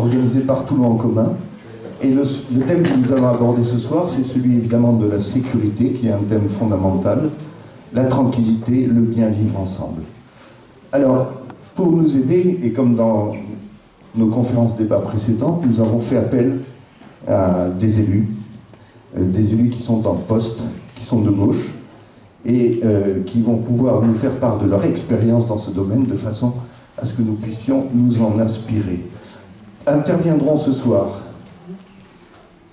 organisé par Toulon en commun. Et le thème que nous allons aborder ce soir, c'est celui évidemment de la sécurité, qui est un thème fondamental, la tranquillité, le bien vivre ensemble. Alors, pour nous aider, et comme dans nos conférences débats précédentes, nous avons fait appel à des élus qui sont en poste, qui sont de gauche, et qui vont pouvoir nous faire part de leur expérience dans ce domaine, de façon à ce que nous puissions nous en inspirer. Interviendront ce soir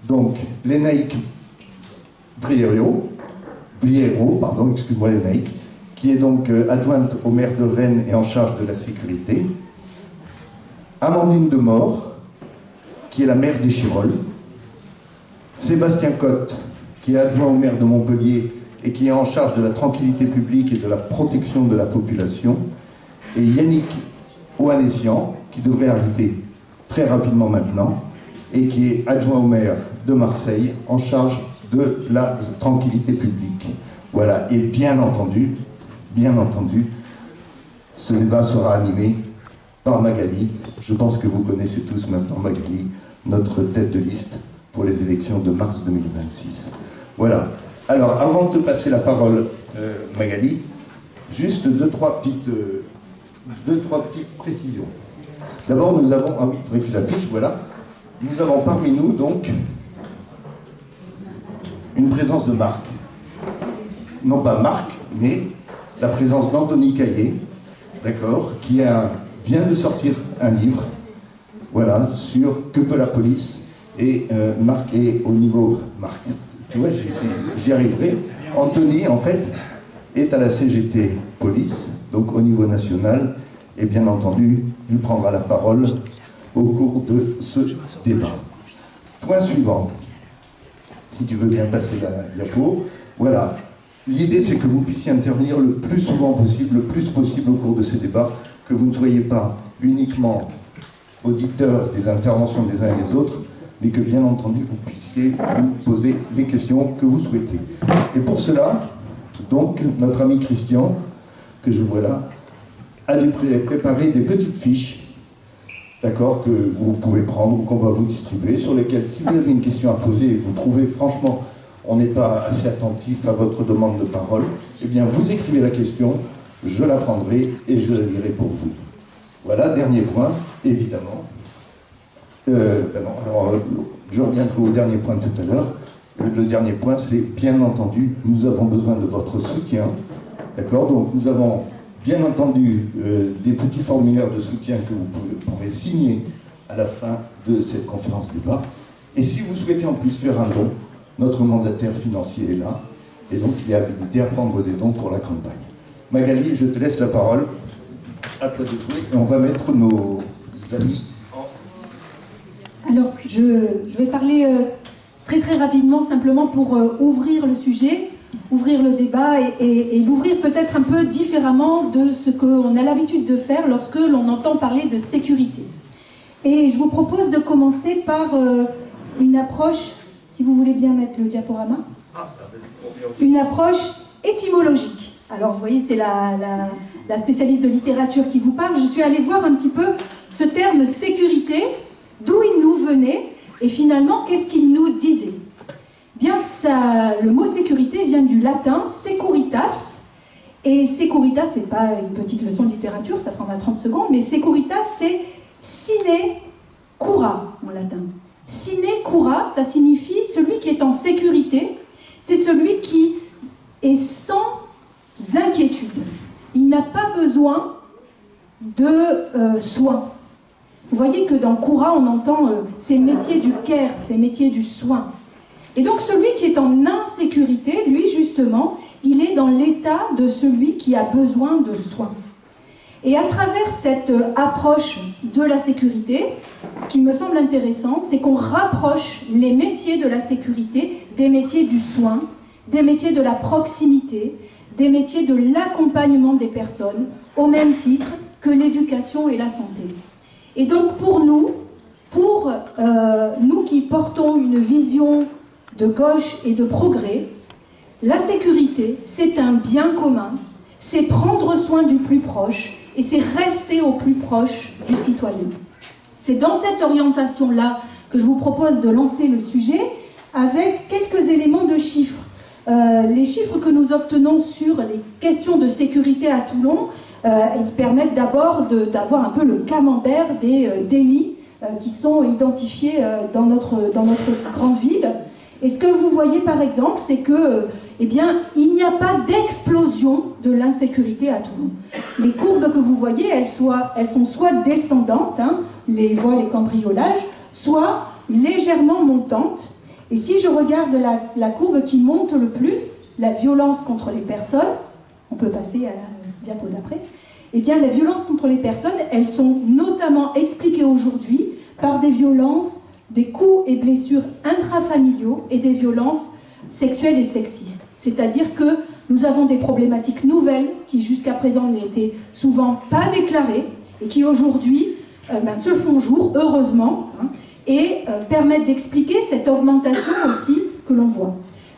donc Lénaïque Briero, Lénaïque, qui est donc adjointe au maire de Rennes et en charge de la sécurité. Amandine Demort, qui est la maire d'Échirolles. Sébastien Cotte, qui est adjoint au maire de Montpellier et qui est en charge de la tranquillité publique et de la protection de la population. Et Yannick Oanessian, qui devrait arriver très rapidement maintenant, et qui est adjoint au maire de Marseille, en charge de la tranquillité publique. Voilà, et bien entendu, ce débat sera animé par Magali. Je pense que vous connaissez tous maintenant Magali, notre tête de liste pour les élections de mars 2026. Voilà. Alors, avant de te passer la parole, Magali, juste deux, trois petites précisions. D'abord, nous avons... Ah oui, il faudrait que tu l'affiches, voilà. Nous avons parmi nous, donc, une présence de Marc. Non pas Marc, mais la présence d'Anthony Caillé, d'accord, qui vient de sortir un livre, voilà, sur Que peut la police. Et Marc est au niveau... Marc, tu vois, j'y arriverai. Anthony, en fait, est à la CGT Police, donc au niveau national, et bien entendu, il prendra la parole au cours de ce débat. Point suivant. Si tu veux bien passer la diapo. Voilà. L'idée, c'est que vous puissiez intervenir le plus souvent possible, le plus possible au cours de ces débats, que vous ne soyez pas uniquement auditeurs des interventions des uns et des autres, mais que, bien entendu, vous puissiez vous poser les questions que vous souhaitez. Et pour cela, donc, notre ami Christian, que je vois là, a dû préparer des petites fiches, d'accord, que vous pouvez prendre ou qu'on va vous distribuer, sur lesquelles, si vous avez une question à poser et vous trouvez, franchement, on n'est pas assez attentif à votre demande de parole, eh bien, vous écrivez la question, je la prendrai et je la lirai pour vous. Voilà, dernier point, évidemment. Je reviendrai au dernier point tout à l'heure. Le dernier point, c'est, bien entendu, nous avons besoin de votre soutien, d'accord? Donc, nous avons... Bien entendu, des petits formulaires de soutien que vous pourrez signer à la fin de cette conférence débat. Et si vous souhaitez en plus faire un don, notre mandataire financier est là, et donc il est habilité à prendre des dons pour la campagne. Magali, je te laisse la parole, à toi de jouer, et on va mettre nos amis en... Alors, je vais parler très très rapidement, simplement pour ouvrir le sujet, ouvrir le débat et l'ouvrir peut-être un peu différemment de ce qu'on a l'habitude de faire lorsque l'on entend parler de sécurité. Et je vous propose de commencer par une approche, si vous voulez bien mettre le diaporama, une approche étymologique. Alors vous voyez, c'est la spécialiste de littérature qui vous parle. Je suis allée voir un petit peu ce terme sécurité, d'où il nous venait et finalement qu'est-ce qu'il nous disait. Bien, le mot sécurité vient du latin securitas, et securitas, c'est pas une petite leçon de littérature, ça prendra 30 secondes, mais securitas, c'est sine cura en latin. Sine cura, ça signifie celui qui est en sécurité, c'est celui qui est sans inquiétude. Il n'a pas besoin de soins. Vous voyez que dans cura, on entend ces métiers du care, ces métiers du soin. Et donc celui qui est en insécurité, lui justement, il est dans l'état de celui qui a besoin de soins. Et à travers cette approche de la sécurité, ce qui me semble intéressant, c'est qu'on rapproche les métiers de la sécurité des métiers du soin, des métiers de la proximité, des métiers de l'accompagnement des personnes, au même titre que l'éducation et la santé. Et donc pour nous qui portons une vision de gauche et de progrès, la sécurité, c'est un bien commun, c'est prendre soin du plus proche et c'est rester au plus proche du citoyen. C'est dans cette orientation-là que je vous propose de lancer le sujet avec quelques éléments de chiffres. Les chiffres que nous obtenons sur les questions de sécurité à Toulon, ils permettent d'abord d'avoir un peu le camembert des délits qui sont identifiés dans notre grande ville. Et ce que vous voyez par exemple, c'est que, eh bien, il n'y a pas d'explosion de l'insécurité à Toulon. Les courbes que vous voyez, elles sont soit descendantes, hein, les vols et cambriolages, soit légèrement montantes. Et si je regarde la courbe qui monte le plus, la violence contre les personnes, on peut passer à la diapo d'après, eh bien, les violences contre les personnes, elles sont notamment expliquées aujourd'hui par des violences, des coups et blessures intrafamiliaux et des violences sexuelles et sexistes. C'est-à-dire que nous avons des problématiques nouvelles qui jusqu'à présent n'étaient souvent pas déclarées et qui aujourd'hui se font jour, heureusement, hein, et permettent d'expliquer cette augmentation aussi que l'on voit.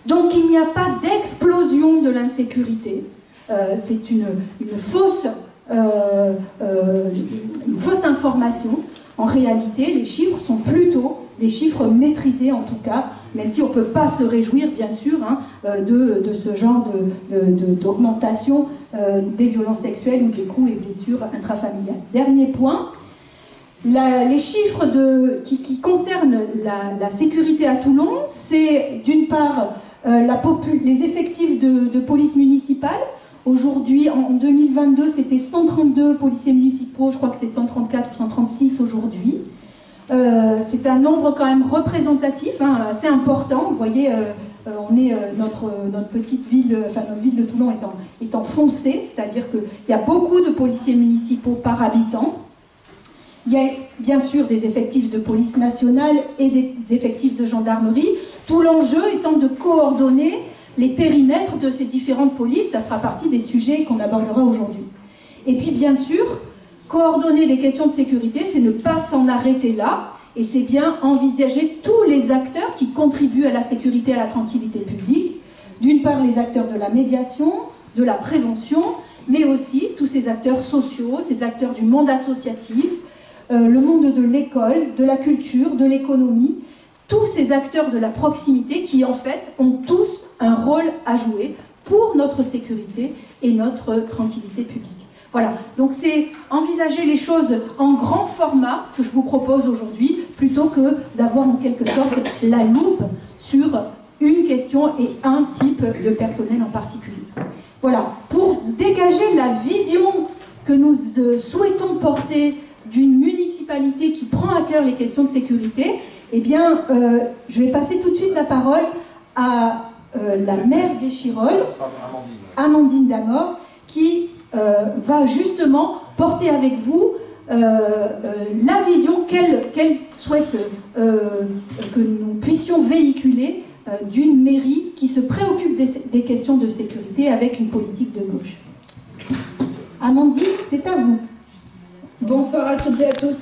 Donc il n'y a pas d'explosion de l'insécurité. C'est une fausse information. En réalité, les chiffres sont plutôt des chiffres maîtrisés, en tout cas, même si on ne peut pas se réjouir, bien sûr, hein, de ce genre d'augmentation des violences sexuelles ou des coups et blessures intrafamiliales. Dernier point, les chiffres qui concernent la sécurité à Toulon, c'est d'une part les effectifs de police municipale. Aujourd'hui, en 2022, c'était 132 policiers municipaux, je crois que c'est 134 ou 136 aujourd'hui. C'est un nombre quand même représentatif, hein, assez important. Vous voyez, notre petite ville, enfin notre ville de Toulon est en foncé, c'est-à-dire qu'il y a beaucoup de policiers municipaux par habitant. Il y a bien sûr des effectifs de police nationale et des effectifs de gendarmerie. Tout l'enjeu étant de coordonner les périmètres de ces différentes polices. Ça fera partie des sujets qu'on abordera aujourd'hui. Et puis bien sûr, coordonner des questions de sécurité, c'est ne pas s'en arrêter là, et c'est bien envisager tous les acteurs qui contribuent à la sécurité et à la tranquillité publique. D'une part, les acteurs de la médiation, de la prévention, mais aussi tous ces acteurs sociaux, ces acteurs du monde associatif, le monde de l'école, de la culture, de l'économie, tous ces acteurs de la proximité qui, en fait, ont tous un rôle à jouer pour notre sécurité et notre tranquillité publique. Voilà, donc c'est envisager les choses en grand format que je vous propose aujourd'hui, plutôt que d'avoir en quelque sorte la loupe sur une question et un type de personnel en particulier. Voilà, pour dégager la vision que nous souhaitons porter d'une municipalité qui prend à cœur les questions de sécurité, eh bien, je vais passer tout de suite la parole à la maire d'Échirolles, Amandine Damor, qui va justement porter avec vous la vision qu'elle souhaite que nous puissions véhiculer d'une mairie qui se préoccupe des questions de sécurité avec une politique de gauche. Amandine, c'est à vous. Bonsoir à toutes et à tous.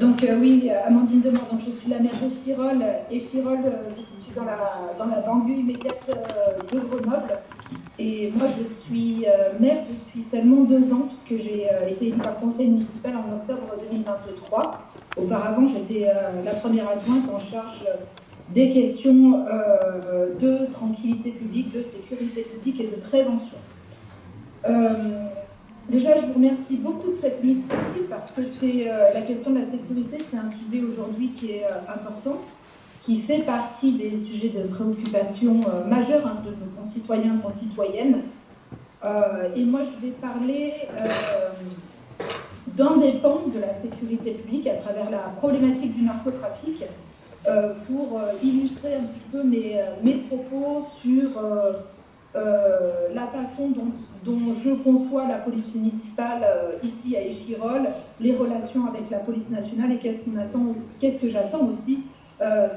Donc oui, Amandine Damor, donc je suis la maire d'Échirolles. Échirolles se situe dans la banlieue immédiate de Grenoble. Et moi, je suis maire depuis seulement 2 ans, puisque j'ai été élue par le conseil municipal en octobre 2023. Auparavant, j'étais la première adjointe en charge des questions de tranquillité publique, de sécurité publique et de prévention. Déjà, je vous remercie beaucoup de cette initiative parce que la question de la sécurité, c'est un sujet aujourd'hui qui est important, qui fait partie des sujets de préoccupation majeure de nos concitoyens et concitoyennes. Et moi, je vais parler d'un des pans de la sécurité publique à travers la problématique du narcotrafic pour illustrer un petit peu mes propos sur la façon dont je conçois la police municipale ici à Échirolles, les relations avec la police nationale et qu'est-ce que j'attends aussi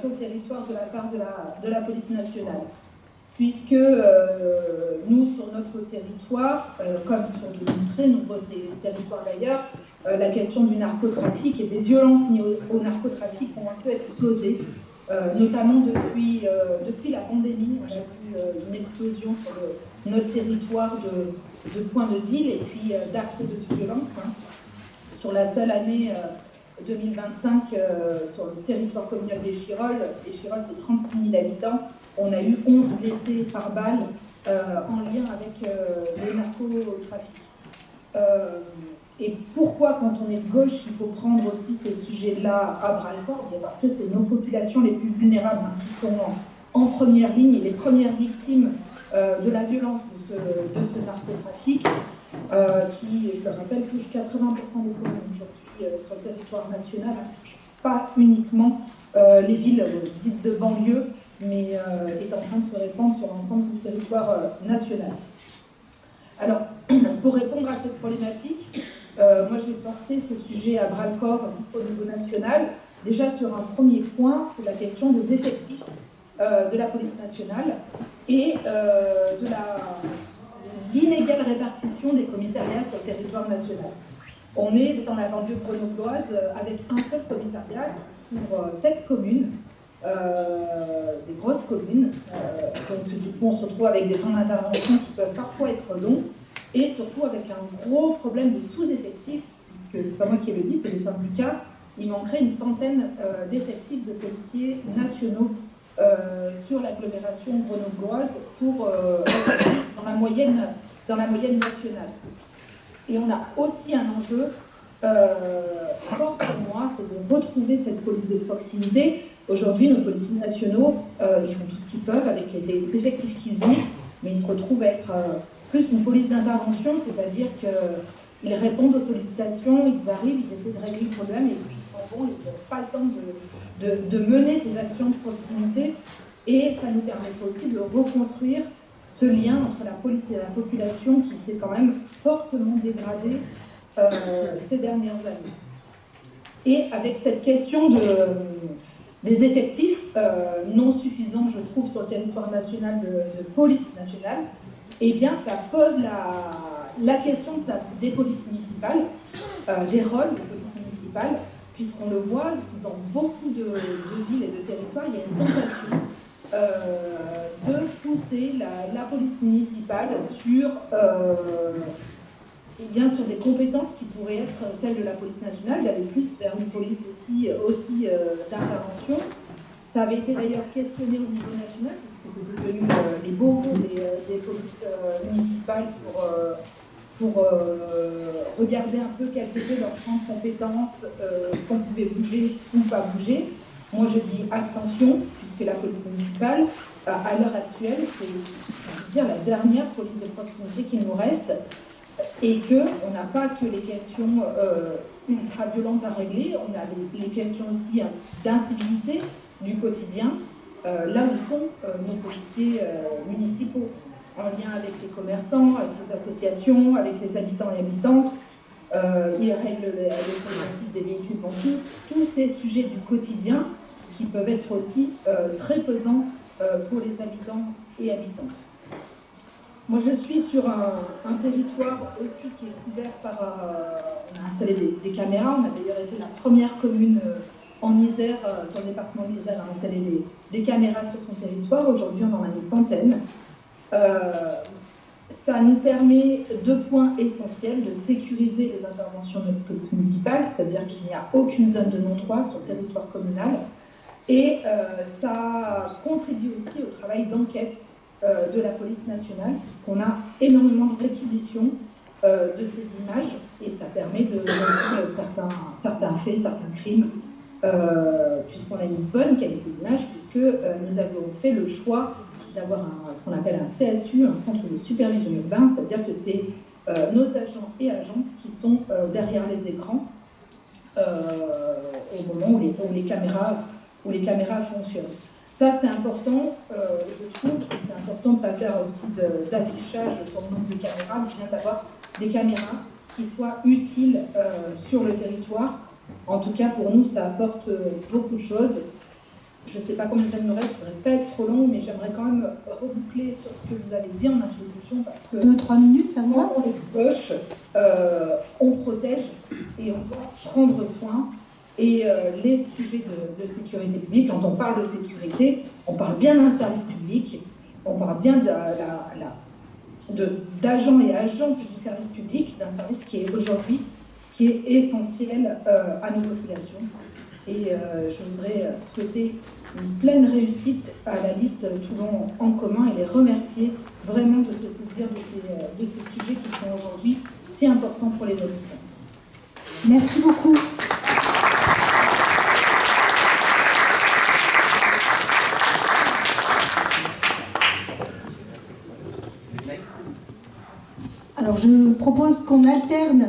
sur le territoire de la part de la police nationale. Puisque nous, sur notre territoire, comme sur de très nombreux territoires d'ailleurs, la question du narcotrafic et des violences liées au narcotrafic ont un peu explosé, notamment depuis la pandémie. On a vu une explosion sur notre territoire de points de deal et puis d'actes de violence. Sur la seule année 2025, sur le territoire communal d'Échirolles, Échirolles c'est 36 000 habitants, on a eu 11 blessés par balle en lien avec le narcotrafic. Et pourquoi, quand on est de gauche, il faut prendre aussi ces sujets-là à bras-le-corps? Parce que c'est nos populations les plus vulnérables qui sont en première ligne et les premières victimes de la violence de ce narcotrafic, qui, je le rappelle, touche 80% des communes aujourd'hui sur le territoire national, ne touche pas uniquement les villes dites de banlieue, mais est en train de se répandre sur l'ensemble du territoire national. Alors, pour répondre à cette problématique, moi j'ai porté ce sujet à bras-le-corps au niveau national. Déjà sur un premier point, c'est la question des effectifs de la police nationale et de l'inégale répartition des commissariats sur le territoire national. On est dans la banlieue grenobloise avec un seul commissariat pour 7 communes, des grosses communes. Donc du coup on se retrouve avec des temps d'intervention qui peuvent parfois être longs et surtout avec un gros problème de sous-effectifs, puisque c'est pas moi qui le dis, c'est les syndicats. Il manquerait une centaine d'effectifs de policiers nationaux sur l'agglomération grenobloise pour dans la moyenne nationale. Et on a aussi un enjeu fort pour moi, c'est de retrouver cette police de proximité. Aujourd'hui, nos policiers nationaux, ils font tout ce qu'ils peuvent avec les effectifs qu'ils ont, mais ils se retrouvent à être plus une police d'intervention, c'est-à-dire qu'ils répondent aux sollicitations, ils arrivent, ils essaient de régler le problème et puis ils s'en vont, ils n'ont pas le temps de mener ces actions de proximité. Et ça nous permettrait aussi de reconstruire ce lien entre la police et la population qui s'est quand même fortement dégradé ces dernières années. Et avec cette question des effectifs non suffisants, je trouve, sur le territoire national de police nationale, eh bien, ça pose la question des polices municipales, des rôles des polices municipales, puisqu'on le voit dans beaucoup de villes et de territoires, il y a une tentation de pousser la police municipale sur des compétences qui pourraient être celles de la police nationale, d'aller plus vers une police aussi d'intervention. Ça avait été d'ailleurs questionné au niveau national, puisque c'était devenu les beaux mots des polices municipales pour regarder un peu quelles étaient leurs champs de compétences, ce qu'on pouvait bouger ou pas bouger. Moi je dis attention, puisque la police municipale, à l'heure actuelle, c'est la dernière police de proximité qu'il nous reste, et qu'on n'a pas que les questions ultra-violentes à régler, on a les questions aussi d'incivilité du quotidien, là où sont nos policiers municipaux, en lien avec les commerçants, avec les associations, avec les habitants et habitantes. Ils règlent les problématiques des véhicules ventoux, tous ces sujets du quotidien qui peuvent être aussi très pesants pour les habitants et habitantes. Moi, je suis sur un territoire aussi qui est couvert par... on a installé des caméras, on a d'ailleurs été la première commune en Isère, sur le département de l'Isère, à installer des caméras sur son territoire. Aujourd'hui, on en a une centaine. Ça nous permet 2 points essentiels: de sécuriser les interventions de notre police municipale, c'est-à-dire qu'il n'y a aucune zone de non-droit sur le territoire communal, et ça contribue aussi au travail d'enquête de la police nationale, puisqu'on a énormément de réquisitions de ces images, et ça permet de résoudre certains faits, certains crimes, puisqu'on a une bonne qualité d'image, puisque nous avons fait le choix d'avoir ce qu'on appelle un CSU, un centre de supervision urbain, c'est-à-dire que c'est nos agents et agentes qui sont derrière les écrans au moment où les caméras fonctionnent. Ça, c'est important, je trouve, et c'est important de ne pas faire aussi d'affichage sur le nombre de caméras, mais bien d'avoir des caméras qui soient utiles sur le territoire. En tout cas, pour nous, ça apporte beaucoup de choses. Je ne sais pas combien de temps il me reste, je ne voudrais pas être trop long, mais j'aimerais quand même reboucler sur ce que vous avez dit en introduction, parce que 2-3 minutes, ça vous va? quand on est gauche, on protège et on doit prendre soin. Et les sujets de sécurité publique, quand on parle de sécurité, on parle bien d'un service public, on parle bien d'agents et agentes du service public, d'un service qui est aujourd'hui qui est essentiel à nos populations. Et je voudrais souhaiter une pleine réussite à la liste Toulon en commun et les remercier vraiment de se saisir de ces sujets qui sont aujourd'hui si importants pour les habitants. Merci beaucoup. Alors je propose qu'on alterne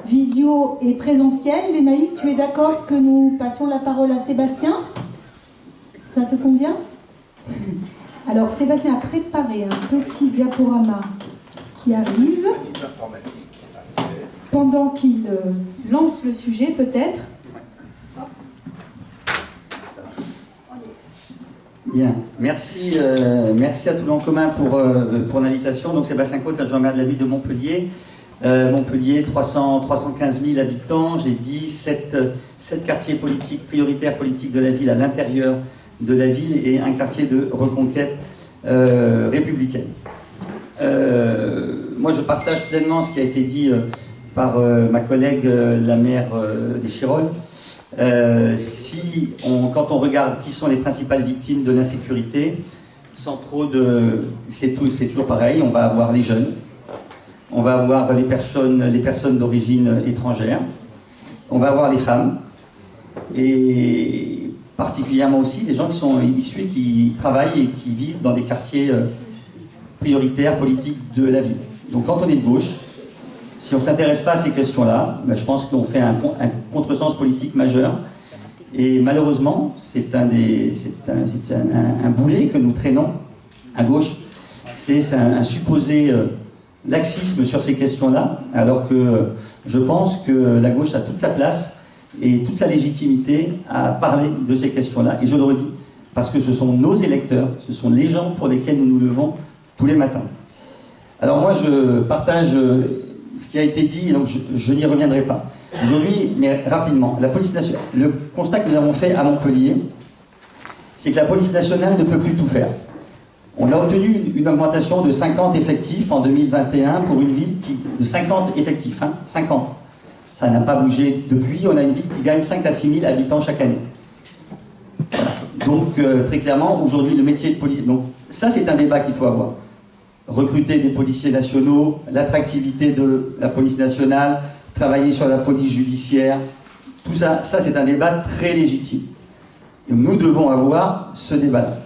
visio et présentiel. Lénaïque, tu es d'accord que nous passions la parole à Sébastien? Ça te convient? Alors Sébastien a préparé un petit diaporama qui arrive. Pendant qu'il lance le sujet, peut-être. Bien, merci à Toulon en commun pour l'invitation. Donc Sébastien Côte, adjoint maire de la ville de Montpellier. Montpellier, 315 000 habitants, j'ai dit 7 quartiers politiques, prioritaires politiques de la ville à l'intérieur de la ville et un quartier de reconquête républicaine. Moi je partage pleinement ce qui a été dit par ma collègue la maire des Chirolles. Quand on regarde qui sont les principales victimes de l'insécurité, sans trop de... c'est toujours pareil, on va avoir les jeunes, on va avoir les personnes d'origine étrangère, on va avoir les femmes, et particulièrement aussi les gens qui sont issus, qui travaillent et qui vivent dans des quartiers prioritaires politiques de la ville. Donc quand on est de gauche, si on ne s'intéresse pas à ces questions-là, ben je pense qu'on fait un contresens politique majeur. Et malheureusement, c'est un boulet que nous traînons à gauche. C'est un supposé laxisme sur ces questions-là, alors que je pense que la gauche a toute sa place et toute sa légitimité à parler de ces questions-là. Et je le redis, parce que ce sont nos électeurs, ce sont les gens pour lesquels nous nous levons tous les matins. Alors moi, je partage ce qui a été dit, donc je n'y reviendrai pas. Aujourd'hui, mais rapidement, la police nationale, le constat que nous avons fait à Montpellier, c'est que la police nationale ne peut plus tout faire. On a obtenu une augmentation de 50 effectifs en 2021 pour une ville de 50 effectifs, 50. Ça n'a pas bougé depuis, on a une ville qui gagne 5 à 6 000 habitants chaque année. Voilà. Donc très clairement, aujourd'hui, le métier de police... Donc ça, c'est un débat qu'il faut avoir. Recruter des policiers nationaux, l'attractivité de la police nationale, travailler sur la police judiciaire, tout ça, c'est un débat très légitime. Et nous devons avoir ce débat-là.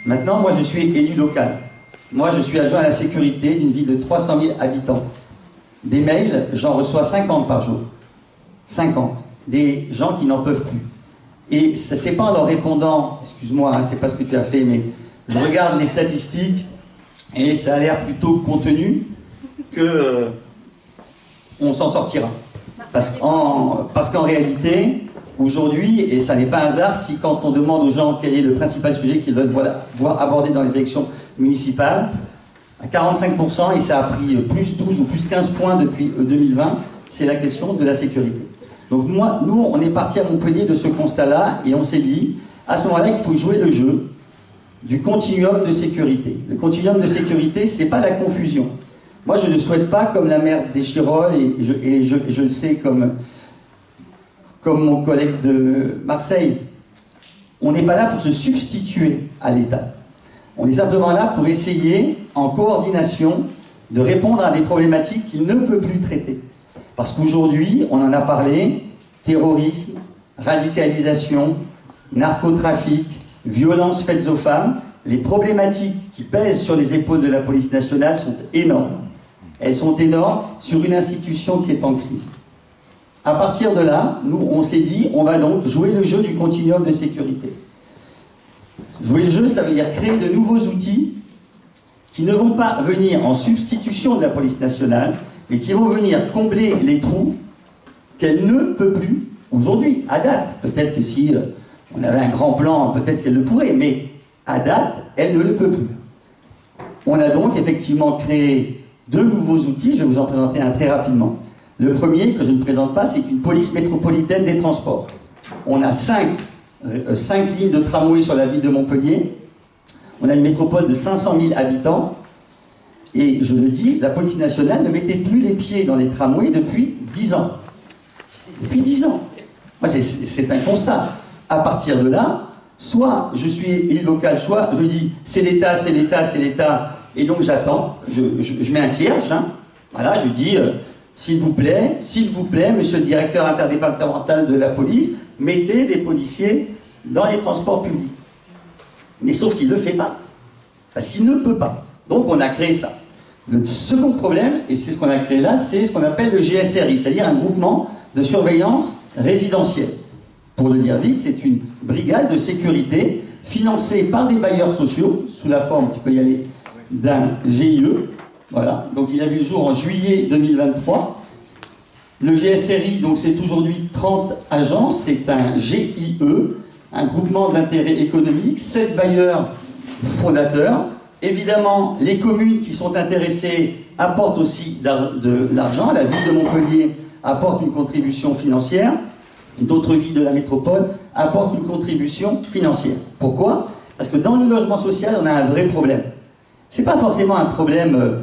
Maintenant, moi je suis élu local. Moi je suis adjoint à la sécurité d'une ville de 300 000 habitants. Des mails, j'en reçois 50 par jour. 50. Des gens qui n'en peuvent plus. Et c'est pas en leur répondant, excuse-moi, c'est pas ce que tu as fait, mais je regarde les statistiques, et ça a l'air plutôt contenu que on s'en sortira. Parce qu'en réalité, aujourd'hui, et ça n'est pas un hasard, si quand on demande aux gens quel est le principal sujet qu'ils veulent voir abordé dans les élections municipales, à 45%, et ça a pris plus 12 ou plus 15 points depuis 2020, c'est la question de la sécurité. Donc nous, on est parti à Montpellier de ce constat-là, et on s'est dit, à ce moment-là, qu'il faut jouer le jeu du continuum de sécurité. Le continuum de sécurité, c'est pas la confusion. Moi, je ne souhaite pas, comme la maire des Chirolles, et je le sais comme mon collègue de Marseille, on n'est pas là pour se substituer à l'État. On est simplement là pour essayer, en coordination, de répondre à des problématiques qu'il ne peut plus traiter. Parce qu'aujourd'hui, on en a parlé, terrorisme, radicalisation, narcotrafic, violences faites aux femmes, les problématiques qui pèsent sur les épaules de la police nationale sont énormes. Elles sont énormes sur une institution qui est en crise. À partir de là, nous, on s'est dit, on va donc jouer le jeu du continuum de sécurité. Jouer le jeu, ça veut dire créer de nouveaux outils qui ne vont pas venir en substitution de la police nationale, mais qui vont venir combler les trous qu'elle ne peut plus aujourd'hui, à date. Peut-être que si on avait un grand plan, peut-être qu'elle le pourrait, mais à date, elle ne le peut plus. On a donc effectivement créé deux nouveaux outils, je vais vous en présenter un très rapidement. Le premier, que je ne présente pas, c'est une police métropolitaine des transports. On a 5 lignes de tramway sur la ville de Montpellier. On a une métropole de 500 000 habitants. Et je le dis, la police nationale ne mettait plus les pieds dans les tramways depuis 10 ans. Depuis 10 ans. Moi, c'est un constat. À partir de là, soit je suis élu local, soit je dis c'est l'État, c'est l'État, c'est l'État, et donc j'attends, je mets un cierge, hein. Voilà, je dis s'il vous plaît, monsieur le directeur interdépartemental de la police, mettez des policiers dans les transports publics. Mais sauf qu'il ne le fait pas, parce qu'il ne peut pas. Donc on a créé ça. Le second problème, et c'est ce qu'on a créé là, c'est ce qu'on appelle le GSRI, c'est-à-dire un groupement de surveillance résidentielle. Pour le dire vite, c'est une brigade de sécurité financée par des bailleurs sociaux, sous la forme, tu peux y aller, d'un GIE. Voilà, donc il a vu le jour en juillet 2023. Le GSRI, donc c'est aujourd'hui 30 agents, c'est un GIE, un groupement d'intérêt économique, 7 bailleurs fondateurs. Évidemment, les communes qui sont intéressées apportent aussi de l'argent. La ville de Montpellier apporte une contribution financière. D'autres villes de la métropole apportent une contribution financière. Pourquoi? Parce que dans le logement social, on a un vrai problème. C'est pas forcément un problème,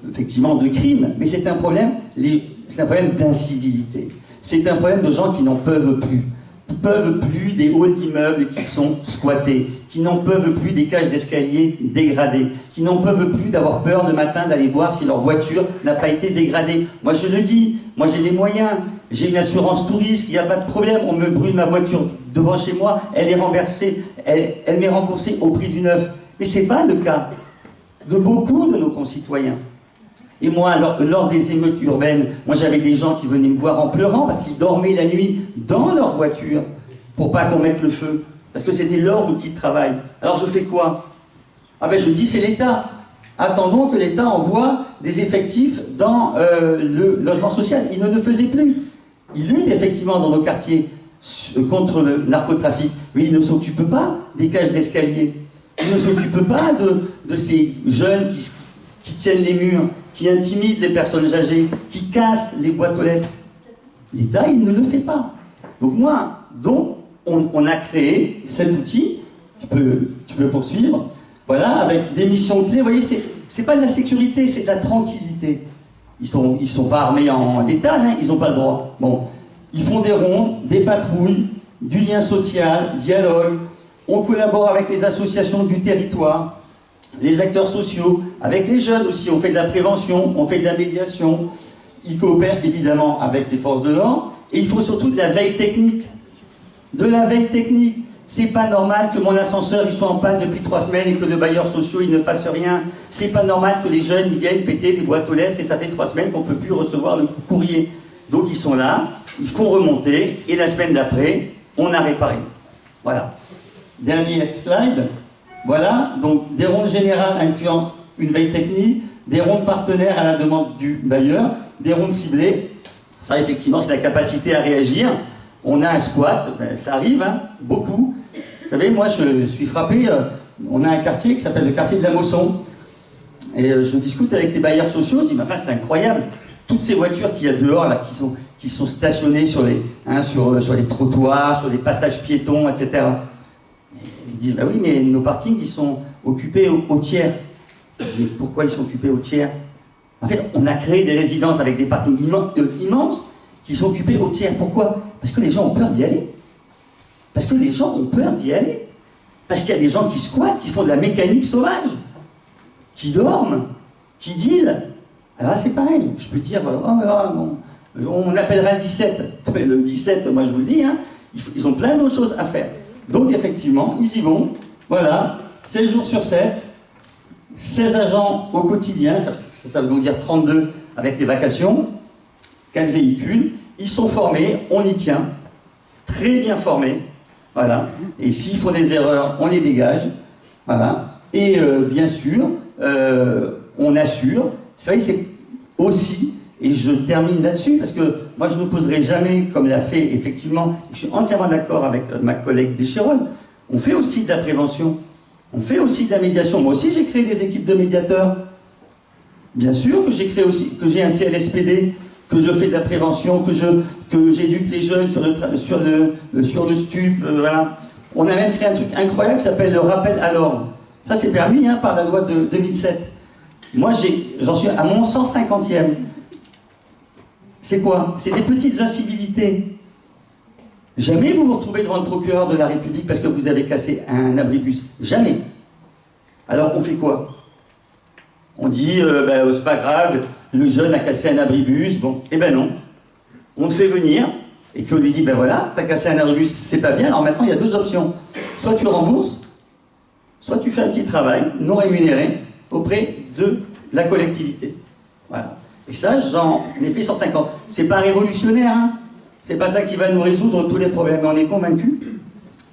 effectivement, de crime, mais c'est un problème d'incivilité. C'est un problème de gens qui n'en peuvent plus. Des halls d'immeubles qui sont squattés, qui n'en peuvent plus des cages d'escalier dégradées, qui n'en peuvent plus d'avoir peur le matin d'aller voir si leur voiture n'a pas été dégradée. Moi je le dis, moi j'ai les moyens, j'ai une assurance tout risque, il n'y a pas de problème, on me brûle ma voiture devant chez moi, elle est remboursée, elle m'est remboursée au prix du neuf. Mais ce n'est pas le cas de beaucoup de nos concitoyens. Et moi, lors des émeutes urbaines, moi j'avais des gens qui venaient me voir en pleurant parce qu'ils dormaient la nuit dans leur voiture pour pas qu'on mette le feu. Parce que c'était leur outil de travail. Alors je fais quoi? Ah ben je dis c'est l'État. Attendons que l'État envoie des effectifs dans le logement social. Il ne le faisait plus. Il lutte effectivement dans nos quartiers contre le narcotrafic, mais il ne s'occupe pas des cages d'escalier. Il ne s'occupe pas de ces jeunes qui tiennent les murs, qui intimident les personnes âgées, qui cassent les boîtes aux lettres. L'État, il ne le fait pas. Donc on a créé cet outil, tu peux poursuivre, voilà, avec des missions clés. Vous voyez, c'est pas de la sécurité, c'est de la tranquillité. Ils sont pas armés en létal, hein, ils n'ont pas le droit. Bon, ils font des rondes, des patrouilles, du lien social, dialogue. On collabore avec les associations du territoire, les acteurs sociaux, avec les jeunes aussi. On fait de la prévention, on fait de la médiation. Ils coopèrent évidemment avec les forces de l'ordre. Et il faut surtout de la veille technique. De la veille technique. C'est pas normal que mon ascenseur il soit en panne depuis 3 semaines et que le bailleur social il ne fasse rien. C'est pas normal que les jeunes ils viennent péter des boîtes aux lettres et ça fait 3 semaines qu'on ne peut plus recevoir le courrier. Donc ils sont là, ils font remonter et la semaine d'après, on a réparé. Voilà. Dernier slide. Voilà, donc des rondes générales incluant une veille technique, des rondes partenaires à la demande du bailleur, des rondes ciblées. Ça, effectivement, c'est la capacité à réagir. On a un squat, ça arrive, hein, beaucoup. Vous savez, moi, je suis frappé. On a un quartier qui s'appelle le quartier de la Mosson. Et je discute avec les bailleurs sociaux. Je dis, mais enfin, c'est incroyable. Toutes ces voitures qu'il y a dehors, là, qui sont stationnées sur les trottoirs, sur les passages piétons, etc. Ils disent, bah oui, mais nos parkings, ils sont occupés au tiers. Je dis, mais pourquoi ils sont occupés au tiers? En fait, on a créé des résidences avec des parkings immenses qui sont occupés au tiers. Pourquoi? Parce que les gens ont peur d'y aller. Parce que les gens ont peur d'y aller. Parce qu'il y a des gens qui squattent, qui font de la mécanique sauvage, qui dorment, qui dealent. Alors c'est pareil. Je peux dire, bon, on appellera le 17. Mais le 17, moi je vous le dis, hein, ils ont plein d'autres choses à faire. Donc effectivement, ils y vont. Voilà, 16 jours sur 7, 16 agents au quotidien, ça veut donc dire 32 avec les vacations, 4 véhicules. Ils sont formés, on y tient, très bien formés. Voilà. Et s'il faut des erreurs, on les dégage. Voilà. Et bien sûr, on assure. C'est vrai que c'est aussi, et je termine là-dessus, parce que moi je ne poserai jamais, comme l'a fait effectivement, je suis entièrement d'accord avec ma collègue Deschirol, on fait aussi de la prévention, on fait aussi de la médiation. Moi aussi j'ai créé des équipes de médiateurs. Bien sûr que j'ai créé aussi, que j'ai un CLSPD, que je fais de la prévention, que j'éduque les jeunes sur le stup, voilà. On a même créé un truc incroyable qui s'appelle le rappel à l'ordre. Ça c'est permis hein, par la loi de 2007. Moi j'en suis à mon 150e. C'est quoi? C'est des petites incivilités. Jamais vous vous retrouvez devant le procureur de la République parce que vous avez cassé un abribus. Jamais. Alors on fait quoi? On dit, c'est pas grave, le jeune a cassé un abribus. Bon, eh ben non. On le fait venir, et puis on lui dit, ben voilà, t'as cassé un abribus, c'est pas bien. Alors maintenant, il y a deux options. Soit tu rembourses, soit tu fais un petit travail non rémunéré auprès de la collectivité. Voilà. Et ça, j'en ai fait 150. C'est pas révolutionnaire, hein. C'est pas ça qui va nous résoudre tous les problèmes. Mais on est convaincu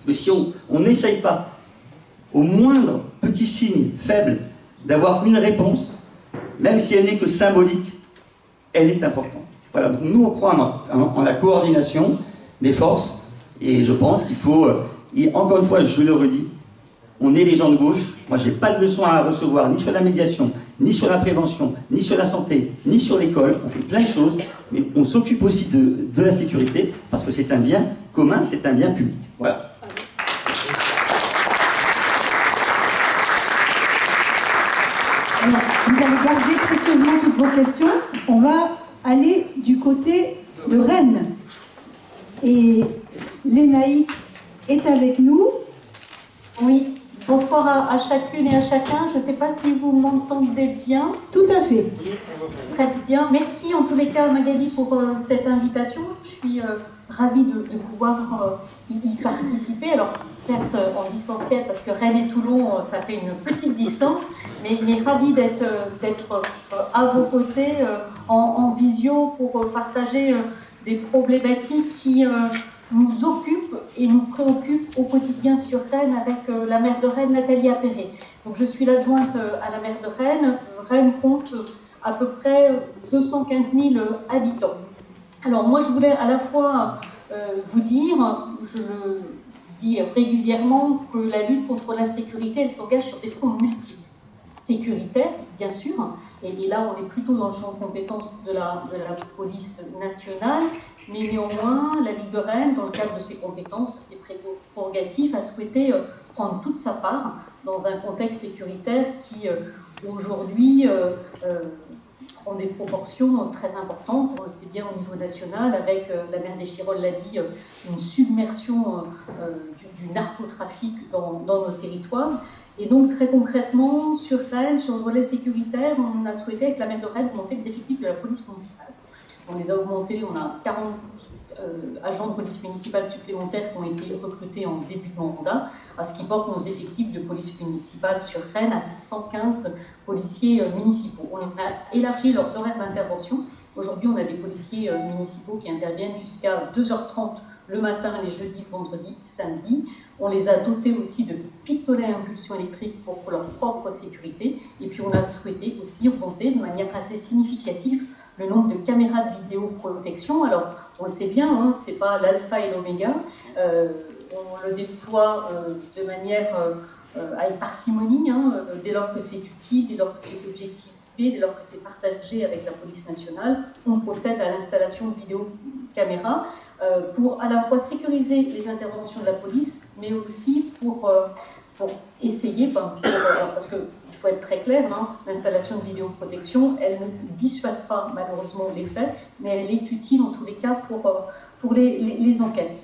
que si on n'essaye pas, au moindre petit signe faible, d'avoir une réponse, même si elle n'est que symbolique, elle est importante. Voilà. Donc nous, on croit en la coordination des forces, et je pense qu'il faut, et encore une fois, je le redis, on est les gens de gauche. Moi, j'ai pas de leçons à recevoir, ni sur la médiation, ni sur la prévention, ni sur la santé, ni sur l'école. On fait plein de choses, mais on s'occupe aussi de la sécurité, parce que c'est un bien commun, c'est un bien public. Voilà. Alors, vous allez garder précieusement toutes vos questions. On va aller du côté de Rennes. Et Lénaïque est avec nous. Oui, bonsoir à chacune et à chacun. Je ne sais pas si vous m'entendez bien. Tout à fait. Très bien. Merci en tous les cas, Magali, pour cette invitation. Je suis ravie de pouvoir y participer. Alors, certes en distanciel, parce que Rennes et Toulon, ça fait une petite distance, mais ravie d'être à vos côtés en visio pour partager des problématiques qui nous occupent et nous préoccupent au quotidien sur Rennes avec la maire de Rennes, Nathalie Appéré. Donc je suis l'adjointe à la maire de Rennes. Rennes compte à peu près 215 000 habitants. Alors moi je voulais à la fois vous dire, je le dis régulièrement, que la lutte contre l'insécurité, elle s'engage sur des fronts multiples. Sécuritaire, bien sûr, et là on est plutôt dans le champ de compétences de la police nationale, mais néanmoins la Ligue de Rennes, dans le cadre de ses compétences, de ses prérogatives, a souhaité prendre toute sa part dans un contexte sécuritaire qui aujourd'hui prend des proportions très importantes. On le sait bien au niveau national, avec, la maire d'Échirolles l'a dit, une submersion du narcotrafic dans nos territoires. Et donc très concrètement, sur Rennes, sur le volet sécuritaire, on a souhaité avec la maire de Rennes augmenter les effectifs de la police municipale. On les a augmentés, on a 40 agents de police municipale supplémentaires qui ont été recrutés en début de mandat, à ce qui porte nos effectifs de police municipale sur Rennes à 115 policiers municipaux. On a élargi leurs horaires d'intervention. Aujourd'hui, on a des policiers municipaux qui interviennent jusqu'à 2h30 le matin, les jeudis, vendredis, samedis. On les a dotés aussi de pistolets à impulsion électrique pour leur propre sécurité. Et puis on a souhaité aussi augmenter de manière assez significative le nombre de caméras de vidéoprotection. Alors, on le sait bien, hein, ce n'est pas l'alpha et l'oméga. On le déploie de manière avec parcimonie, hein, dès lors que c'est utile, dès lors que c'est objectivé, dès lors que c'est partagé avec la police nationale. On procède à l'installation de vidéocaméras pour à la fois sécuriser les interventions de la police, mais aussi pour essayer, parce que il faut être très clair, hein, l'installation de vidéoprotection, elle ne dissuade pas malheureusement les faits, mais elle est utile en tous les cas pour les enquêtes.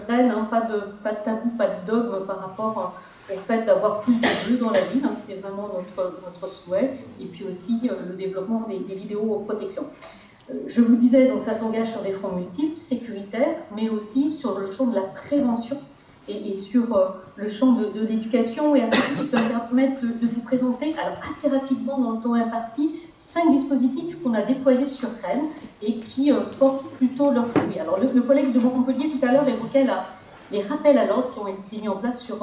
Rennes, hein, pas de tabou, pas de dogme par rapport au fait d'avoir plus de jeux dans la ville, hein, c'est vraiment notre souhait, et puis aussi le développement des vidéoprotections. Je vous disais, donc ça s'engage sur des fronts multiples, sécuritaires, mais aussi sur le champ de la prévention et sur le champ de l'éducation, et à ce titre, je vais me permettre de vous présenter, alors assez rapidement dans le temps imparti, 5 dispositifs qu'on a déployés sur Rennes et qui portent plutôt leurs fruits. Alors le collègue de Montpellier tout à l'heure évoquait les rappels à l'ordre qui ont été mis en place sur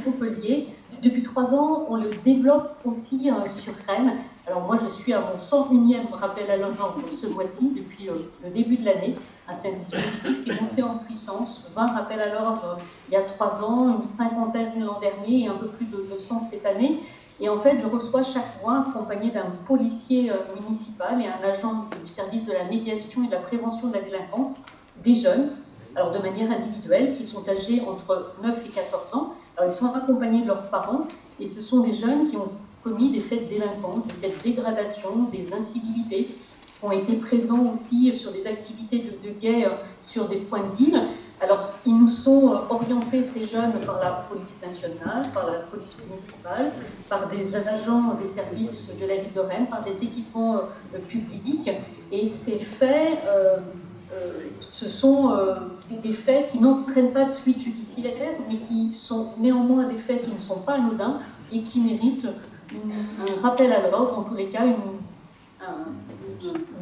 Montpellier. Depuis 3 ans, on le développe aussi sur Rennes. Alors moi, je suis à mon 101e rappel à l'ordre ce mois-ci, depuis le début de l'année. C'est un dispositif qui est monté en puissance, 20 rappels à l'ordre il y a 3 ans, une cinquantaine l'an dernier et un peu plus de 200 cette année. Et en fait, je reçois chaque mois, accompagné d'un policier municipal et un agent du service de la médiation et de la prévention de la délinquance, des jeunes, alors de manière individuelle, qui sont âgés entre 9 et 14 ans. Alors ils sont accompagnés de leurs parents et ce sont des jeunes qui ont commis des faits de délinquance, des faits de dégradation, des incivilités, ont été présents aussi sur des activités de guet sur des points de deal. Alors, ils nous sont orientés, ces jeunes, par la police nationale, par la police municipale, par des agents des services de la ville de Rennes, par des équipements publics. Et ces faits, ce sont des faits qui n'entraînent pas de suite judiciaire, mais qui sont néanmoins des faits qui ne sont pas anodins et qui méritent un rappel à l'ordre, en tous les cas, une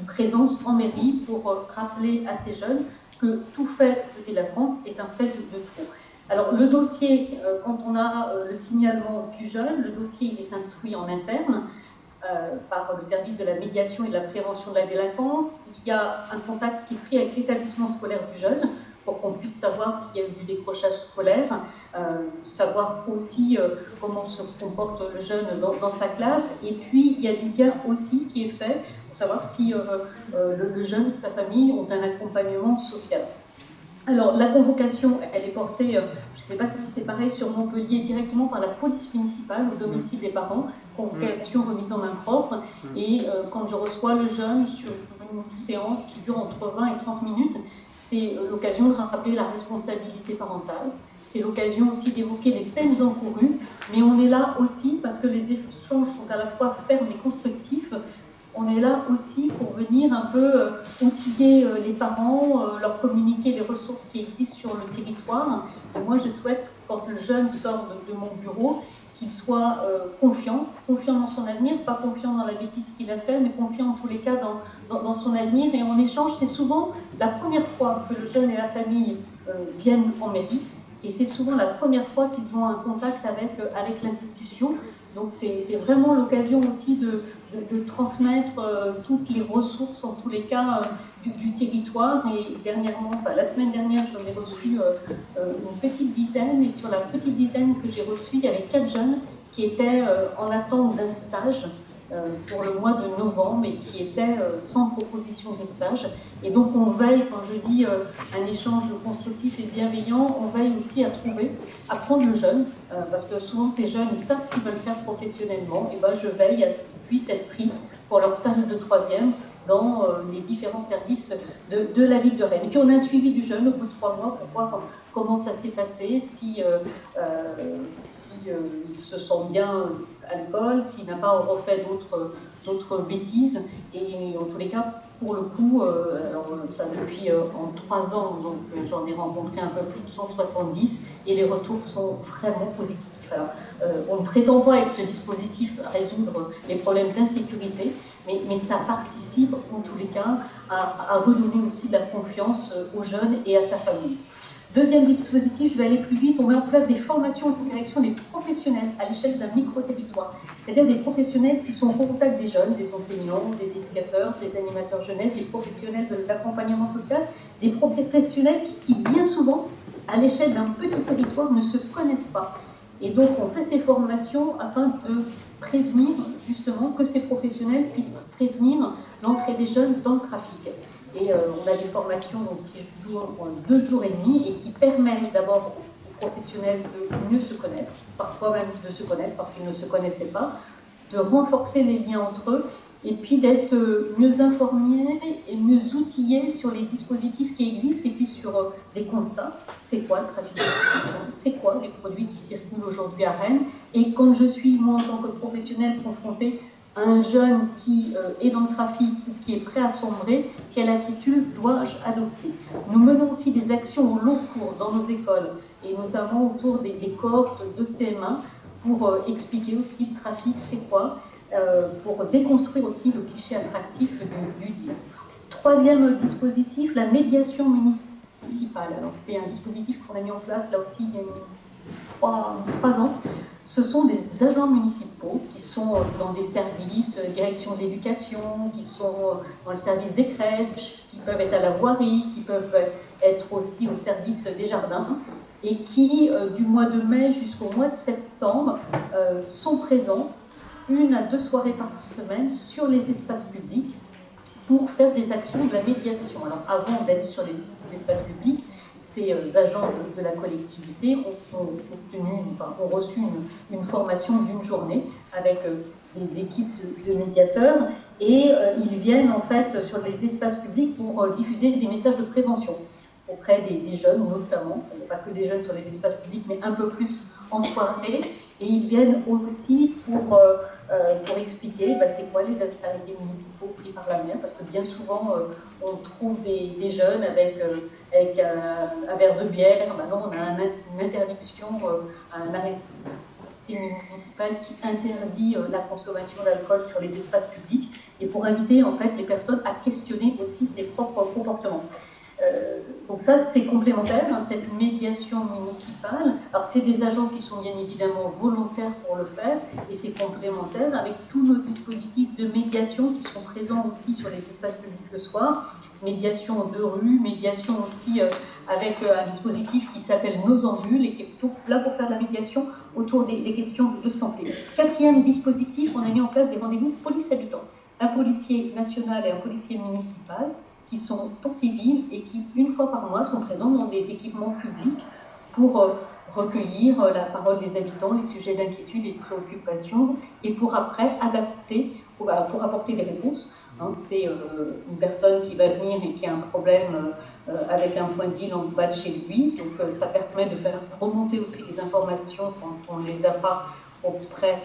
présence en mairie pour rappeler à ces jeunes que tout fait de délinquance est un fait de trop. Alors le dossier, quand on a le signalement du jeune, le dossier il est instruit en interne par le service de la médiation et de la prévention de la délinquance. Il y a un contact qui est pris avec l'établissement scolaire du jeune pour qu'on puisse savoir s'il y a eu du décrochage scolaire, savoir aussi comment se comporte le jeune dans sa classe. Et puis, il y a du gain aussi qui est fait pour savoir si le jeune ou sa famille ont un accompagnement social. Alors, la convocation, elle est portée, je ne sais pas si c'est pareil sur Montpellier, directement par la police municipale au domicile des parents, convocation remise en main propre. Et quand je reçois le jeune sur une séance qui dure entre 20 et 30 minutes, c'est l'occasion de rappeler la responsabilité parentale. C'est l'occasion aussi d'évoquer les peines encourues. Mais on est là aussi parce que les échanges sont à la fois fermes et constructifs. On est là aussi pour venir un peu outiller les parents, leur communiquer les ressources qui existent sur le territoire. Et moi, je souhaite, quand le jeune sort de mon bureau, qu'il soit confiant dans son avenir, pas confiant dans la bêtise qu'il a fait, mais confiant en tous les cas dans son avenir. Et en échange, c'est souvent la première fois que le jeune et la famille viennent en mairie. Et c'est souvent la première fois qu'ils ont un contact avec l'institution. Donc c'est vraiment l'occasion aussi de transmettre toutes les ressources, en tous les cas, du territoire. Et dernièrement, la semaine dernière, j'en ai reçu une petite dizaine. Et sur la petite dizaine que j'ai reçue, il y avait 4 jeunes qui étaient en attente d'un stage pour le mois de novembre et qui étaient sans proposition de stage. Et donc on veille, quand je dis un échange constructif et bienveillant, on veille aussi à prendre le jeune, parce que souvent ces jeunes, ils savent ce qu'ils veulent faire professionnellement, et ben je veille à ce qu'ils puissent être pris pour leur stage de 3e dans les différents services de la ville de Rennes. Et puis on a un suivi du jeune au bout de 3 mois pour voir comment ça s'est passé, si il se sent bien à l'école, s'il n'a pas refait d'autres bêtises. Et en tous les cas, pour le coup, alors ça depuis en 3 ans, donc j'en ai rencontré un peu plus de 170 et les retours sont vraiment positifs. Alors, on ne prétend pas avec ce dispositif résoudre les problèmes d'insécurité, mais ça participe en tous les cas à redonner aussi de la confiance aux jeunes et à sa famille. Deuxième dispositif, je vais aller plus vite, on met en place des formations en direction des professionnels à l'échelle d'un micro-territoire. C'est-à-dire des professionnels qui sont en contact des jeunes, des enseignants, des éducateurs, des animateurs jeunesse, des professionnels de l'accompagnement social, des professionnels qui bien souvent, à l'échelle d'un petit territoire, ne se connaissent pas. Et donc on fait ces formations afin de prévenir justement que ces professionnels puissent prévenir l'entrée des jeunes dans le trafic. Et on a des formations qui durent 2 jours et demi et qui permettent d'abord aux professionnels de mieux se connaître, parfois même de se connaître parce qu'ils ne se connaissaient pas, de renforcer les liens entre eux et puis d'être mieux informés et mieux outillés sur les dispositifs qui existent et puis sur des constats. C'est quoi le trafic de prostitution? C'est quoi les produits qui circulent aujourd'hui à Rennes? Et quand je suis, moi, en tant que professionnel, confrontée à un jeune qui est dans le trafic ou qui est prêt à sombrer, quelle attitude dois-je adopter? Nous menons aussi des actions au long cours dans nos écoles, et notamment autour des cohortes de CM1, pour expliquer aussi le trafic, c'est quoi, pour déconstruire aussi le cliché attractif du deal. Troisième dispositif, la médiation municipale. Alors c'est un dispositif qu'on a mis en place là aussi il y a 3 ans. Ce sont des agents municipaux qui sont dans des services, direction de l'éducation, qui sont dans le service des crèches, qui peuvent être à la voirie, qui peuvent être aussi au service des jardins, et qui, du mois de mai jusqu'au mois de septembre, sont présents 1 à 2 soirées par semaine sur les espaces publics pour faire des actions de la médiation. Alors avant d'être sur les espaces publics, ces agents de la collectivité ont reçu une formation d'1 journée avec des équipes de médiateurs et ils viennent en fait sur les espaces publics pour diffuser des messages de prévention auprès des jeunes notamment, il n'y a pas que des jeunes sur les espaces publics, mais un peu plus en soirée, et ils viennent aussi pour expliquer c'est quoi les arrêtés municipaux pris par la maire, parce que bien souvent on trouve des jeunes avec un verre de bière. Maintenant on a une interdiction, un arrêté municipal qui interdit la consommation d'alcool sur les espaces publics, et pour inviter en fait les personnes à questionner aussi ses propres comportements. Donc ça, c'est complémentaire, cette médiation municipale. Alors c'est des agents qui sont bien évidemment volontaires pour le faire, et c'est complémentaire avec tous nos dispositifs de médiation qui sont présents aussi sur les espaces publics le soir. Médiation de rue, médiation aussi avec un dispositif qui s'appelle Nos Ambules, et qui est plutôt là pour faire de la médiation autour des questions de santé. Quatrième dispositif, on a mis en place des rendez-vous police-habitants. Un policier national et un policier municipal, qui sont en civil et qui, une fois par mois, sont présents dans des équipements publics pour recueillir la parole des habitants, les sujets d'inquiétude et de préoccupation, et pour après adapter, pour apporter des réponses. C'est une personne qui va venir et qui a un problème avec un point de deal en bas de chez lui, donc ça permet de faire remonter aussi les informations quand on ne les a pas auprès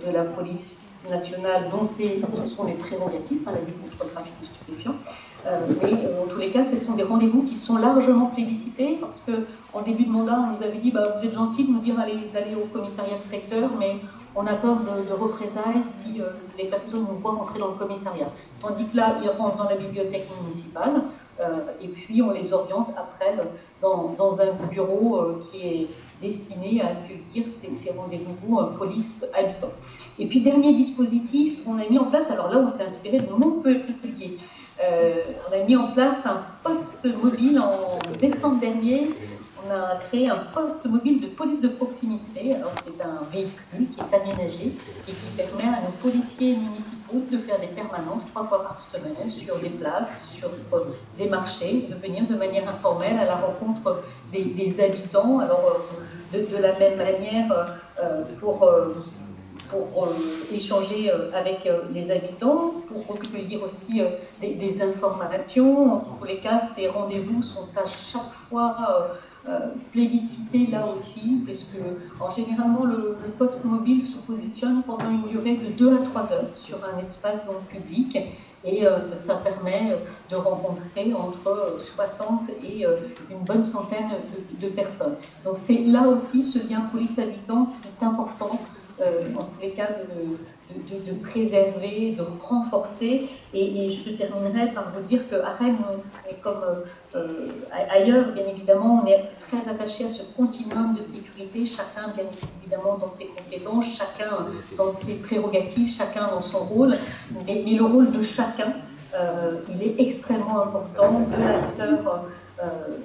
de la police nationale, dont ce sont les prérogatives, la lutte contre le trafic de stupéfiants. Mais en tous les cas, ce sont des rendez-vous qui sont largement plébiscités, parce qu'en début de mandat, on nous avait dit vous êtes gentil de nous dire d'aller au commissariat de secteur, mais on a peur de représailles si les personnes nous voient rentrer dans le commissariat. Tandis que là, ils rentrent dans la bibliothèque municipale, et puis on les oriente après dans un bureau qui est destiné à accueillir ces rendez-vous police-habitants. Et puis, dernier dispositif, on a mis en place, alors là, on s'est inspiré de Montpellier. On a mis en place un poste mobile en décembre dernier. On a créé un poste mobile de police de proximité. Alors, c'est un véhicule qui est aménagé et qui permet à nos policiers municipaux de faire des permanences 3 fois par semaine sur des places, sur des marchés, de venir de manière informelle à la rencontre des habitants. Alors, de la même manière, pour échanger avec les habitants, pour recueillir aussi des informations. En tous les cas, ces rendez-vous sont à chaque fois plébiscités là aussi, parce que généralement le poste mobile se positionne pendant une durée de 2 à 3 heures sur un espace donc public, et ça permet de rencontrer entre 60 et une bonne centaine de personnes. Donc c'est là aussi ce lien police-habitant qui est important, en tous les cas de préserver, de renforcer, et je terminerai par vous dire qu'à Rennes, comme ailleurs, bien évidemment, on est très attaché à ce continuum de sécurité, chacun bien évidemment dans ses compétences, chacun dans ses prérogatives, chacun dans son rôle, mais le rôle de chacun, il est extrêmement important, de l'acteur,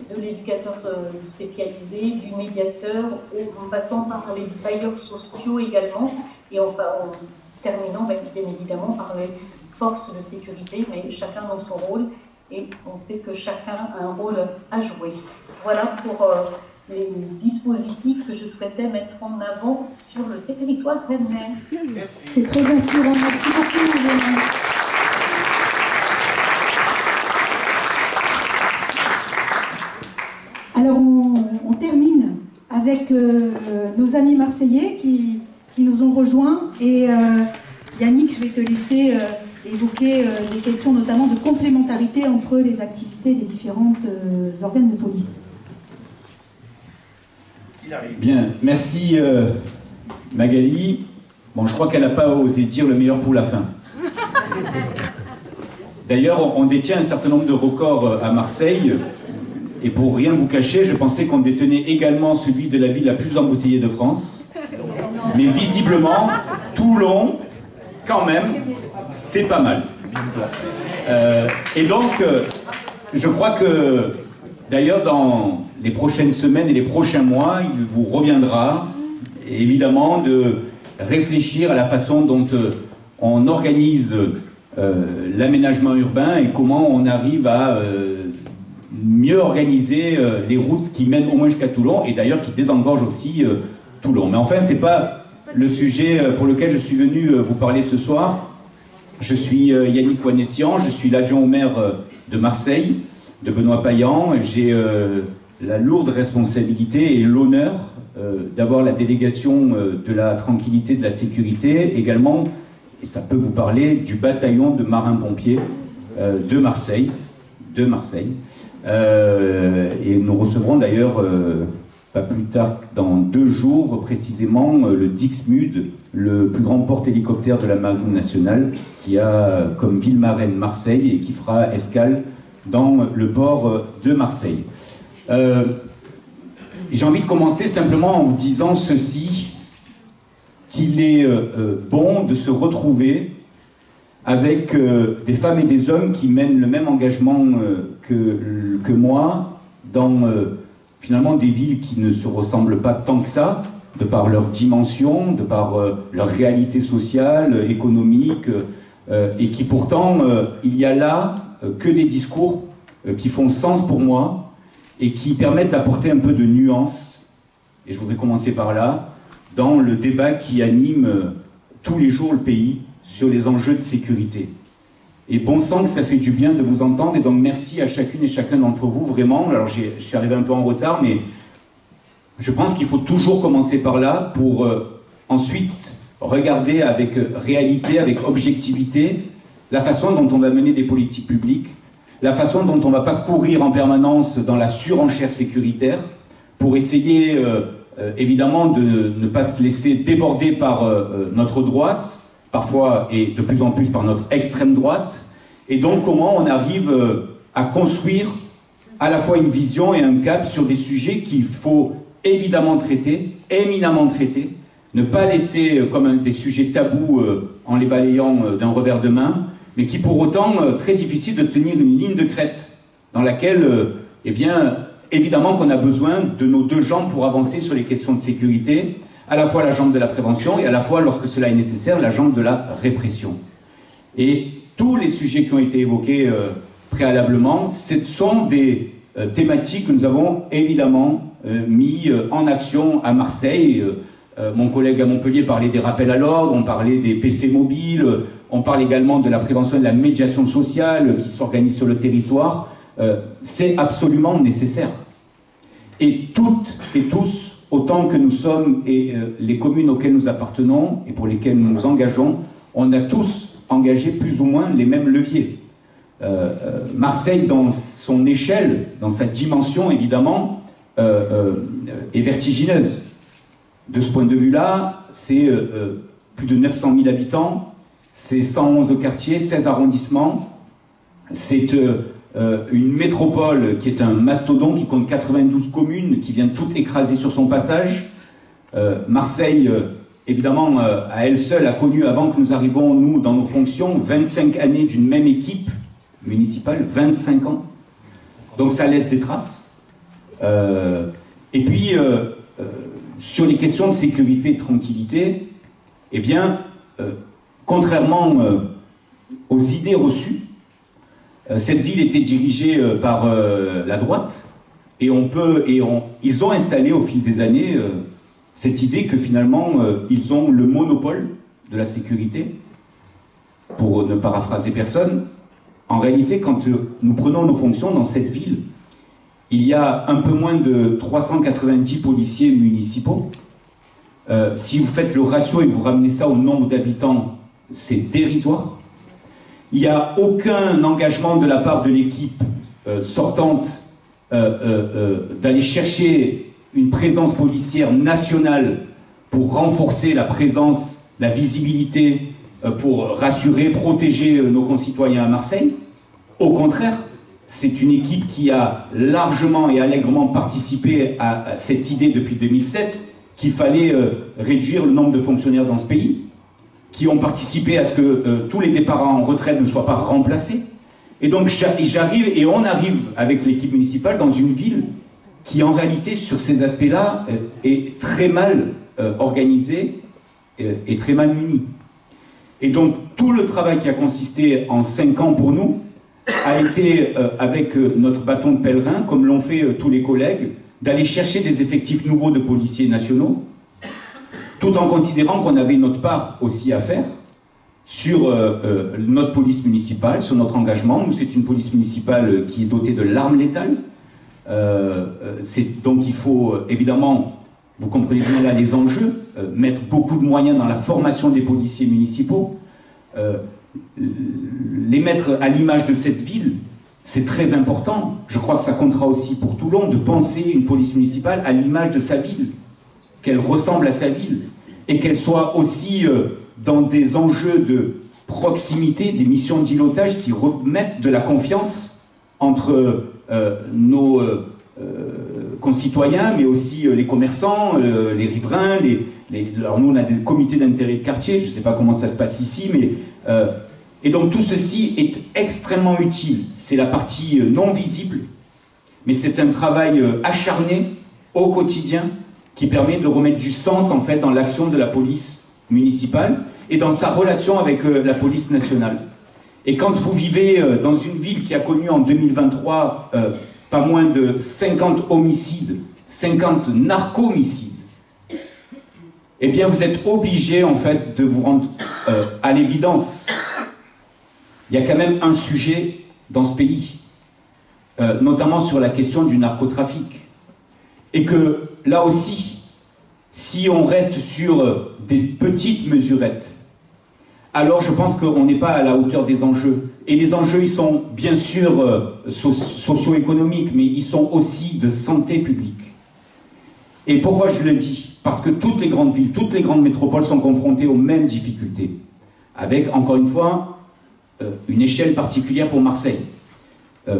de l'éducateur spécialisé, du médiateur, en passant par les bailleurs sociaux également, et en terminant bien évidemment par les forces de sécurité, mais chacun dans son rôle, et on sait que chacun a un rôle à jouer. Voilà pour les dispositifs que je souhaitais mettre en avant sur le territoire rennais. C'est très inspirant. Merci beaucoup. Alors on termine avec nos amis marseillais qui nous ont rejoints, et Yannick, je vais te laisser évoquer des questions notamment de complémentarité entre les activités des différents organes de police. Bien, merci Magali. Bon, je crois qu'elle n'a pas osé dire le meilleur pour la fin. D'ailleurs, on détient un certain nombre de records à Marseille. Et pour rien vous cacher, je pensais qu'on détenait également celui de la ville la plus embouteillée de France. Mais visiblement, Toulon, quand même, c'est pas mal. Et donc, je crois que, d'ailleurs, dans les prochaines semaines et les prochains mois, il vous reviendra, évidemment, de réfléchir à la façon dont on organise l'aménagement urbain et comment on arrive à mieux organiser les routes qui mènent au moins jusqu'à Toulon, et d'ailleurs qui désengorgent aussi Toulon. Mais enfin, c'est pas le sujet pour lequel je suis venu vous parler ce soir. Je suis Yannick Ouanessian, je suis l'adjoint au maire de Marseille, de Benoît Payan. J'ai la lourde responsabilité et l'honneur d'avoir la délégation de la tranquillité, de la sécurité, également, et ça peut vous parler, du bataillon de marins-pompiers de Marseille. Et nous recevrons d'ailleurs, pas plus tard que dans 2 jours précisément, le Dixmude, le plus grand porte-hélicoptère de la Marine nationale, qui a comme ville marraine Marseille et qui fera escale dans le port de Marseille. J'ai envie de commencer simplement en vous disant ceci, qu'il est bon de se retrouver avec des femmes et des hommes qui mènent le même engagement que moi dans finalement des villes qui ne se ressemblent pas tant que ça, de par leur dimension, de par leur réalité sociale, économique, et qui pourtant, il y a là que des discours qui font sens pour moi et qui permettent d'apporter un peu de nuance, et je voudrais commencer par là, dans le débat qui anime tous les jours le pays sur les enjeux de sécurité. Et bon sang que ça fait du bien de vous entendre, et donc merci à chacune et chacun d'entre vous, vraiment. Alors je suis arrivé un peu en retard, mais je pense qu'il faut toujours commencer par là pour ensuite regarder avec réalité, avec objectivité, la façon dont on va mener des politiques publiques, la façon dont on ne va pas courir en permanence dans la surenchère sécuritaire pour essayer évidemment de ne pas se laisser déborder par notre droite, parfois et de plus en plus par notre extrême droite, et donc comment on arrive à construire à la fois une vision et un cap sur des sujets qu'il faut évidemment traiter, éminemment traiter, ne pas laisser comme des sujets tabous en les balayant d'un revers de main, mais qui pour autant très difficile de tenir une ligne de crête dans laquelle, eh bien, évidemment qu'on a besoin de nos 2 jambes pour avancer sur les questions de sécurité, à la fois la jambe de la prévention et à la fois, lorsque cela est nécessaire, la jambe de la répression. Et tous les sujets qui ont été évoqués préalablement, ce sont des thématiques que nous avons évidemment mis en action à Marseille. Mon collègue à Montpellier parlait des rappels à l'ordre, on parlait des PC mobiles, on parle également de la prévention et de la médiation sociale qui s'organise sur le territoire. C'est absolument nécessaire. Et toutes et tous, autant que nous sommes et les communes auxquelles nous appartenons et pour lesquelles nous nous engageons, on a tous engagé plus ou moins les mêmes leviers. Marseille, dans son échelle, dans sa dimension évidemment, est vertigineuse. De ce point de vue-là, c'est plus de 900 000 habitants, c'est 111 quartiers, 16 arrondissements, c'est une métropole qui est un mastodonte qui compte 92 communes, qui vient tout écraser sur son passage. Marseille, évidemment, à elle seule, a connu, avant que nous arrivions, nous, dans nos fonctions, 25 années d'une même équipe municipale, 25 ans. Donc ça laisse des traces. Et puis, sur les questions de sécurité et de tranquillité, eh bien, contrairement aux idées reçues, cette ville était dirigée par la droite, et ils ont installé au fil des années cette idée que finalement, ils ont le monopole de la sécurité, pour ne paraphraser personne. En réalité, quand nous prenons nos fonctions dans cette ville, il y a un peu moins de 390 policiers municipaux. Si vous faites le ratio et vous ramenez ça au nombre d'habitants, c'est dérisoire. Il n'y a aucun engagement de la part de l'équipe sortante d'aller chercher une présence policière nationale pour renforcer la présence, la visibilité, pour rassurer, protéger nos concitoyens à Marseille. Au contraire, c'est une équipe qui a largement et allègrement participé à cette idée depuis 2007 qu'il fallait réduire le nombre de fonctionnaires dans ce pays, qui ont participé à ce que tous les départs en retraite ne soient pas remplacés. Et donc on arrive avec l'équipe municipale dans une ville qui en réalité sur ces aspects-là est très mal organisée et très mal munie. Et donc tout le travail qui a consisté en 5 ans pour nous a été, avec notre bâton de pèlerin, comme l'ont fait tous les collègues, d'aller chercher des effectifs nouveaux de policiers nationaux, tout en considérant qu'on avait notre part aussi à faire sur notre police municipale, sur notre engagement. Nous, c'est une police municipale qui est dotée de l'arme létale. Donc il faut évidemment, vous comprenez bien là les enjeux, mettre beaucoup de moyens dans la formation des policiers municipaux, les mettre à l'image de cette ville, c'est très important. Je crois que ça comptera aussi pour Toulon de penser une police municipale à l'image de sa ville, qu'elle ressemble à sa ville, et qu'elle soit aussi dans des enjeux de proximité, des missions d'îlotage qui remettent de la confiance entre nos concitoyens, mais aussi les commerçants, les riverains, alors nous on a des comités d'intérêt de quartier, je ne sais pas comment ça se passe ici, mais et donc tout ceci est extrêmement utile. C'est la partie non visible, mais c'est un travail acharné au quotidien qui permet de remettre du sens en fait dans l'action de la police municipale et dans sa relation avec la police nationale. Et quand vous vivez dans une ville qui a connu en 2023 pas moins de 50 homicides, 50 narco-homicides, eh bien vous êtes obligé en fait de vous rendre à l'évidence. Il y a quand même un sujet dans ce pays, notamment sur la question du narcotrafic. Et que là aussi, si on reste sur des petites mesurettes, alors je pense qu'on n'est pas à la hauteur des enjeux. Et les enjeux, ils sont bien sûr socio-économiques, mais ils sont aussi de santé publique. Et pourquoi je le dis? Parce que toutes les grandes villes, toutes les grandes métropoles sont confrontées aux mêmes difficultés. Avec, encore une fois, une échelle particulière pour Marseille,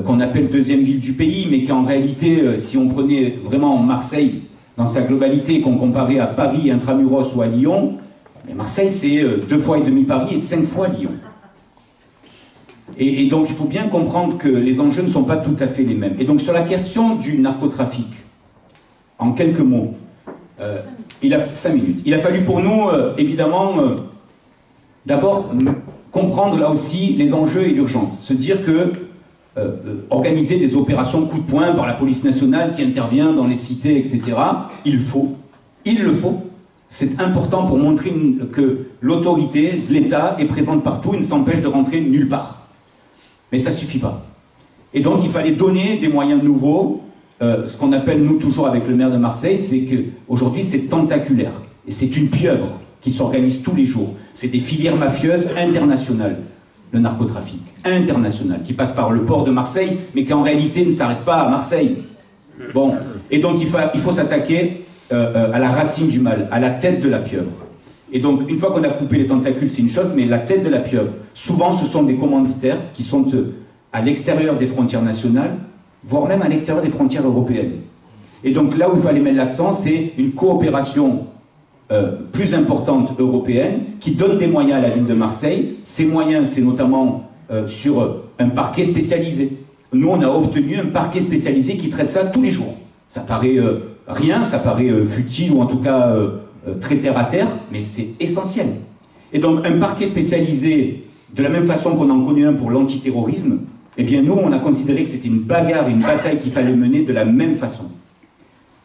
qu'on appelle deuxième ville du pays, mais qui en réalité, si on prenait vraiment Marseille dans sa globalité et qu'on comparait à Paris, Intramuros ou à Lyon, mais Marseille c'est 2 fois et demi Paris et 5 fois Lyon. Et donc il faut bien comprendre que les enjeux ne sont pas tout à fait les mêmes. Et donc sur la question du narcotrafic, en quelques mots, 5 minutes. Il a fallu pour nous, évidemment, d'abord comprendre là aussi les enjeux et l'urgence. Se dire que organiser des opérations coup de poing par la police nationale qui intervient dans les cités, etc., il le faut. C'est important pour montrer que l'autorité de l'État est présente partout et ne s'empêche de rentrer nulle part. Mais ça ne suffit pas. Et donc il fallait donner des moyens nouveaux. Ce qu'on appelle, nous, toujours avec le maire de Marseille, c'est qu'aujourd'hui c'est tentaculaire. Et c'est une pieuvre qui s'organise tous les jours. C'est des filières mafieuses internationales. Le narcotrafic international, qui passe par le port de Marseille, mais qui en réalité ne s'arrête pas à Marseille. Bon, et donc il faut s'attaquer à la racine du mal, à la tête de la pieuvre. Et donc, une fois qu'on a coupé les tentacules, c'est une chose, mais la tête de la pieuvre, souvent ce sont des commanditaires qui sont à l'extérieur des frontières nationales, voire même à l'extérieur des frontières européennes. Et donc là où il fallait mettre l'accent, c'est une coopération plus importante européenne, qui donne des moyens à la ville de Marseille. Ces moyens, c'est notamment sur un parquet spécialisé. Nous, on a obtenu un parquet spécialisé qui traite ça tous les jours. Ça paraît rien, ça paraît futile, ou en tout cas très terre à terre, mais c'est essentiel. Et donc, un parquet spécialisé, de la même façon qu'on en connaît un pour l'antiterrorisme, eh bien, nous, on a considéré que c'était une bagarre, une bataille qu'il fallait mener de la même façon.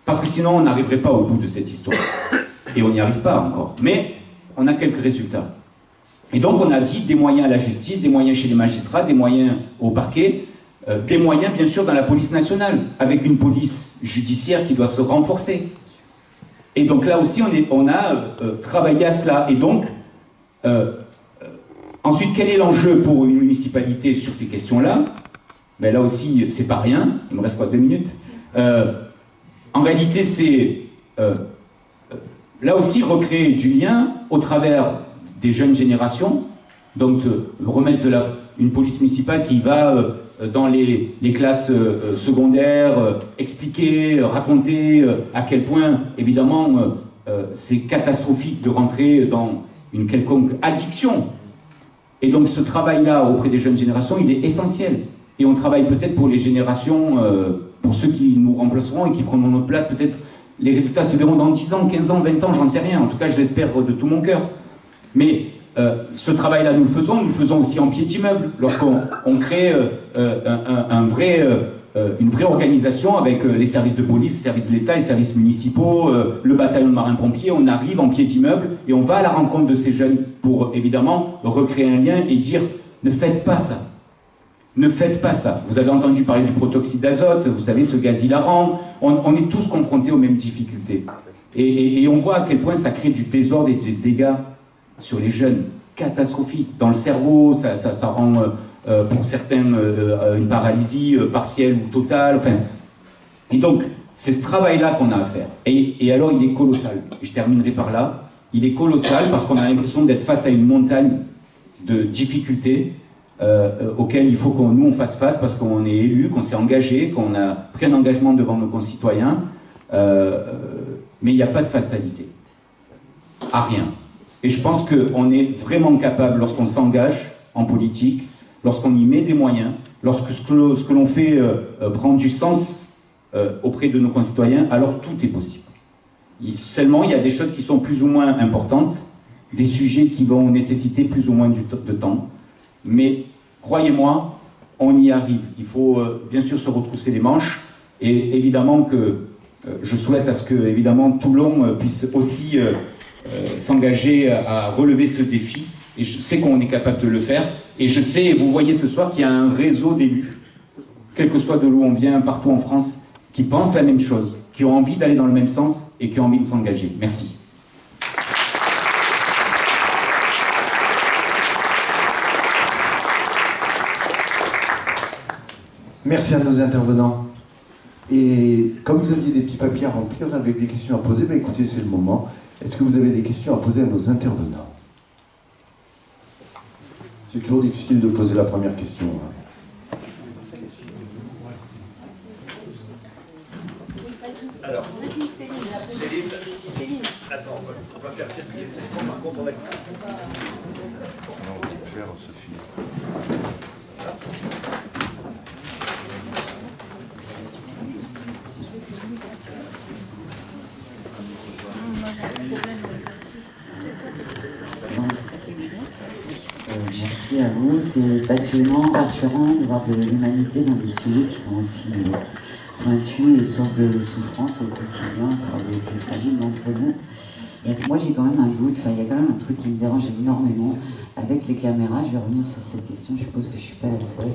Parce que sinon, on n'arriverait pas au bout de cette histoire. Et on n'y arrive pas encore. Mais on a quelques résultats. Et donc on a dit des moyens à la justice, des moyens chez les magistrats, des moyens au parquet, des moyens bien sûr dans la police nationale, avec une police judiciaire qui doit se renforcer. Et donc là aussi on a travaillé à cela. Et donc, ensuite, quel est l'enjeu pour une municipalité sur ces questions-là? Ben là aussi, c'est pas rien. Il me reste quoi, 2 minutes? En réalité, c'est... là aussi, recréer du lien au travers des jeunes générations, donc remettre une police municipale qui va dans les classes secondaires, expliquer, raconter à quel point, évidemment, c'est catastrophique de rentrer dans une quelconque addiction. Et donc ce travail-là auprès des jeunes générations, il est essentiel. Et on travaille peut-être pour les générations, pour ceux qui nous remplaceront et qui prendront notre place, peut-être les résultats se verront dans 10 ans, 15 ans, 20 ans, j'en sais rien. En tout cas, je l'espère de tout mon cœur. Mais ce travail-là, nous le faisons aussi en pied d'immeuble. Lorsqu'on crée un vrai une vraie organisation avec les services de police, les services de l'État, les services municipaux, le bataillon de marins-pompiers. On arrive en pied d'immeuble et on va à la rencontre de ces jeunes pour évidemment recréer un lien et dire ne faites pas ça. Ne faites pas ça. Vous avez entendu parler du protoxyde d'azote, vous savez, ce gaz hilarant. On est tous confrontés aux mêmes difficultés. Et on voit à quel point ça crée du désordre et des dégâts sur les jeunes. Catastrophique. Dans le cerveau, ça rend pour certains une paralysie partielle ou totale. Enfin. Et donc, c'est ce travail-là qu'on a à faire. Et alors, il est colossal. Et je terminerai par là. Il est colossal parce qu'on a l'impression d'être face à une montagne de difficultés auxquelles il faut qu'on nous on fasse face parce qu'on est élu, qu'on s'est engagé, qu'on a pris un engagement devant nos concitoyens. Mais il n'y a pas de fatalité. À rien. Et je pense qu'on est vraiment capable, lorsqu'on s'engage en politique, lorsqu'on y met des moyens, lorsque ce que l'on fait prend du sens auprès de nos concitoyens, alors tout est possible. Seulement, il y a des choses qui sont plus ou moins importantes, des sujets qui vont nécessiter plus ou moins de temps. Mais croyez-moi, on y arrive. Il faut bien sûr se retrousser les manches. Et évidemment que je souhaite à ce que évidemment, Toulon puisse aussi s'engager à relever ce défi. Et je sais qu'on est capable de le faire. Et je sais, et vous voyez ce soir, qu'il y a un réseau d'élus, quel que soit de où on vient, partout en France, qui pensent la même chose, qui ont envie d'aller dans le même sens et qui ont envie de s'engager. Merci. Merci à nos intervenants. Et comme vous aviez des petits papiers à remplir, on avait des questions à poser. Ben écoutez, c'est le moment. Est-ce que vous avez des questions à poser à nos intervenants? C'est toujours difficile de poser la première question. Hein. Alors, Céline, attends, on va faire circuler. Par contre, on va faire Sophie. Merci à vous, c'est passionnant, rassurant de voir de l'humanité dans des sujets qui sont aussi pointus et source de souffrance au quotidien pour les plus fragiles d'entre nous. Et moi j'ai quand même un doute, il y a quand même un truc qui me dérange énormément avec les caméras. Je vais revenir sur cette question, je suppose que je ne suis pas la seule.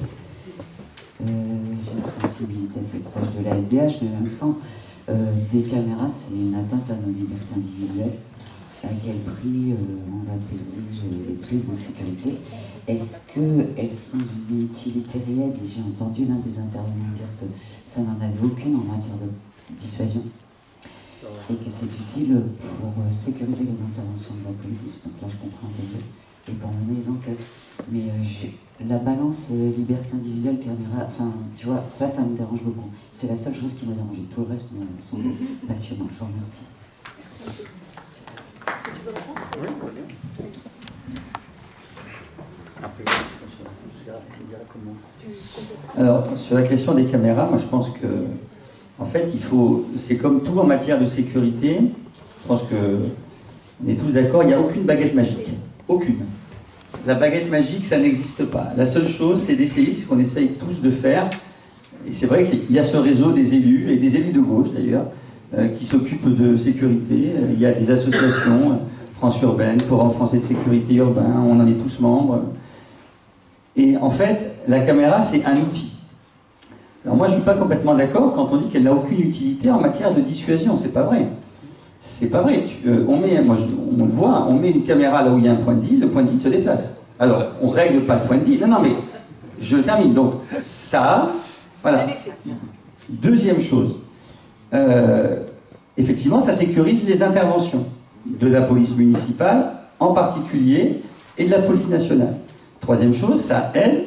J'ai une sensibilité assez proche de la LDH, mais même sans des caméras, c'est une atteinte à nos libertés individuelles. À quel prix on va payer le plus de sécurité? Est-ce qu'elles sont d'une utilité réelle? Et j'ai entendu l'un des intervenants dire que ça n'en avait aucune en matière de dissuasion et que c'est utile pour sécuriser les interventions de la police, donc là je comprends un peu mieux, et pour mener les enquêtes. Mais la balance liberté individuelle, caméra, enfin tu vois, ça me dérange beaucoup. C'est la seule chose qui m'a dérangé. Tout le reste me semble passionnant. Je vous remercie. Alors, sur la question des caméras, moi je pense que, en fait, c'est comme tout en matière de sécurité, je pense qu'on est tous d'accord, il n'y a aucune baguette magique. Aucune. La baguette magique, ça n'existe pas. La seule chose, c'est d'essayer ce qu'on essaye tous de faire. Et c'est vrai qu'il y a ce réseau des élus, et des élus de gauche d'ailleurs, qui s'occupent de sécurité. Il y a des associations, France Urbaine, Forum Français de Sécurité Urbain, on en est tous membres. Et en fait, la caméra, c'est un outil. Alors moi, je ne suis pas complètement d'accord quand on dit qu'elle n'a aucune utilité en matière de dissuasion. C'est pas vrai. C'est pas vrai. On le voit, on met une caméra là où il y a un point de deal, le point de deal se déplace. Alors, on règle pas le point de deal. Non, mais je termine. Donc, ça, voilà. Deuxième chose. Effectivement, ça sécurise les interventions de la police municipale, en particulier, et de la police nationale. Troisième chose, ça aide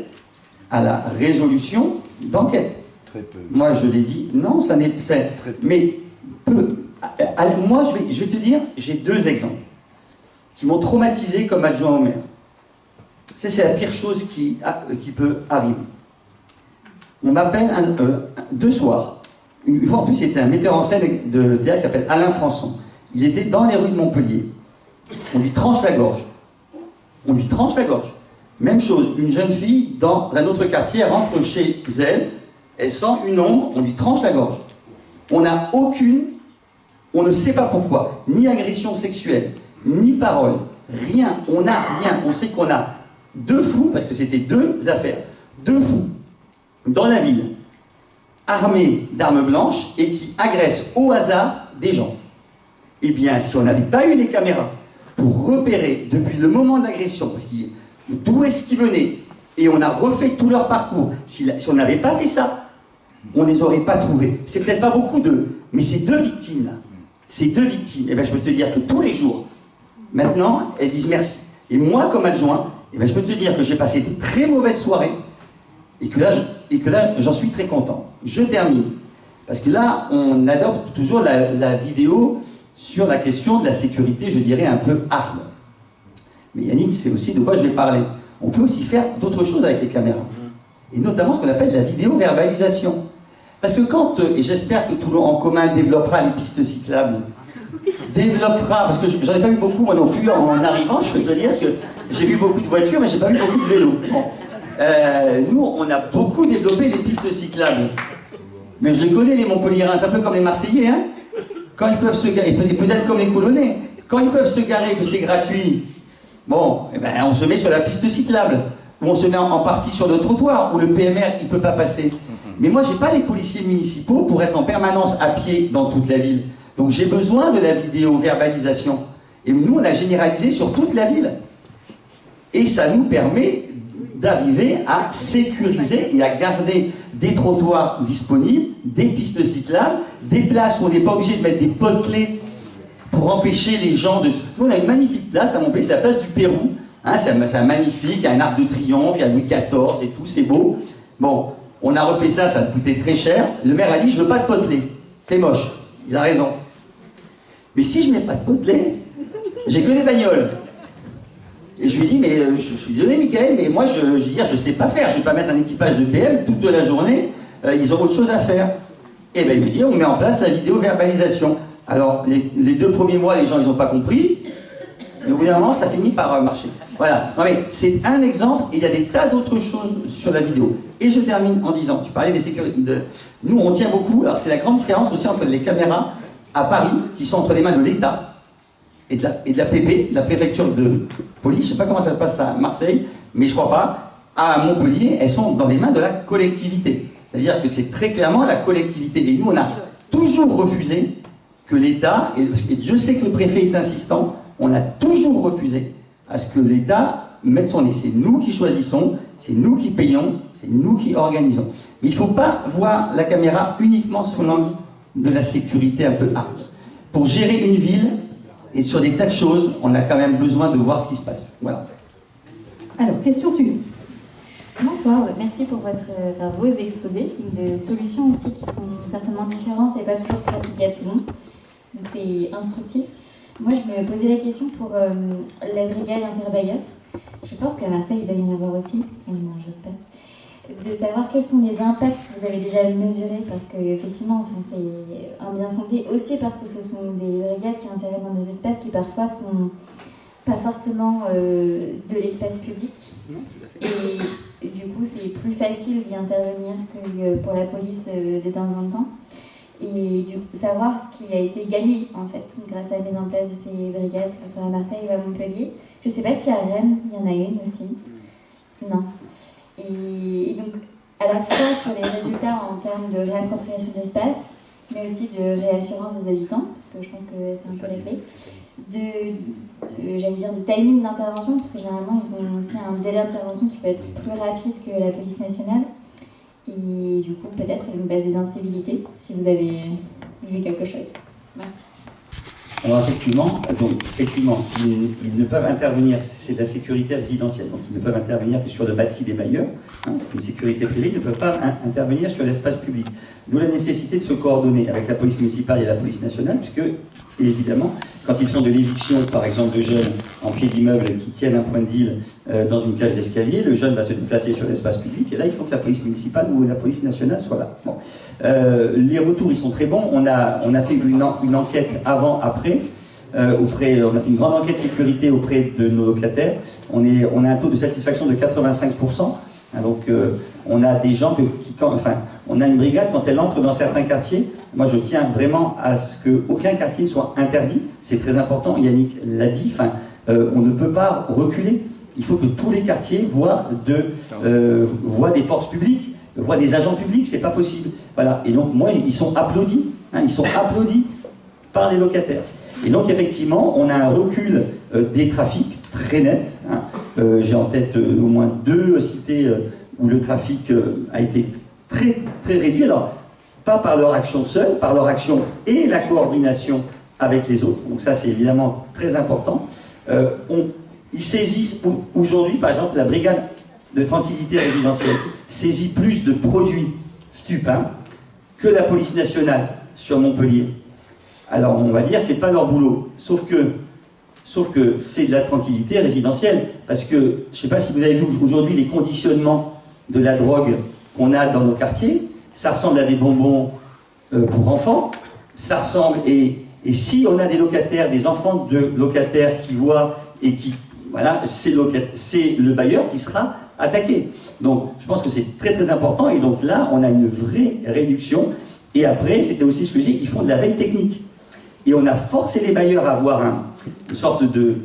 à la résolution d'enquête. Moi, je l'ai dit, non, ça n'est... Mais peu. Moi, je vais te dire, j'ai deux exemples qui m'ont traumatisé comme adjoint au maire. C'est la pire chose qui peut arriver. On m'appelle deux soirs. Une fois en plus, c'était un metteur en scène de théâtre qui s'appelle Alain Françon. Il était dans les rues de Montpellier. On lui tranche la gorge. On lui tranche la gorge. Même chose, une jeune fille dans un autre quartier, elle rentre chez elle, elle sent une ombre, on lui tranche la gorge. On n'a aucune, on ne sait pas pourquoi, ni agression sexuelle, ni parole, rien, on n'a rien. On sait qu'on a 2 fous, parce que c'était 2 affaires, 2 fous dans la ville, armés d'armes blanches et qui agressent au hasard des gens. Eh bien, si on n'avait pas eu les caméras pour repérer depuis le moment de l'agression, d'où est-ce qu'ils venaient, et on a refait tout leur parcours, si on n'avait pas fait ça, on ne les aurait pas trouvés. C'est peut-être pas beaucoup d'eux, mais ces 2 victimes là, ces 2 victimes, eh bien, je peux te dire que tous les jours, maintenant, elles disent merci. Et moi, comme adjoint, eh bien, je peux te dire que j'ai passé de très mauvaises soirées, et que là, j'en suis très content. Je termine. Parce que là, on adopte toujours la vidéo sur la question de la sécurité, je dirais, un peu hard. Mais Yannick, c'est aussi de quoi je vais parler. On peut aussi faire d'autres choses avec les caméras. Et notamment ce qu'on appelle la vidéo-verbalisation. Parce que quand, et j'espère que Toulon en commun développera les pistes cyclables, parce que j'en ai pas vu beaucoup moi non plus en arrivant, je peux te dire que j'ai vu beaucoup de voitures, mais j'ai pas vu beaucoup de vélos. Bon. Nous, on a beaucoup développé les pistes cyclables. Mais je les connais, les Montpelliérains, c'est un peu comme les Marseillais, hein. Quand ils peuvent se garer, et peut-être comme les Colonnais, quand ils peuvent se garer, que c'est gratuit, bon, eh ben, on se met sur la piste cyclable, ou on se met en partie sur le trottoir, où le PMR, il ne peut pas passer. Mais moi, j'ai pas les policiers municipaux pour être en permanence à pied dans toute la ville. Donc j'ai besoin de la vidéo-verbalisation. Et nous, on a généralisé sur toute la ville. Et ça nous permet d'arriver à sécuriser et à garder des trottoirs disponibles, des pistes cyclables, des places où on n'est pas obligé de mettre des pots clés pour empêcher les gens de... Nous, on a une magnifique place à Montpellier, c'est la place du Pérou. Hein, c'est magnifique, il y a un arc de triomphe, il y a Louis XIV et tout, c'est beau. Bon, on a refait ça, ça a coûté très cher. Le maire a dit, je veux pas de pots clés. C'est moche. Il a raison. Mais si je mets pas de pots clés, j'ai que des bagnoles. Et je lui dis, mais je suis désolé, Michael, mais moi, je sais pas faire. Je vais pas mettre un équipage de PM toute la journée. Ils ont autre chose à faire. Et bien, il me dit, on met en place la vidéo-verbalisation. Alors, les 2 premiers mois, les gens, ils n'ont pas compris. Mais au bout d'un moment, ça finit par marcher. Voilà. Non, mais c'est un exemple, et il y a des tas d'autres choses sur la vidéo. Et je termine en disant, tu parlais des sécurités. Nous, on tient beaucoup. Alors, c'est la grande différence aussi entre les caméras à Paris, qui sont entre les mains de l'État, et de la PP, de la préfecture de police, je ne sais pas comment ça se passe à Marseille, mais je ne crois pas. À Montpellier, elles sont dans les mains de la collectivité. C'est-à-dire que c'est très clairement la collectivité. Et nous, on a toujours refusé que l'État, et Dieu sait que le préfet est insistant, on a toujours refusé à ce que l'État mette son nez. C'est nous qui choisissons, c'est nous qui payons, c'est nous qui organisons. Mais il ne faut pas voir la caméra uniquement sous l'angle de la sécurité un peu hard. Pour gérer une ville, et sur des tas de choses, on a quand même besoin de voir ce qui se passe. Voilà. Alors, question suivante. Bonsoir, merci pour vos exposés, de solutions aussi qui sont certainement différentes et pas toujours pratiquées à tout le monde. Donc c'est instructif. Moi, je me posais la question pour la brigade interbailleurs. Je pense qu'à Marseille, il doit y en avoir aussi, mais non, j'espère. De savoir quels sont les impacts que vous avez déjà mesurés, parce qu'effectivement, enfin, c'est un bien fondé, aussi parce que ce sont des brigades qui interviennent dans des espaces qui parfois sont pas forcément de l'espace public. Et du coup, c'est plus facile d'y intervenir que pour la police de temps en temps. Et du coup, savoir ce qui a été gagné, en fait, grâce à la mise en place de ces brigades, que ce soit à Marseille ou à Montpellier. Je ne sais pas si à Rennes, il y en a une aussi. Non. Et donc, à la fois sur les résultats en termes de réappropriation d'espace, mais aussi de réassurance des habitants, parce que je pense que c'est un peu la clé, j'allais dire de timing d'intervention, parce que généralement ils ont aussi un délai d'intervention qui peut être plus rapide que la police nationale, et du coup peut-être une baisse des incivilités, si vous avez vu quelque chose. Merci. Alors effectivement, ils ne peuvent intervenir, c'est de la sécurité résidentielle, donc ils ne peuvent intervenir que sur le bâti des bailleurs, hein, une sécurité privée, ils ne peuvent pas intervenir sur l'espace public. D'où la nécessité de se coordonner avec la police municipale et la police nationale, puisque, évidemment, quand ils font de l'éviction, par exemple, de jeunes en pied d'immeuble qui tiennent un point de deal dans une cage d'escalier, le jeune va se déplacer sur l'espace public, et là, il faut que la police municipale ou la police nationale soit là. Bon. Les retours, ils sont très bons. On a fait une enquête avant-après. On a fait une grande enquête sécurité auprès de nos locataires. On a un taux de satisfaction de 85%. Donc on a des gens on a une brigade quand elle entre dans certains quartiers. Moi je tiens vraiment à ce qu'aucun quartier ne soit interdit. C'est très important, Yannick l'a dit, on ne peut pas reculer. Il faut que tous les quartiers voient des forces publiques, voient des agents publics, c'est pas possible. Voilà. Et donc moi, ils sont applaudis par les locataires. Et donc effectivement, on a un recul des trafics très net. J'ai en tête au moins 2 cités où le trafic a été très, très réduit. Alors, pas par leur action seule, par leur action et la coordination avec les autres. Donc ça, c'est évidemment très important. Ils saisissent aujourd'hui, par exemple, la brigade de tranquillité résidentielle saisit plus de produits stupins que la police nationale sur Montpellier. Alors on va dire, c'est pas leur boulot, sauf que c'est de la tranquillité résidentielle, parce que, je ne sais pas si vous avez vu aujourd'hui les conditionnements de la drogue qu'on a dans nos quartiers, ça ressemble à des bonbons pour enfants, ça ressemble, et si on a des locataires, des enfants de locataires qui voient et qui, voilà, c'est le bailleur qui sera attaqué. Donc je pense que c'est très très important, et donc là on a une vraie réduction, et après c'était aussi ce que je dis, ils font de la veille technique. Et on a forcé les bailleurs à avoir une sorte de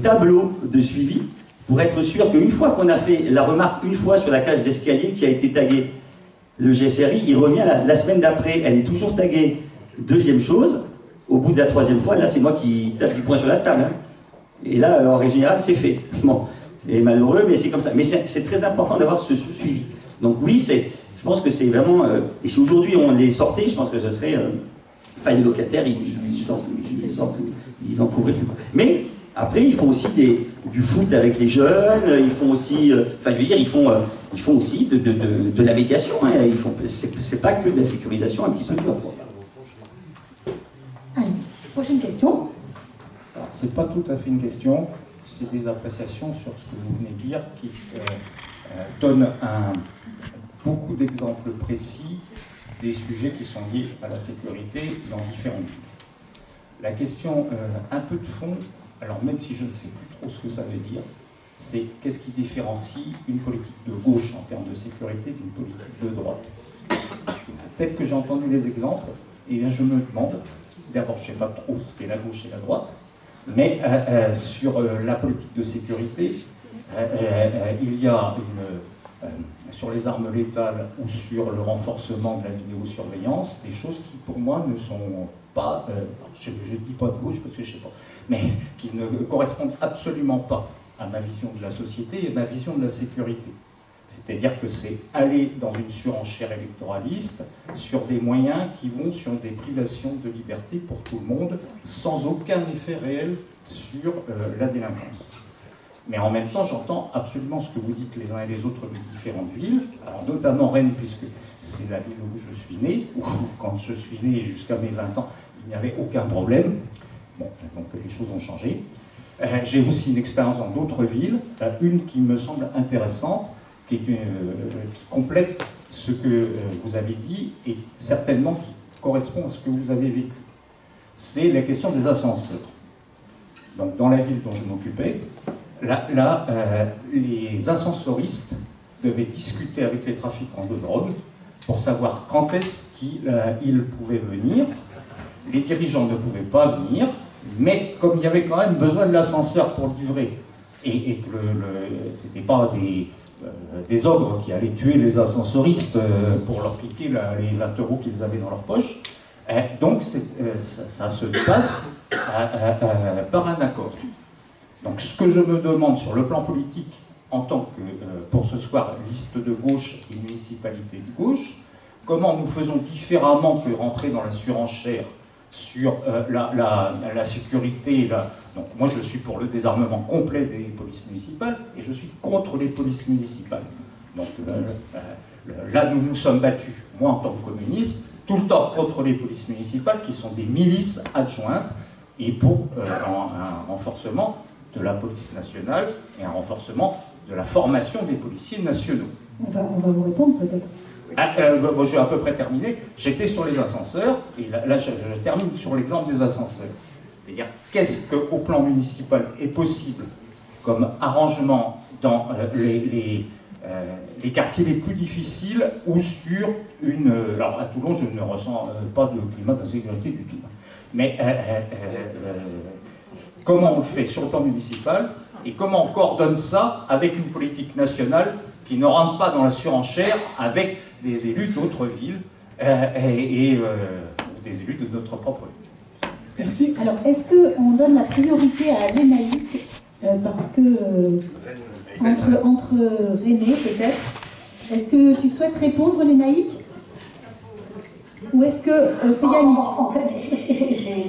tableau de suivi pour être sûr qu'une fois qu'on a fait la remarque une fois sur la cage d'escalier qui a été taguée, le GSRI, il revient la semaine d'après, elle est toujours taguée. Deuxième chose, au bout de la 3e fois, là c'est moi qui tape du poing sur la table. Et là, en règle générale, c'est fait. Bon, c'est malheureux, mais c'est comme ça. Mais c'est très important d'avoir ce suivi. Donc oui, je pense que c'est vraiment... et si aujourd'hui on les sortait, je pense que ce serait... les locataires, ils en pourraient plus. Mais après, ils font aussi du foot avec les jeunes, ils font aussi, ils font aussi de la médiation. C'est pas que de la sécurisation un petit peu dure. Allez, prochaine question. C'est pas tout à fait une question, c'est des appréciations sur ce que vous venez de dire qui donnent beaucoup d'exemples précis des sujets qui sont liés à la sécurité dans différentes villes. La question un peu de fond, alors même si je ne sais plus trop ce que ça veut dire, c'est qu'est-ce qui différencie une politique de gauche en termes de sécurité d'une politique de droite. Tel que j'ai entendu les exemples, eh bien je me demande, d'abord je ne sais pas trop ce qu'est la gauche et la droite, mais sur la politique de sécurité, il y a sur les armes létales ou sur le renforcement de la vidéosurveillance, des choses qui pour moi ne sont pas, je ne dis pas de gauche parce que je ne sais pas, mais qui ne correspondent absolument pas à ma vision de la société et ma vision de la sécurité. C'est-à-dire que c'est aller dans une surenchère électoraliste sur des moyens qui vont sur des privations de liberté pour tout le monde, sans aucun effet réel sur la délinquance. Mais en même temps, j'entends absolument ce que vous dites les uns et les autres de différentes villes, alors notamment Rennes, puisque c'est la ville où je suis né, où quand je suis né jusqu'à mes 20 ans, il n'y avait aucun problème. Bon, donc les choses ont changé. J'ai aussi une expérience dans d'autres villes, une qui me semble intéressante, qui complète ce que vous avez dit et certainement qui correspond à ce que vous avez vécu. C'est la question des ascenseurs. Donc dans la ville dont je m'occupais, là, les ascensoristes devaient discuter avec les trafiquants de drogue pour savoir quand est-ce qu'ils pouvaient venir. Les dirigeants ne pouvaient pas venir, mais comme il y avait quand même besoin de l'ascenseur pour livrer, et que ce n'était pas des ogres qui allaient tuer les ascensoristes pour leur piquer les 20 € qu'ils avaient dans leur poche, donc ça se passe par un accord. Donc ce que je me demande sur le plan politique, en tant que, pour ce soir, liste de gauche et municipalité de gauche, comment nous faisons différemment que rentrer dans la surenchère sur la sécurité. Donc moi je suis pour le désarmement complet des polices municipales et je suis contre les polices municipales. Donc là nous nous sommes battus, moi en tant que communiste, tout le temps contre les polices municipales qui sont des milices adjointes et pour un renforcement de la police nationale et un renforcement de la formation des policiers nationaux. On va vous répondre peut-être. Je vais à peu près terminer. J'étais sur les ascenseurs, et là je termine sur l'exemple des ascenseurs. C'est-à-dire, qu'est-ce qu'au plan municipal est possible comme arrangement dans les quartiers les plus difficiles ou sur une... alors à Toulon, je ne ressens pas de climat d'insécurité du tout. Mais comment on le fait sur le plan municipal et comment on coordonne ça avec une politique nationale qui ne rentre pas dans la surenchère avec des élus d'autres villes et des élus de notre propre ville. Merci. Alors, est-ce qu'on donne la priorité à l'ENAIC parce que entre René peut-être, est-ce que tu souhaites répondre l'ENAIC? Ou est-ce que c'est Yannick? En fait,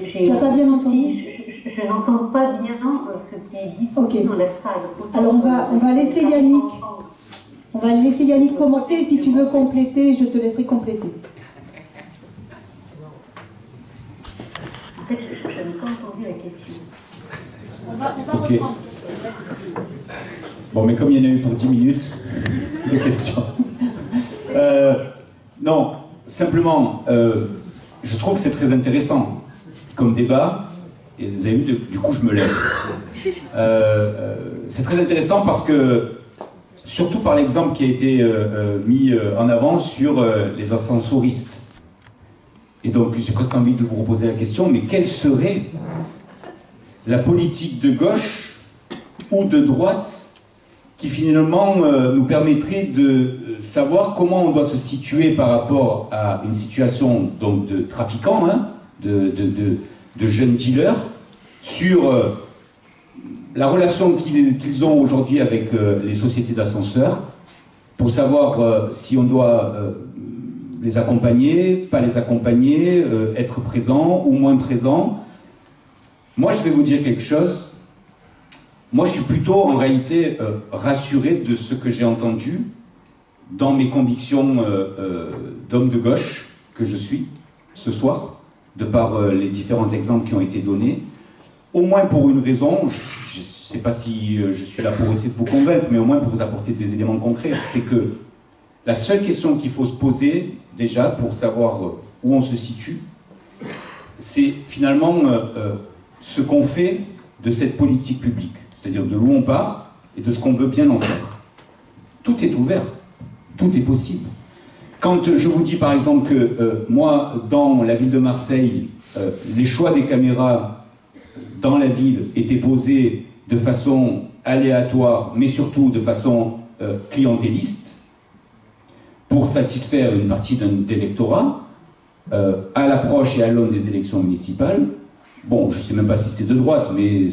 tu n'as pas bien entendu? Je n'entends pas bien ce qui est dit dans la salle. Alors on va laisser Yannick. On va laisser Yannick commencer. Si tu veux compléter, je te laisserai compléter. En fait, je n'ai pas entendu la question. On va reprendre. Bon, mais comme il y en a eu pour 10 minutes de questions. Non, simplement, je trouve que c'est très intéressant comme débat. Et vous avez vu, du coup, je me lève. C'est très intéressant parce que, surtout par l'exemple qui a été mis en avant sur les ascensoristes. Et donc, j'ai presque envie de vous reposer la question, mais quelle serait la politique de gauche ou de droite qui finalement nous permettrait de savoir comment on doit se situer par rapport à une situation donc, de trafiquants, hein, de jeunes dealers, sur la relation qu'ils ont aujourd'hui avec les sociétés d'ascenseurs, pour savoir si on doit les accompagner, pas les accompagner, être présent ou moins présent. Moi, je vais vous dire quelque chose. Moi, je suis plutôt, en réalité, rassuré de ce que j'ai entendu dans mes convictions d'homme de gauche que je suis ce soir, de par les différents exemples qui ont été donnés. Au moins pour une raison, je ne sais pas si je suis là pour essayer de vous convaincre, mais au moins pour vous apporter des éléments concrets, c'est que la seule question qu'il faut se poser, déjà, pour savoir où on se situe, c'est finalement ce qu'on fait de cette politique publique, c'est-à-dire de où on part et de ce qu'on veut bien en faire. Tout est ouvert, tout est possible. Quand je vous dis par exemple que moi, dans la ville de Marseille, les choix des caméras dans la ville étaient posés de façon aléatoire, mais surtout de façon clientéliste, pour satisfaire une partie d'électorat, à l'approche et à l'aune des élections municipales. Bon, je ne sais même pas si c'est de droite, mais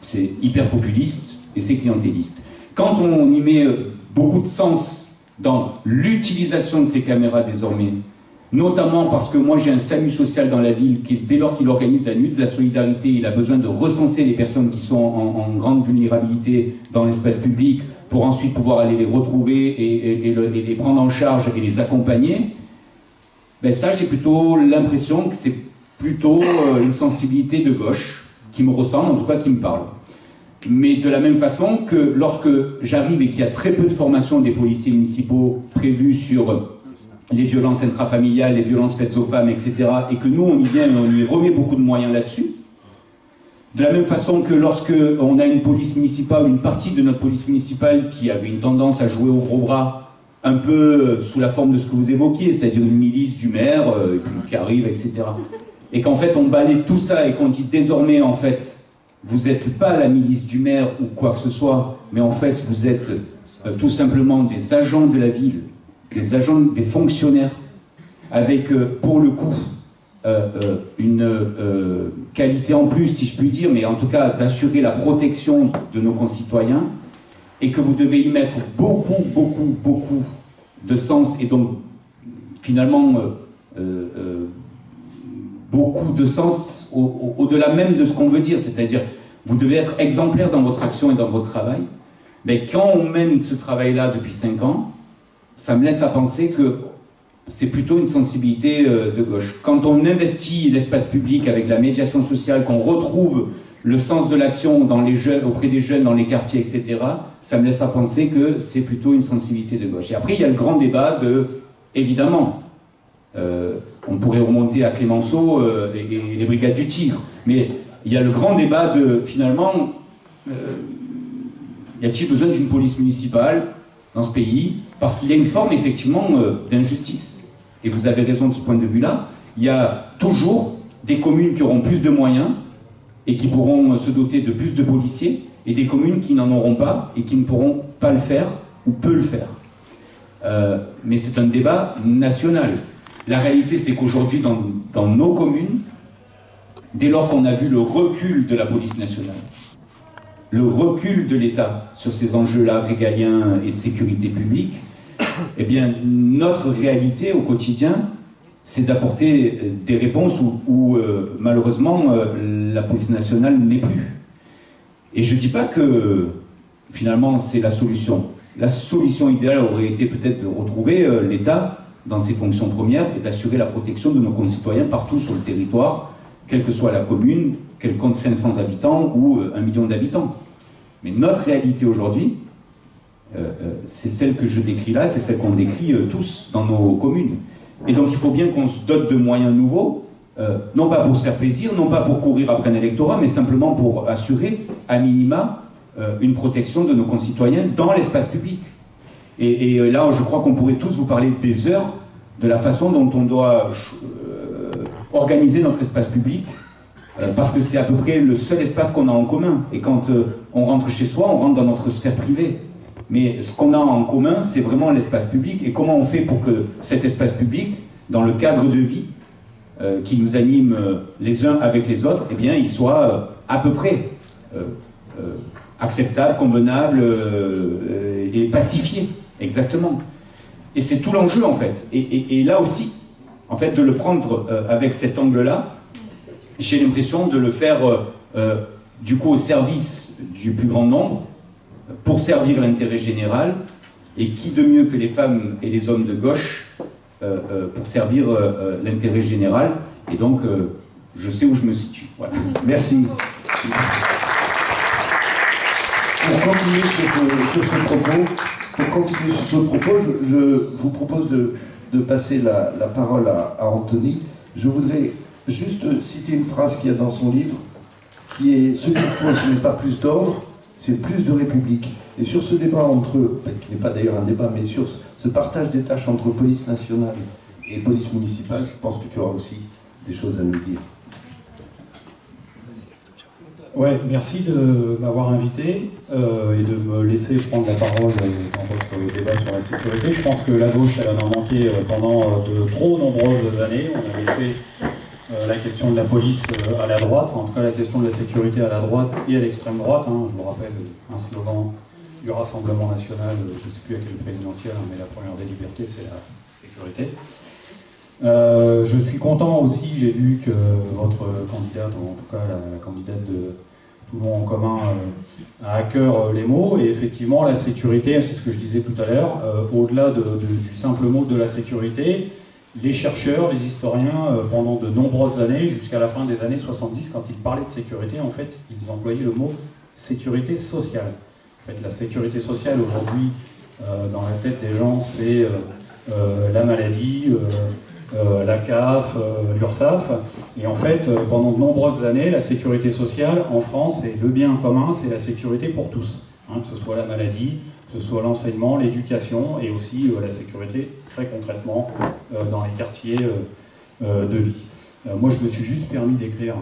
c'est hyper populiste et c'est clientéliste. Quand on y met beaucoup de sens dans l'utilisation de ces caméras désormais, notamment parce que moi j'ai un SAMU social dans la ville, qui, dès lors qu'il organise la nuit de la solidarité, il a besoin de recenser les personnes qui sont en grande vulnérabilité dans l'espace public pour ensuite pouvoir aller les retrouver et les prendre en charge et les accompagner. Ben ça, j'ai plutôt l'impression que c'est plutôt une sensibilité de gauche qui me ressemble, en tout cas qui me parle. Mais de la même façon que lorsque j'arrive et qu'il y a très peu de formation des policiers municipaux prévus sur les violences intrafamiliales, les violences faites aux femmes, etc., et que nous, on y vient, on y remet beaucoup de moyens là-dessus, de la même façon que lorsque on a une police municipale, une partie de notre police municipale qui avait une tendance à jouer au gros bras, un peu sous la forme de ce que vous évoquiez, c'est-à-dire une milice du maire, et puis qui arrive, etc. Et qu'en fait, on balaye tout ça et qu'on dit désormais, en fait, vous n'êtes pas la milice du maire ou quoi que ce soit, mais en fait, vous êtes tout simplement des agents de la ville, des agents, des fonctionnaires, avec, pour le coup, une qualité en plus, si je puis dire, mais en tout cas d'assurer la protection de nos concitoyens, et que vous devez y mettre beaucoup, beaucoup, beaucoup de sens, et donc finalement beaucoup de sens au-delà même de ce qu'on veut dire, c'est-à-dire vous devez être exemplaire dans votre action et dans votre travail. Mais quand on mène ce travail-là depuis 5 ans, ça me laisse à penser que c'est plutôt une sensibilité de gauche. Quand on investit l'espace public avec la médiation sociale, qu'on retrouve le sens de l'action dans les jeunes, auprès des jeunes, dans les quartiers, etc., ça me laisse à penser que c'est plutôt une sensibilité de gauche. Et après, il y a le grand débat de, évidemment, on pourrait remonter à Clémenceau et les brigades du Tigre, mais il y a le grand débat de, finalement, y a-t-il besoin d'une police municipale dans ce pays, parce qu'il y a une forme effectivement d'injustice. Et vous avez raison de ce point de vue-là. Il y a toujours des communes qui auront plus de moyens et qui pourront se doter de plus de policiers, et des communes qui n'en auront pas et qui ne pourront pas le faire ou peu le faire. Mais c'est un débat national. La réalité, c'est qu'aujourd'hui, dans nos communes, dès lors qu'on a vu le recul de la police nationale, le recul de l'État sur ces enjeux-là régaliens et de sécurité publique, eh bien, notre réalité au quotidien, c'est d'apporter des réponses où malheureusement, la police nationale n'est plus. Et je ne dis pas que, finalement, c'est la solution. La solution idéale aurait été peut-être de retrouver l'État dans ses fonctions premières et d'assurer la protection de nos concitoyens partout sur le territoire, quelle que soit la commune, qu'elle compte 500 habitants ou 1 million d'habitants. Mais notre réalité aujourd'hui, c'est celle que je décris là, c'est celle qu'on décrit tous dans nos communes. Et donc il faut bien qu'on se dote de moyens nouveaux, non pas pour se faire plaisir, non pas pour courir après un électorat, mais simplement pour assurer, à minima, une protection de nos concitoyens dans l'espace public. Et là, je crois qu'on pourrait tous vous parler des heures de la façon dont on doit organiser notre espace public, parce que c'est à peu près le seul espace qu'on a en commun. Et quand on rentre chez soi, on rentre dans notre sphère privée. Mais ce qu'on a en commun, c'est vraiment l'espace public. Et comment on fait pour que cet espace public, dans le cadre de vie qui nous anime les uns avec les autres, eh bien, il soit à peu près acceptable, convenable et pacifié, exactement. Et c'est tout l'enjeu, en fait. Et là aussi, en fait, de le prendre avec cet angle-là, j'ai l'impression de le faire, du coup, au service du plus grand nombre, pour servir l'intérêt général, et qui de mieux que les femmes et les hommes de gauche pour servir l'intérêt général. Et donc, je sais où je me situe. Voilà. Merci. Pour continuer sur ce propos, je vous propose de passer la parole à Anthony. Je voudrais juste citer une phrase qu'il y a dans son livre, qui est « Ce qu'il faut, ce n'est pas plus d'ordre, c'est plus de république ». Et sur ce débat qui n'est pas d'ailleurs un débat, mais sur ce partage des tâches entre police nationale et police municipale, je pense que tu auras aussi des choses à nous dire. Ouais, merci de m'avoir invité et de me laisser prendre la parole dans votre débat sur la sécurité. Je pense que la gauche, elle en a manqué pendant de trop nombreuses années. On a laissé la question de la police à la droite, enfin, en tout cas la question de la sécurité à la droite et à l'extrême droite. Hein. Je vous rappelle un slogan du Rassemblement National, je ne sais plus à quelle présidentielle, hein, mais la première des libertés, c'est la sécurité. Je suis content aussi, j'ai vu que votre candidate, en tout cas la candidate de Toulon en commun, a à cœur les mots, et effectivement la sécurité, c'est ce que je disais tout à l'heure, au-delà du simple mot de la sécurité, les chercheurs, les historiens, pendant de nombreuses années, jusqu'à la fin des années 70, quand ils parlaient de sécurité, en fait, ils employaient le mot sécurité sociale. En fait, la sécurité sociale aujourd'hui, dans la tête des gens, c'est la maladie, la CAF, l'URSSAF. Et en fait, pendant de nombreuses années, la sécurité sociale en France, c'est le bien commun, c'est la sécurité pour tous. Hein, que ce soit la maladie, que ce soit l'enseignement, l'éducation, et aussi la sécurité, très concrètement, dans les quartiers de vie. Moi, je me suis juste permis d'écrire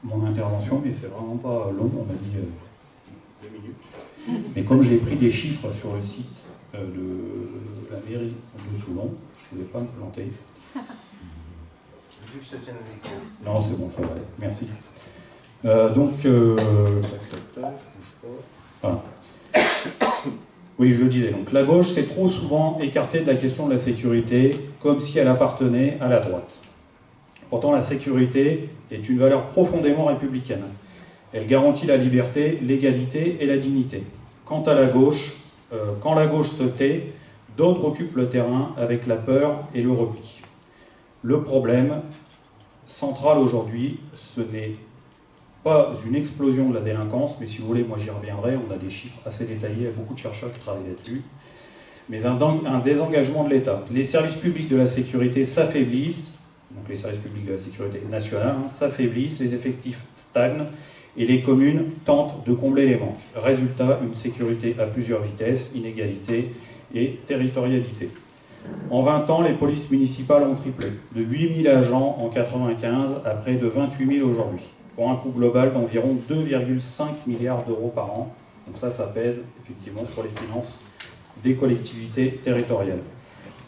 mon intervention, mais c'est vraiment pas long, on m'a dit 2 minutes. Mais comme j'ai pris des chiffres sur le site de la mairie de Toulon, je ne voulais pas me planter. Non, c'est bon, ça va aller. Merci. Voilà. Oui, je le disais. Donc, la gauche s'est trop souvent écartée de la question de la sécurité, comme si elle appartenait à la droite. Pourtant, la sécurité est une valeur profondément républicaine. Elle garantit la liberté, l'égalité et la dignité. Quant à la gauche, quand la gauche se tait, d'autres occupent le terrain avec la peur et le repli. Le problème central aujourd'hui, ce n'est pas une explosion de la délinquance, mais si vous voulez, moi j'y reviendrai, on a des chiffres assez détaillés, il y a beaucoup de chercheurs qui travaillent là-dessus, mais un désengagement de l'État. Les services publics de la sécurité s'affaiblissent, donc les services publics de la sécurité nationale s'affaiblissent, les effectifs stagnent, et les communes tentent de combler les manques. Résultat, une sécurité à plusieurs vitesses, inégalité et territorialité. En 20 ans, les polices municipales ont triplé, de 8 000 agents en 1995 à près de 28 000 aujourd'hui, pour un coût global d'environ 2,5 milliards d'euros par an. Donc ça pèse effectivement sur les finances des collectivités territoriales.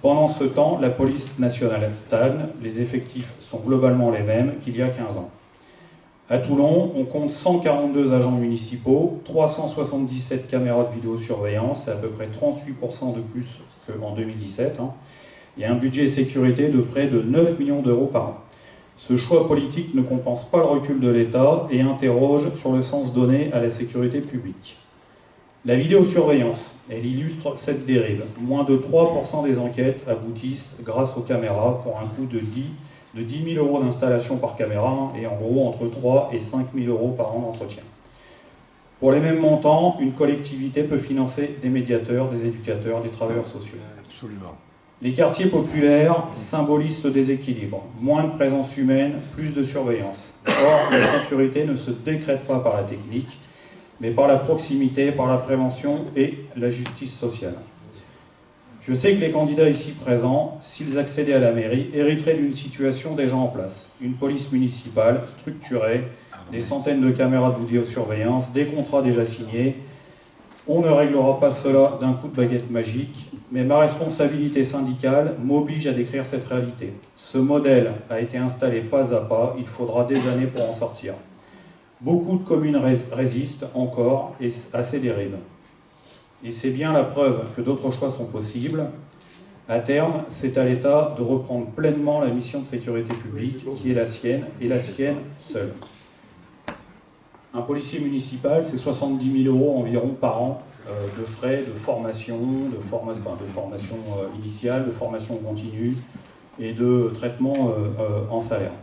Pendant ce temps, la police nationale stagne, les effectifs sont globalement les mêmes qu'il y a 15 ans. À Toulon, on compte 142 agents municipaux, 377 caméras de vidéosurveillance, c'est à peu près 38% de plus qu'en 2017, et un budget sécurité de près de 9 millions d'euros par an. Ce choix politique ne compense pas le recul de l'État et interroge sur le sens donné à la sécurité publique. La vidéosurveillance, elle illustre cette dérive. Moins de 3% des enquêtes aboutissent grâce aux caméras pour un coût de 10 000 euros d'installation par caméra et en gros entre 3 et 5 000 euros par an d'entretien. Pour les mêmes montants, une collectivité peut financer des médiateurs, des éducateurs, des travailleurs sociaux. Absolument. Les quartiers populaires symbolisent ce déséquilibre. Moins de présence humaine, plus de surveillance. Or, la sécurité ne se décrète pas par la technique, mais par la proximité, par la prévention et la justice sociale. Je sais que les candidats ici présents, s'ils accédaient à la mairie, hériteraient d'une situation déjà en place. Une police municipale structurée, des centaines de caméras de vidéosurveillance, des contrats déjà signés. On ne réglera pas cela d'un coup de baguette magique, mais ma responsabilité syndicale m'oblige à décrire cette réalité. Ce modèle a été installé pas à pas, il faudra des années pour en sortir. Beaucoup de communes résistent encore à ces dérives. Et c'est bien la preuve que d'autres choix sont possibles. À terme, c'est à l'État de reprendre pleinement la mission de sécurité publique qui est la sienne, et la sienne seule. Un policier municipal, c'est 70 000 euros environ par an de frais de formation, de formation initiale, de formation continue et de traitement en salaire.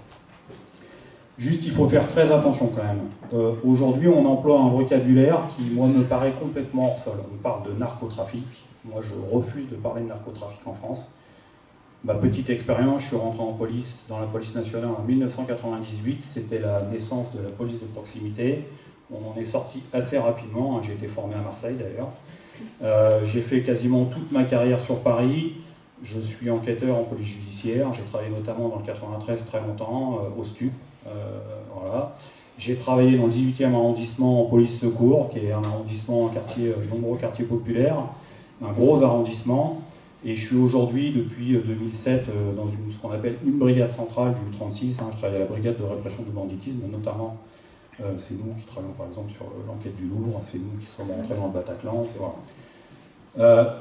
Juste, il faut faire très attention quand même. Aujourd'hui, on emploie un vocabulaire qui, moi, me paraît complètement hors sol. On parle de narcotrafic. Moi, je refuse de parler de narcotrafic en France. Ma petite expérience, je suis rentré en police, dans la police nationale en 1998. C'était la naissance de la police de proximité. On en est sorti assez rapidement. J'ai été formé à Marseille, d'ailleurs. J'ai fait quasiment toute ma carrière sur Paris. Je suis enquêteur en police judiciaire. J'ai travaillé notamment dans le 93 très longtemps, au STUP. Voilà. J'ai travaillé dans le 18e arrondissement en police secours, qui est un arrondissement, un quartier, nombreux quartiers populaires, un gros arrondissement. Et je suis aujourd'hui, depuis 2007, dans ce qu'on appelle une brigade centrale du 36. Je travaille à la brigade de répression du banditisme, notamment. C'est nous qui travaillons par exemple sur l'enquête du Louvre, c'est nous qui sommes rentrés dans le Bataclan. Voilà.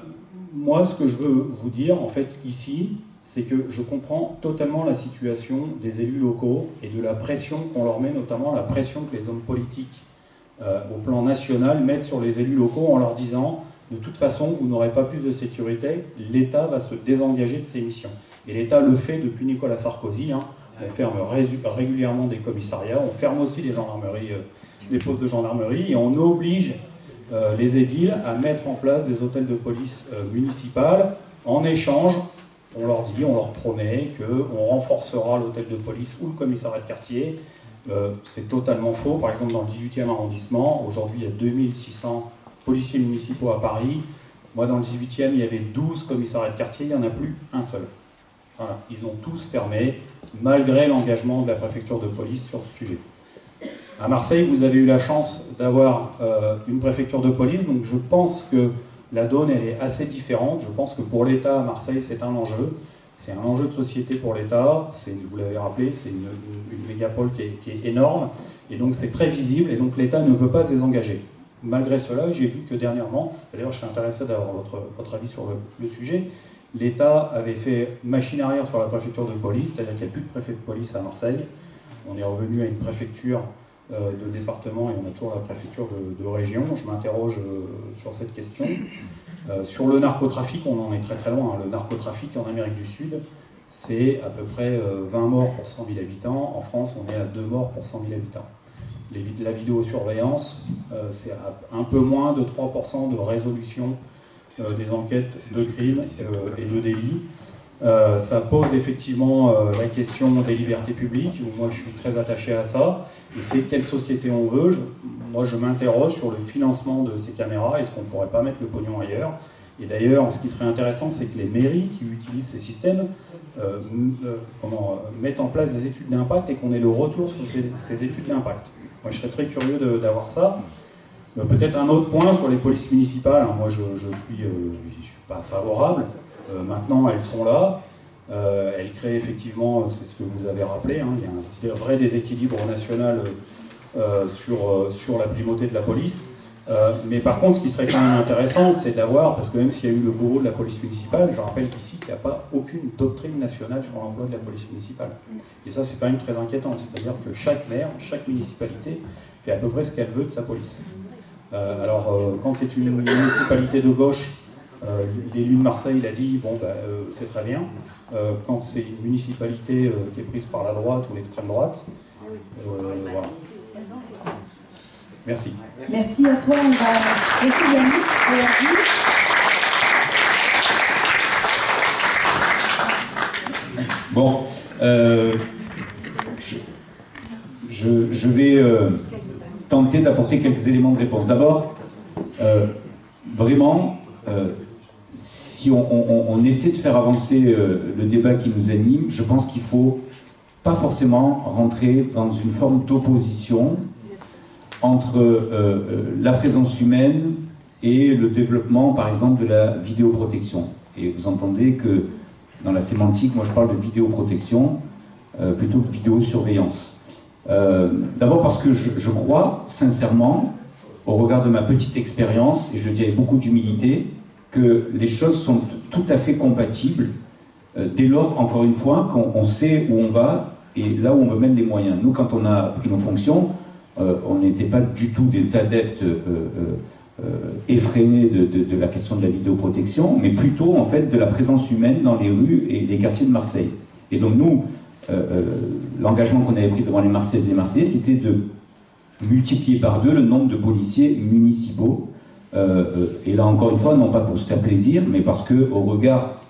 Moi, ce que je veux vous dire, en fait, ici, c'est que je comprends totalement la situation des élus locaux et de la pression qu'on leur met, notamment la pression que les hommes politiques au plan national mettent sur les élus locaux en leur disant de toute façon, vous n'aurez pas plus de sécurité, l'État va se désengager de ses missions. Et l'État le fait depuis Nicolas Sarkozy. On ferme régulièrement des commissariats, on ferme aussi les gendarmeries, les postes de gendarmerie, et on oblige les édiles à mettre en place des hôtels de police municipales. En échange, on leur dit, on leur promet qu'on renforcera l'hôtel de police ou le commissariat de quartier. C'est totalement faux. Par exemple, dans le 18e arrondissement, aujourd'hui, il y a 2600 policiers municipaux à Paris. Moi, dans le 18e, il y avait 12 commissariats de quartier, il n'y en a plus un seul. Voilà. Ils ont tous fermé, malgré l'engagement de la préfecture de police sur ce sujet. À Marseille, vous avez eu la chance d'avoir une préfecture de police, donc je pense que la donne, elle est assez différente. Je pense que pour l'État, à Marseille, c'est un enjeu. C'est un enjeu de société pour l'État. Vous l'avez rappelé, c'est une mégapole qui est énorme. Et donc, c'est très visible. Et donc, l'État ne peut pas se désengager. Malgré cela, j'ai vu que dernièrement, d'ailleurs, je serais intéressé d'avoir votre avis sur le sujet, l'État avait fait machine arrière sur la préfecture de police, c'est-à-dire qu'il n'y a plus de préfet de police à Marseille. On est revenu à une préfecture de département et on a toujours la préfecture de région. Je m'interroge sur cette question. Sur le narcotrafic, on en est très très loin. Le narcotrafic en Amérique du Sud, c'est à peu près 20 morts pour 100 000 habitants. En France, on est à 2 morts pour 100 000 habitants. La vidéosurveillance, c'est un peu moins de 3% de résolution des enquêtes de crimes et de délits. Ça pose effectivement la question des libertés publiques, où moi je suis très attaché à ça, et c'est quelle société on veut. Moi je m'interroge sur le financement de ces caméras, est-ce qu'on ne pourrait pas mettre le pognon ailleurs? Et d'ailleurs, ce qui serait intéressant, c'est que les mairies qui utilisent ces systèmes mettent en place des études d'impact et qu'on ait le retour sur ces études d'impact. Moi, je serais très curieux d'avoir ça. Peut-être un autre point sur les polices municipales. Moi, je suis pas favorable. Maintenant, elles sont là. Elles créent effectivement, c'est ce que vous avez rappelé, il y a un vrai déséquilibre national sur la primauté de la police. Mais par contre, ce qui serait quand même intéressant, c'est d'avoir, parce que même s'il y a eu le bourreau de la police municipale, je rappelle qu'ici, il n'y a pas aucune doctrine nationale sur l'emploi de la police municipale. Et ça, c'est quand même très inquiétant. C'est-à-dire que chaque maire, chaque municipalité fait à peu près ce qu'elle veut de sa police. Quand c'est une municipalité de gauche, l'élu de Marseille l'a dit, c'est très bien. Quand c'est une municipalité qui est prise par la droite ou l'extrême droite, voilà. Merci. Merci à toi. On va laisser Yannick réagir. Bon, je vais tenter d'apporter quelques éléments de réponse. D'abord, vraiment, si on essaie de faire avancer le débat qui nous anime, je pense qu'il ne faut pas forcément rentrer dans une forme d'opposition entre la présence humaine et le développement, par exemple, de la vidéoprotection. Et vous entendez que dans la sémantique, moi je parle de vidéoprotection plutôt que de vidéosurveillance. D'abord parce que je crois sincèrement, au regard de ma petite expérience, et je le dis avec beaucoup d'humilité, que les choses sont tout à fait compatibles dès lors, encore une fois, qu'on sait où on va et là où on veut mettre les moyens. Nous, quand on a pris nos fonctions, on n'était pas du tout des adeptes effrénés de la question de la vidéoprotection, mais plutôt en fait de la présence humaine dans les rues et les quartiers de Marseille. Et donc nous, l'engagement qu'on avait pris devant les Marseillaises et les Marseillais, c'était de multiplier par 2 le nombre de policiers municipaux. Et là encore une fois, non pas pour se faire plaisir, mais parce qu'au regard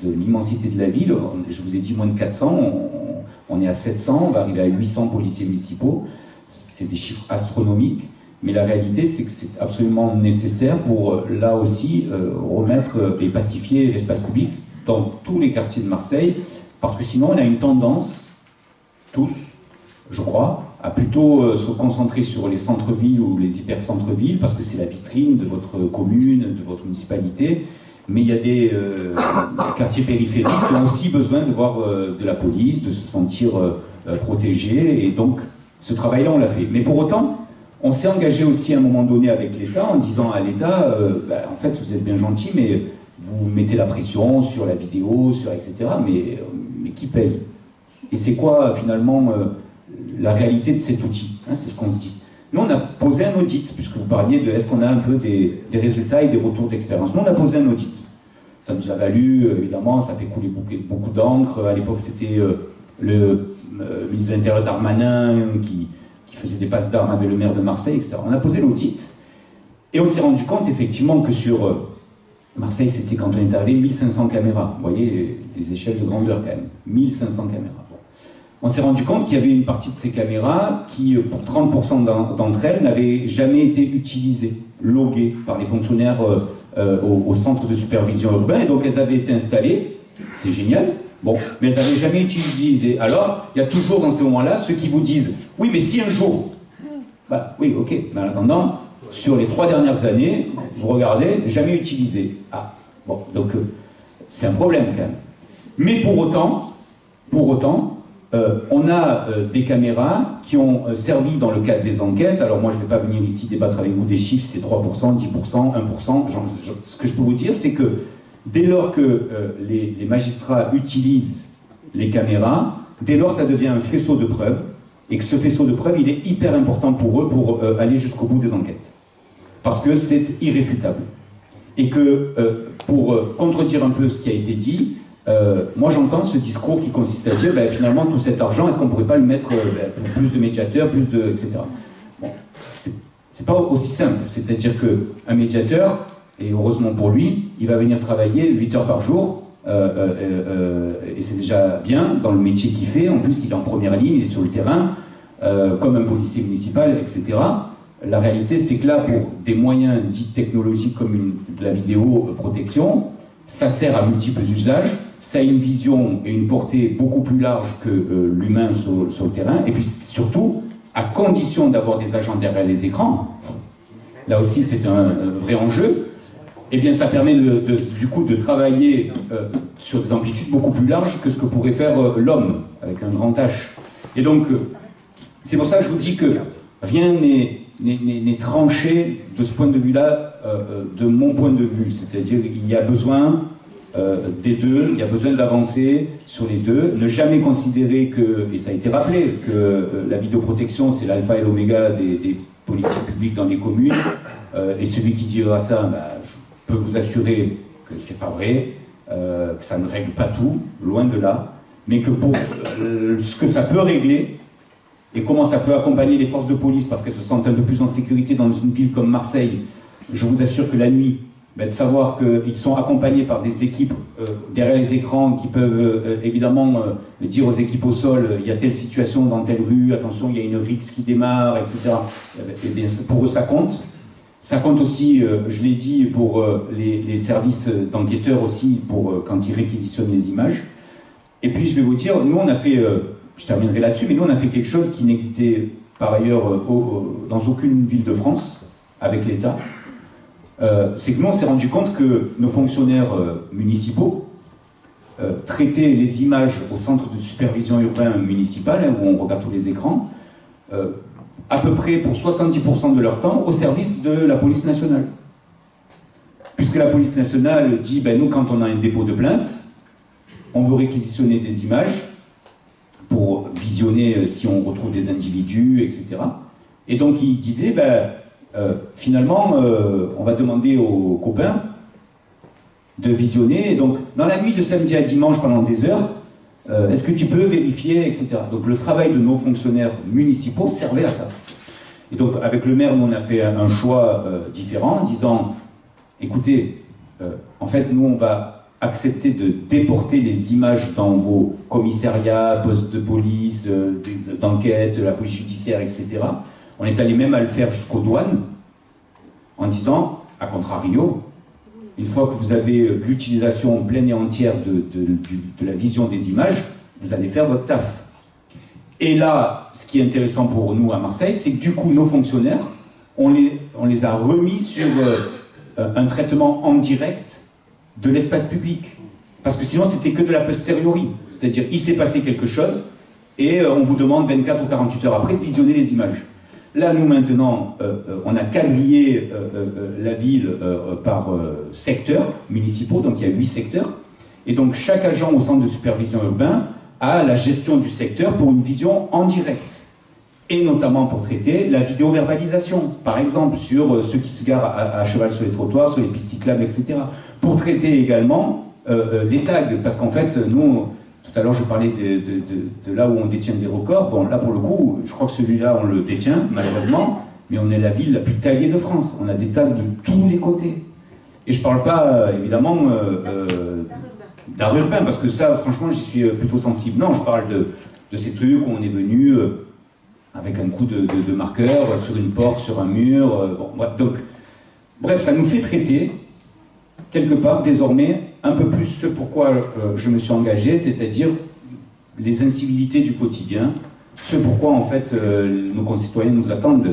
de l'immensité de la ville, je vous ai dit moins de 400, on est à 700, on va arriver à 800 policiers municipaux. C'est des chiffres astronomiques, mais la réalité c'est que c'est absolument nécessaire pour là aussi remettre et pacifier l'espace public dans tous les quartiers de Marseille, parce que sinon on a une tendance, tous, je crois, à plutôt se concentrer sur les centres-villes ou les hyper-centres-villes, parce que c'est la vitrine de votre commune, de votre municipalité, mais il y a des quartiers périphériques qui ont aussi besoin de voir de la police, de se sentir protégés, et donc ce travail-là, on l'a fait. Mais pour autant, on s'est engagé aussi à un moment donné avec l'État en disant à l'État, en fait, vous êtes bien gentil, mais vous mettez la pression sur la vidéo, sur etc. Mais qui paye? Et c'est quoi, finalement, la réalité de cet outil? C'est ce qu'on se dit. Nous, on a posé un audit, puisque vous parliez de est-ce qu'on a un peu des résultats et des retours d'expérience. Nous, on a posé un audit. Ça nous a valu, évidemment, ça fait couler beaucoup d'encre. À l'époque, c'était le ministre de l'Intérieur Darmanin qui faisait des passes d'armes avec le maire de Marseille, etc. On a posé l'audit et on s'est rendu compte effectivement que sur Marseille, c'était quand on est arrivé 1500 caméras. Vous voyez les échelles de grandeur quand même. 1500 caméras. Bon. On s'est rendu compte qu'il y avait une partie de ces caméras qui, pour 30% d'entre elles, n'avaient jamais été utilisées, loguées par les fonctionnaires au centre de supervision urbain, et donc elles avaient été installées. C'est génial. Bon, mais elles n'avaient jamais été utilisées. Alors, il y a toujours dans ces moments-là ceux qui vous disent « Oui, mais si un jour... » Oui, ok, mais en attendant, sur les 3 dernières années, vous regardez, jamais utilisé. Ah, bon, donc c'est un problème quand même. Mais pour autant, on a des caméras qui ont servi dans le cadre des enquêtes. Alors moi, je ne vais pas venir ici débattre avec vous des chiffres, c'est 3%, 10%, 1%. Ce que je peux vous dire, c'est que dès lors que les magistrats utilisent les caméras, dès lors ça devient un faisceau de preuves, et que ce faisceau de preuves, il est hyper important pour eux pour aller jusqu'au bout des enquêtes. Parce que c'est irréfutable. Et que, pour contredire un peu ce qui a été dit, moi j'entends ce discours qui consiste à dire, finalement, tout cet argent, est-ce qu'on ne pourrait pas le mettre pour plus de médiateurs, plus de... etc. Bon, c'est pas aussi simple. C'est-à-dire qu'un médiateur, et heureusement pour lui, il va venir travailler 8 heures par jour, et c'est déjà bien dans le métier qu'il fait. En plus, il est en première ligne, il est sur le terrain, comme un policier municipal, etc. la réalité, c'est que là, pour des moyens dits technologiques comme de la vidéoprotection, ça sert à multiples usages, ça a une vision et une portée beaucoup plus large que l'humain sur le terrain, et puis surtout, à condition d'avoir des agents derrière les écrans, là aussi c'est un vrai enjeu, eh bien ça permet du coup de travailler sur des amplitudes beaucoup plus larges que ce que pourrait faire l'homme, avec un grand H. Et donc, c'est pour ça que je vous dis que rien n'est tranché de ce point de vue-là, de mon point de vue. C'est-à-dire qu'il y a besoin des deux, il y a besoin d'avancer sur les deux, ne jamais considérer que, et ça a été rappelé, que la vidéoprotection c'est l'alpha et l'oméga des politiques publiques dans les communes, et celui qui dira ça, je peux vous assurer que c'est pas vrai, que ça ne règle pas tout, loin de là, mais que pour ce que ça peut régler, et comment ça peut accompagner les forces de police, parce qu'elles se sentent un peu plus en sécurité dans une ville comme Marseille, je vous assure que la nuit, de savoir qu'ils sont accompagnés par des équipes derrière les écrans qui peuvent évidemment dire aux équipes au sol, il y a telle situation dans telle rue, attention, il y a une rixe qui démarre, etc. Et bien, pour eux, ça compte. Ça compte aussi, je l'ai dit, pour les services d'enquêteurs aussi, pour quand ils réquisitionnent les images. Et puis, je vais vous dire, nous, on a fait, je terminerai là-dessus, mais nous, on a fait quelque chose qui n'existait par ailleurs dans aucune ville de France, avec l'État. C'est que nous, on s'est rendu compte que nos fonctionnaires municipaux traitaient les images au centre de supervision urbain municipal, où on regarde tous les écrans, à peu près pour 70% de leur temps au service de la police nationale. Puisque la police nationale dit, nous, quand on a un dépôt de plainte, on veut réquisitionner des images pour visionner si on retrouve des individus, etc. Et donc, ils disaient, finalement, on va demander aux copains de visionner. Et donc, dans la nuit de samedi à dimanche, pendant des heures, est-ce que tu peux vérifier, etc. Donc, le travail de nos fonctionnaires municipaux servait à ça. Et donc, avec le maire, nous, on a fait un choix différent, en disant, écoutez, en fait, nous, on va accepter de déporter les images dans vos commissariats, postes de police, d'enquête, la police judiciaire, etc. On est allé même à le faire jusqu'aux douanes, en disant, à contrario, une fois que vous avez l'utilisation pleine et entière de la vision des images, vous allez faire votre taf. Et là, ce qui est intéressant pour nous à Marseille, c'est que du coup, nos fonctionnaires, on les a remis sur un traitement en direct de l'espace public. Parce que sinon, c'était que de la posteriori. C'est-à-dire, il s'est passé quelque chose, et on vous demande 24 ou 48 heures après de visionner les images. Là, nous, maintenant, on a quadrillé la ville par secteurs municipaux, donc il y a 8 secteurs, et donc chaque agent au centre de supervision urbain a la gestion du secteur pour une vision en direct, et notamment pour traiter la vidéoverbalisation, par exemple, sur ceux qui se garent à cheval sur les trottoirs, sur les pistes cyclables, etc. Pour traiter également les tags, parce qu'en fait, nous... Tout à l'heure, je parlais de là où on détient des records. Bon, là, pour le coup, je crois que celui-là, on le détient, malheureusement, mais on est la ville la plus taguée de France. On a des tags de tous les côtés. Et je ne parle pas, évidemment, d'art urbain, parce que ça, franchement, j'y suis plutôt sensible. Non, je parle de ces trucs où on est venu avec un coup de marqueur sur une porte, sur un mur. Bon, bref, donc, bref, ça nous fait traiter, quelque part, désormais, un peu plus ce pourquoi je me suis engagé, c'est-à-dire les incivilités du quotidien, ce pourquoi en fait nos concitoyens nous attendent.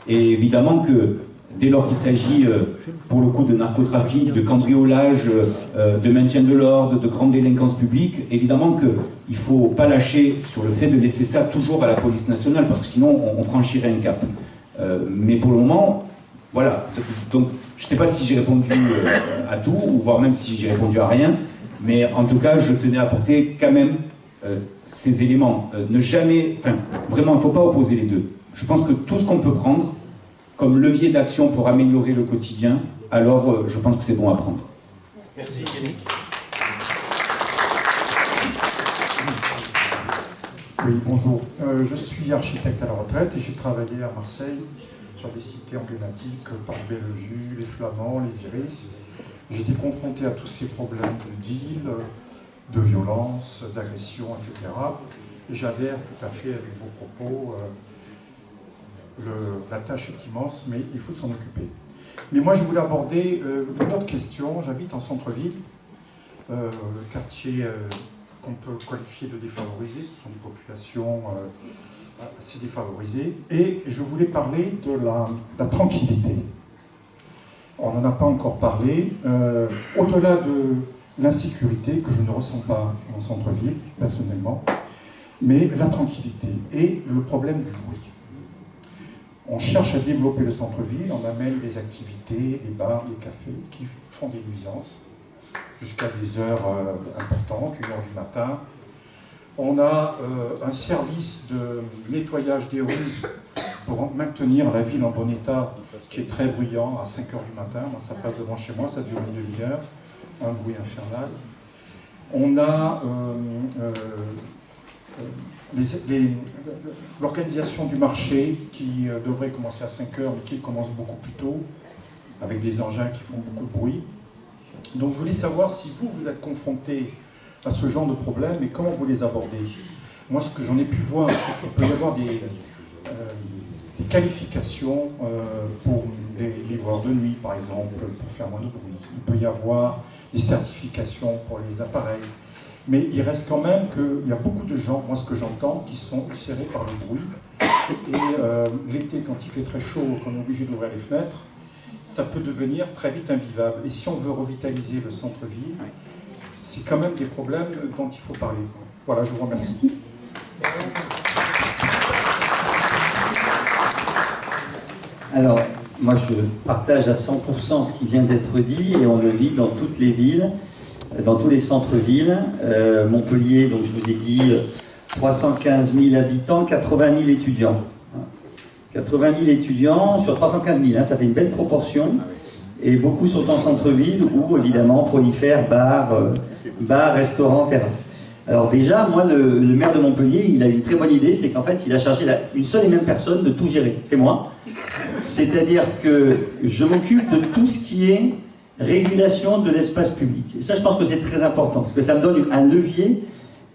Et évidemment que dès lors qu'il s'agit pour le coup de narcotrafic, de cambriolage, de maintien de l'ordre, de grande délinquance publique, évidemment qu'il ne faut pas lâcher sur le fait de laisser ça toujours à la police nationale, parce que sinon on franchirait un cap. Mais pour le moment, voilà, donc je ne sais pas si j'ai répondu à tout, ou voire même si j'ai répondu à rien, mais en tout cas, je tenais à apporter quand même ces éléments. Ne jamais, enfin, vraiment, il ne faut pas opposer les deux. Je pense que tout ce qu'on peut prendre comme levier d'action pour améliorer le quotidien, alors je pense que c'est bon à prendre. Merci. Oui, bonjour. Je suis architecte à la retraite et j'ai travaillé à Marseille sur des cités emblématiques, Parc Bellevue, les Flamands, les Iris. J'étais confronté à tous ces problèmes de deal, de violence, d'agression, etc. Et j'adhère tout à fait avec vos propos. La tâche est immense, mais il faut s'en occuper. Mais moi, je voulais aborder une autre question. J'habite en centre-ville, le quartier qu'on peut qualifier de défavorisé. Ce sont des populations assez défavorisées. Et je voulais parler de la tranquillité. On n'en a pas encore parlé. Au-delà de l'insécurité, que je ne ressens pas en centre-ville, personnellement, mais la tranquillité et le problème du bruit. On cherche à développer le centre-ville, on amène des activités, des bars, des cafés qui font des nuisances jusqu'à des heures importantes, 1h du matin. On a un service de nettoyage des rues pour maintenir la ville en bon état qui est très bruyant à 5h du matin. Moi, ça passe devant chez moi, ça dure une demi-heure, un bruit infernal. On a l'organisation du marché qui devrait commencer à 5h mais qui commence beaucoup plus tôt avec des engins qui font beaucoup de bruit. Donc je voulais savoir si vous êtes confronté à ce genre de problème et comment vous les abordez. Moi, ce que j'en ai pu voir, c'est qu'il peut y avoir des qualifications pour les livreurs de nuit, par exemple, pour faire moins de bruit. Il peut y avoir des certifications pour les appareils. Mais il reste quand même qu'il y a beaucoup de gens, moi ce que j'entends, qui sont ulcérés par le bruit. Et l'été, quand il fait très chaud, qu'on est obligé d'ouvrir les fenêtres, ça peut devenir très vite invivable. Et si on veut revitaliser le centre-ville, c'est quand même des problèmes dont il faut parler. Voilà, je vous remercie. Alors, moi je partage à 100% ce qui vient d'être dit, et on le vit dans toutes les villes, dans tous les centres-villes. Montpellier, donc je vous ai dit, 315 000 habitants, 80 000 étudiants. 80 000 étudiants sur 315 000, hein, ça fait une belle proportion. Et beaucoup sont en centre-ville où, évidemment, prolifèrent bars, restaurants, terrasses. Alors déjà, moi, le maire de Montpellier, il a une très bonne idée, c'est qu'en fait, il a chargé une seule et même personne de tout gérer. C'est moi. C'est-à-dire que je m'occupe de tout ce qui est régulation de l'espace public. Et ça, je pense que c'est très important, parce que ça me donne un levier.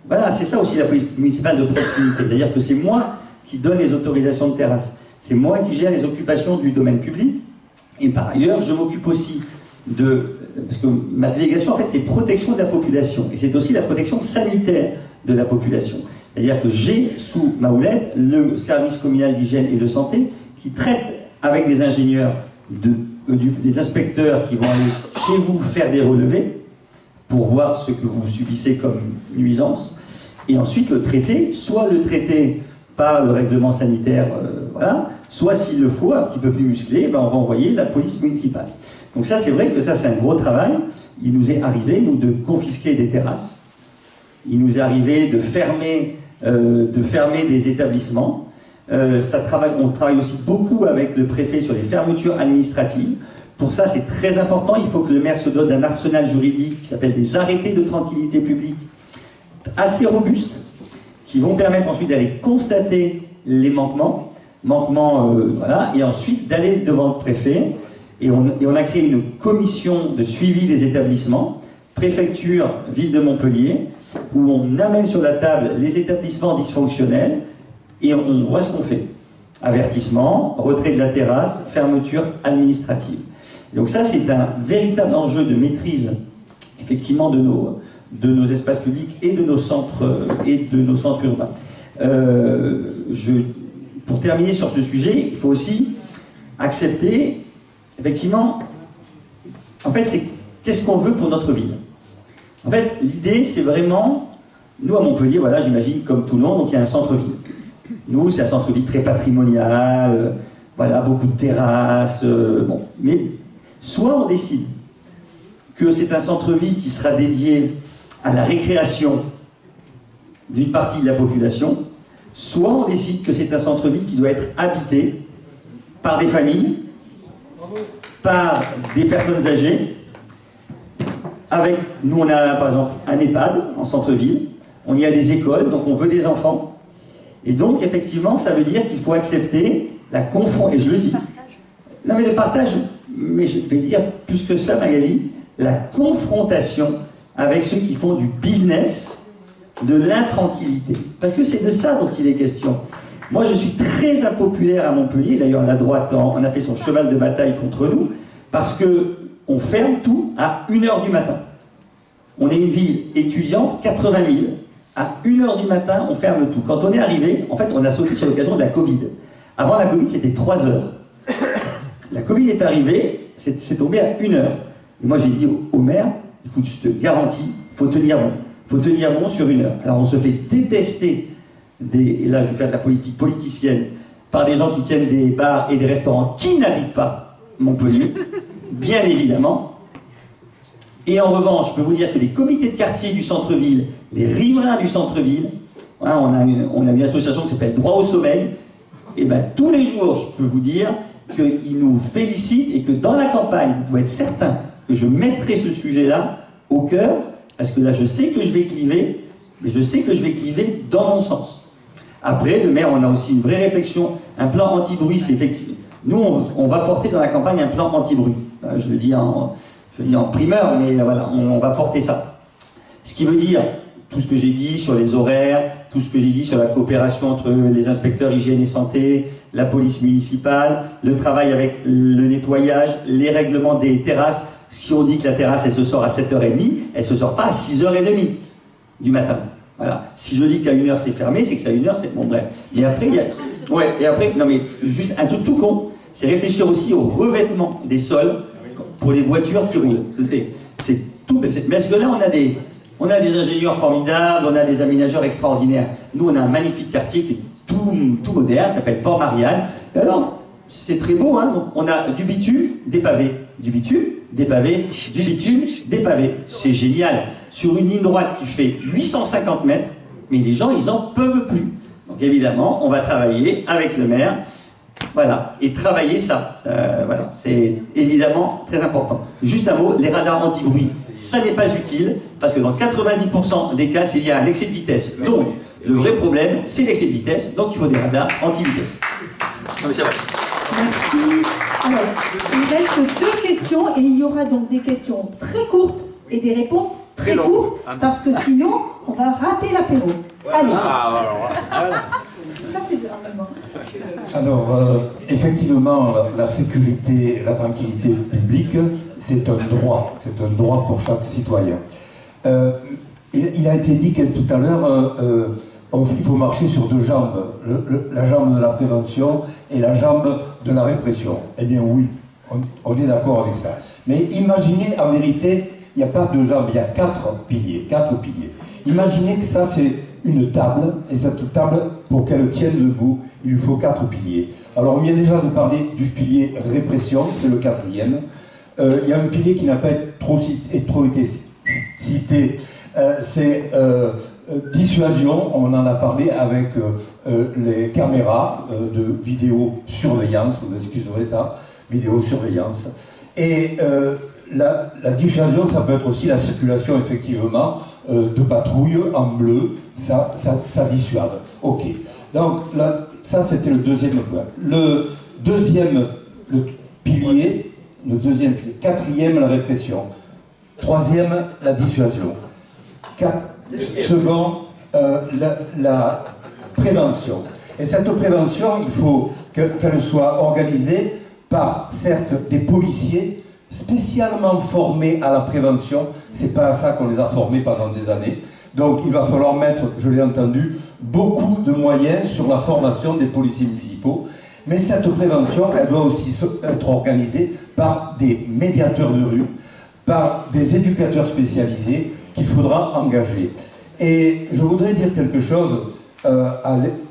Voilà, c'est ça aussi la police municipale de proximité. C'est-à-dire que c'est moi qui donne les autorisations de terrasse. C'est moi qui gère les occupations du domaine public. Et par ailleurs, je m'occupe aussi de... Parce que ma délégation, en fait, c'est protection de la population. Et c'est aussi la protection sanitaire de la population. C'est-à-dire que j'ai sous ma houlette le service communal d'hygiène et de santé qui traite avec des ingénieurs, des inspecteurs qui vont aller chez vous faire des relevés pour voir ce que vous subissez comme nuisance. Et ensuite le traiter, soit le traiter par le règlement sanitaire, voilà, soit s'il le faut, un petit peu plus musclé, ben on va envoyer la police municipale. Donc ça, c'est vrai que ça, c'est un gros travail. Il nous est arrivé, nous, de confisquer des terrasses. Il nous est arrivé de fermer des établissements. On travaille aussi beaucoup avec le préfet sur les fermetures administratives. Pour ça, c'est très important. Il faut que le maire se dote d'un arsenal juridique qui s'appelle des arrêtés de tranquillité publique assez robustes, qui vont permettre ensuite d'aller constater les manquements, voilà, et ensuite d'aller devant le préfet. Et on a créé une commission de suivi des établissements, préfecture, ville de Montpellier, où on amène sur la table les établissements dysfonctionnels et on voit ce qu'on fait. Avertissement, retrait de la terrasse, fermeture administrative. Donc ça, c'est un véritable enjeu de maîtrise, effectivement, de nos espaces publics et de nos centres urbains. Pour terminer sur ce sujet, il faut aussi accepter, effectivement, en fait, c'est qu'est-ce qu'on veut pour notre ville. En fait, l'idée, c'est vraiment, nous à Montpellier, voilà, j'imagine, comme Toulon, donc il y a un centre-ville. Nous, c'est un centre-ville très patrimonial, voilà, beaucoup de terrasses, bon. Mais soit on décide que c'est un centre-ville qui sera dédié à la récréation d'une partie de la population, soit on décide que c'est un centre-ville qui doit être habité par des familles, par des personnes âgées. Avec, nous on a par exemple un EHPAD en centre-ville, on y a des écoles, donc on veut des enfants. Et donc effectivement ça veut dire qu'il faut accepter la confrontation, et je le dis. Non mais le partage, mais je vais dire plus que ça Magali, la confrontation avec ceux qui font du business de l'intranquillité. Parce que c'est de ça dont il est question. Moi, je suis très impopulaire à Montpellier. D'ailleurs, la droite en a fait son cheval de bataille contre nous, parce qu'on ferme tout à 1h du matin. On est une ville étudiante, 80 000. À 1h du matin, on ferme tout. Quand on est arrivé, en fait, on a sauté sur l'occasion de la Covid. Avant la Covid, c'était 3 heures. La Covid est arrivée, c'est tombé à 1h. Et moi, j'ai dit au maire, écoute, je te garantis, il faut tenir bon. Il faut tenir bon sur 1 heure. Alors, on se fait détester, et là, je vais faire de la politique politicienne, par des gens qui tiennent des bars et des restaurants qui n'habitent pas Montpellier, bien évidemment. Et en revanche, je peux vous dire que les comités de quartier du centre-ville, les riverains du centre-ville, hein, on a une association qui s'appelle Droit au sommeil, et bien tous les jours, je peux vous dire qu'ils nous félicitent et que dans la campagne, vous pouvez être certain que je mettrai ce sujet-là au cœur, parce que là, je sais que je vais cliver, mais je sais que je vais cliver dans mon sens. Après, le maire, on a aussi une vraie réflexion, un plan anti-bruit, c'est effectivement... Nous, on va porter dans la campagne un plan anti-bruit. Je le dis en primeur, mais voilà, on va porter ça. Ce qui veut dire, tout ce que j'ai dit sur les horaires, tout ce que j'ai dit sur la coopération entre les inspecteurs hygiène et santé, la police municipale, le travail avec le nettoyage, les règlements des terrasses. Si on dit que la terrasse, elle se sort à 7h30, elle ne se sort pas à 6h30 du matin. Voilà. Si je dis qu'à 1h c'est fermé, c'est que c'est à 1h, c'est bon, bref. Et après, il y a... Ouais, et après, non mais, juste un truc tout con, c'est réfléchir aussi au revêtement des sols pour les voitures qui roulent. C'est tout, parce que là, on a des ingénieurs formidables, on a des aménageurs extraordinaires. Nous, on a un magnifique quartier qui est tout moderne, s'appelle Port-Marianne. Alors, c'est très beau, hein. Donc, on a du bitume, des pavés. Du bitume, des pavés, du bitume, des pavés. C'est génial. Sur une ligne droite qui fait 850 mètres, mais les gens, ils en peuvent plus. Donc, évidemment, on va travailler avec le maire. Voilà, et travailler ça, voilà, c'est évidemment très important. Juste un mot, les radars anti-bruit, ça n'est pas utile, parce que dans 90% des cas, il y a un excès de vitesse. Donc, le vrai problème, c'est l'excès de vitesse, donc il faut des radars anti-vitesse. Non mais c'est vrai. Merci. Alors, il reste 2 questions, et il y aura donc des questions très courtes et des réponses très courtes, parce que sinon, on va rater l'apéro. Allez. Ça, c'est Alors, effectivement, la sécurité, la tranquillité publique, c'est un droit pour chaque citoyen. Il a été dit tout à l'heure, il faut marcher sur 2 jambes, la jambe de la prévention et la jambe de la répression. Eh bien oui, on est d'accord avec ça. Mais imaginez, en vérité, il n'y a pas 2 jambes, il y a 4 piliers. Imaginez que ça, c'est une table, et cette table, pour qu'elle tienne debout, il lui faut 4 piliers. Alors, on vient déjà de parler du pilier répression, c'est le 4e. Il y a un pilier qui n'a pas trop été cité, c'est dissuasion. On en a parlé avec les caméras de vidéosurveillance, vous excuserez ça, vidéosurveillance. Et la dissuasion, ça peut être aussi la circulation, effectivement, de patrouilles en bleu, ça dissuade. Ok. Donc, là, ça, c'était le 2e point. Le 2e pilier, 4e, la répression. 3e, la dissuasion. Second, la prévention. Et cette prévention, il faut qu'elle soit organisée par, certes, des policiers spécialement formés à la prévention. C'est pas à ça qu'on les a formés pendant des années. Donc il va falloir mettre, je l'ai entendu, beaucoup de moyens sur la formation des policiers municipaux. Mais cette prévention, elle doit aussi être organisée par des médiateurs de rue, par des éducateurs spécialisés qu'il faudra engager. Et je voudrais dire quelque chose,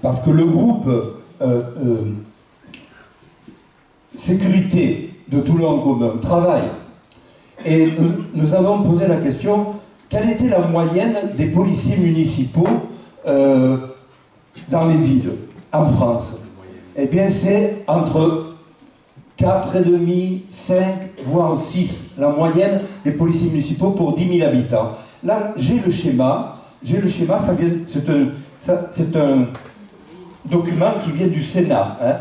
parce que le groupe sécurité de Toulon en commun travaille. Et nous avons posé la question, quelle était la moyenne des policiers municipaux dans les villes, en France? Eh bien, c'est entre 4,5, 5, voire 6, la moyenne des policiers municipaux pour 10 000 habitants. Là, j'ai le schéma, c'est un document qui vient du Sénat, hein,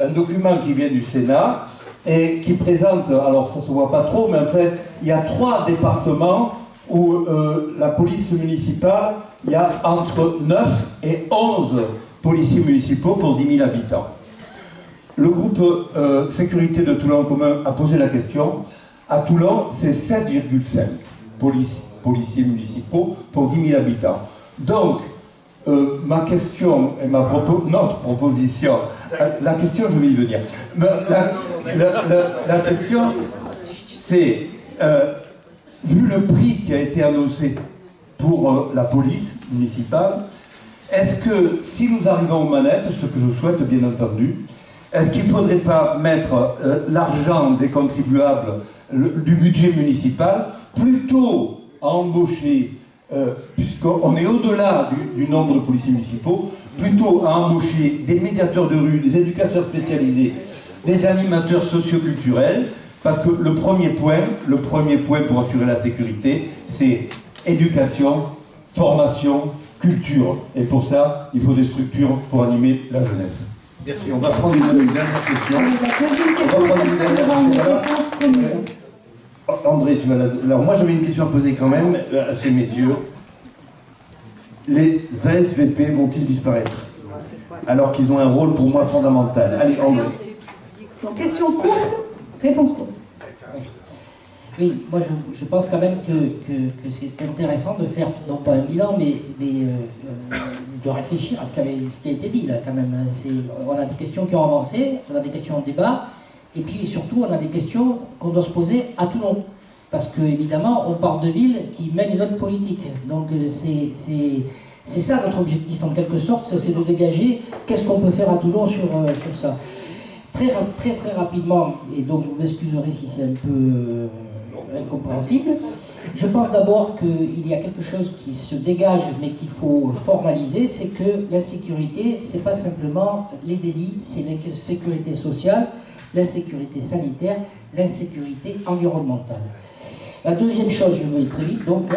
un document qui vient du Sénat et qui présente, alors ça se voit pas trop, mais en fait, il y a 3 départements où la police municipale, il y a entre 9 et 11 policiers municipaux pour 10 000 habitants. Le groupe Sécurité de Toulon en commun a posé la question. À Toulon, c'est 7,5 policiers municipaux pour 10 000 habitants. Donc, ma question et notre proposition, la question, je vais y venir. La question, c'est, vu le prix qui a été annoncé pour la police municipale, est-ce que, si nous arrivons aux manettes, ce que je souhaite bien entendu, est-ce qu'il ne faudrait pas mettre l'argent des contribuables, du budget municipal, plutôt à embaucher, puisqu'on est au-delà du nombre de policiers municipaux, plutôt à embaucher des médiateurs de rue, des éducateurs spécialisés, des animateurs socioculturels, parce que le premier point pour assurer la sécurité, c'est éducation, formation, culture. Et pour ça, il faut des structures pour animer la jeunesse. Merci. On va prendre une dernière question. André, tu vas la... Alors moi j'avais une question à poser quand même à ces messieurs. Les ASVP vont-ils disparaître? Alors qu'ils ont un rôle pour moi fondamental. Allez, André. Donc, question courte, réponse courte. Oui, moi je pense quand même que c'est intéressant de faire, non pas un bilan, mais de réfléchir à ce qui a été dit là quand même. On a des questions qui ont avancé, on a des questions en débat, et puis surtout on a des questions qu'on doit se poser à Toulon. Parce qu'évidemment, on part de villes qui mènent une autre politique. Donc c'est ça notre objectif en quelque sorte, c'est de dégager qu'est-ce qu'on peut faire à Toulon sur ça. Très rapidement, et donc vous m'excuserez si c'est un peu incompréhensible, je pense d'abord qu'il y a quelque chose qui se dégage mais qu'il faut formaliser, c'est que l'insécurité, c'est pas simplement les délits, c'est l'insécurité sociale, l'insécurité sanitaire, l'insécurité environnementale. La deuxième chose, je vais très vite donc,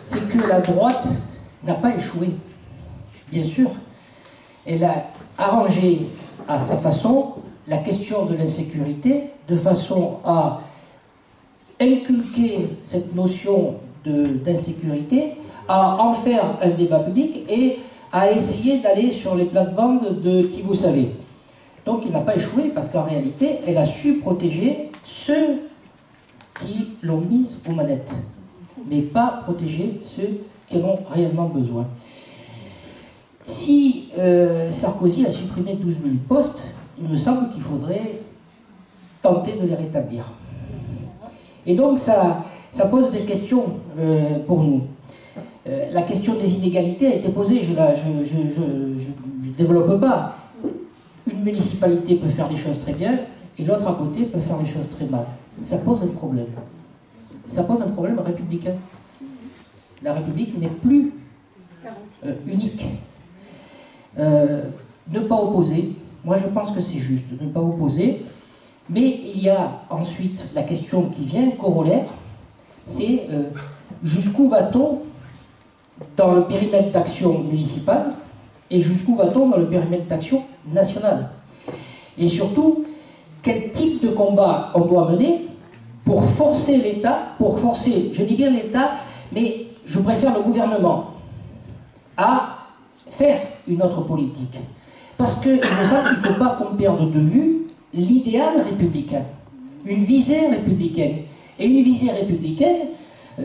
c'est que la droite n'a pas échoué. Bien sûr, elle a arrangé à sa façon la question de l'insécurité de façon à inculquer cette notion d'insécurité, à en faire un débat public et à essayer d'aller sur les plates-bandes de qui vous savez. Donc il n'a pas échoué parce qu'en réalité, elle a su protéger ceux qui l'ont mise aux manettes, mais pas protéger ceux qui en ont réellement besoin. Si Sarkozy a supprimé 12 000 postes, il me semble qu'il faudrait tenter de les rétablir. Et donc ça pose des questions pour nous. La question des inégalités a été posée, je ne développe pas. Une municipalité peut faire les choses très bien et l'autre à côté peut faire les choses très mal. Ça pose un problème. Ça pose un problème républicain. La République n'est plus unique. Ne pas opposer, moi je pense que c'est juste, ne pas opposer, mais il y a ensuite la question qui vient, corollaire, c'est jusqu'où va-t-on dans le périmètre d'action municipale et jusqu'où va-t-on dans le périmètre d'action national? Et surtout, quel type de combat on doit mener pour forcer l'État, je dis bien l'État, mais je préfère le gouvernement, à faire une autre politique. Parce que il me semble qu'il ne faut pas qu'on perde de vue l'idéal républicain, une visée républicaine. Et une visée républicaine,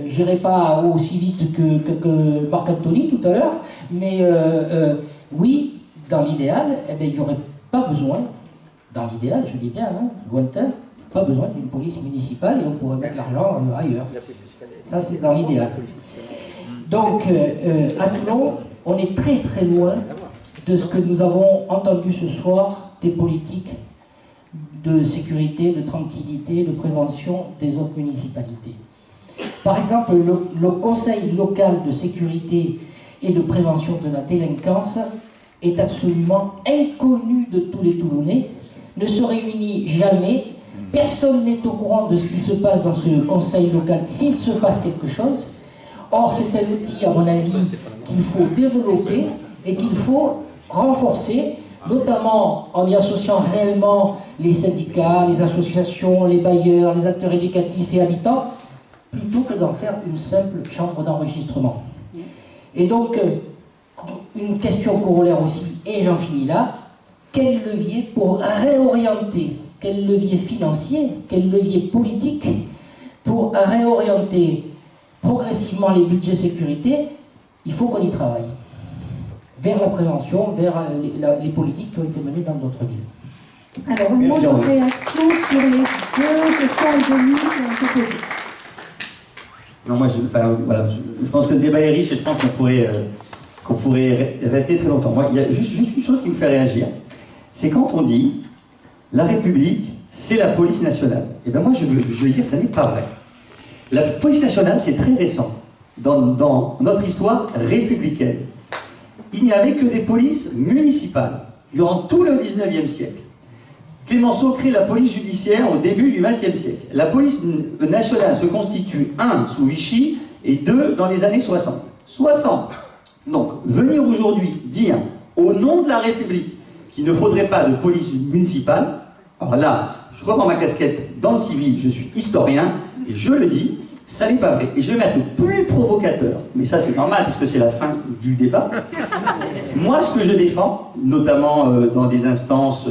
je n'irai pas aussi vite que Marc Anthony tout à l'heure, mais oui, dans l'idéal, eh bien, il n'y aurait pas besoin, dans l'idéal, je dis bien, hein, lointain, pas besoin d'une police municipale et on pourrait mettre l'argent ailleurs. Ça, c'est dans l'idéal. Donc, à Toulon, on est très très loin de ce que nous avons entendu ce soir des politiques de sécurité, de tranquillité, de prévention des autres municipalités. Par exemple, le Conseil local de sécurité et de prévention de la délinquance est absolument inconnu de tous les Toulonnais, ne se réunit jamais, personne n'est au courant de ce qui se passe dans ce conseil local s'il se passe quelque chose. Or, c'est un outil, à mon avis, qu'il faut développer et qu'il faut renforcer, notamment en y associant réellement les syndicats, les associations, les bailleurs, les acteurs éducatifs et habitants, plutôt que d'en faire une simple chambre d'enregistrement. Et donc, une question corollaire aussi, et j'en finis là, quel levier pour réorienter, quel levier financier, quel levier politique pour réorienter progressivement les budgets sécurité? Il faut qu'on y travaille vers la prévention, vers les politiques qui ont été menées dans d'autres villes. Alors, un mot de réaction sur les 2 questions et demie qui ont été posées. Non, moi, je pense que le débat est riche et je pense qu'on pourrait rester très longtemps. Moi, il y a juste une chose qui me fait réagir, c'est quand on dit la République, c'est la police nationale. Et bien moi, je veux dire, ça n'est pas vrai. La police nationale, c'est très récent dans notre histoire républicaine. Il n'y avait que des polices municipales durant tout le 19e siècle. Clémenceau crée la police judiciaire au début du 20e siècle. La police nationale se constitue, 1, sous Vichy, et 2, dans les années 60. 60. Donc, venir aujourd'hui dire, au nom de la République, qu'il ne faudrait pas de police municipale, alors là, je reprends ma casquette dans le civil, je suis historien, et je le dis, ça n'est pas vrai. Et je vais mettre plus provocateur, mais ça c'est normal, puisque c'est la fin du débat. Moi, ce que je défends, notamment dans des instances,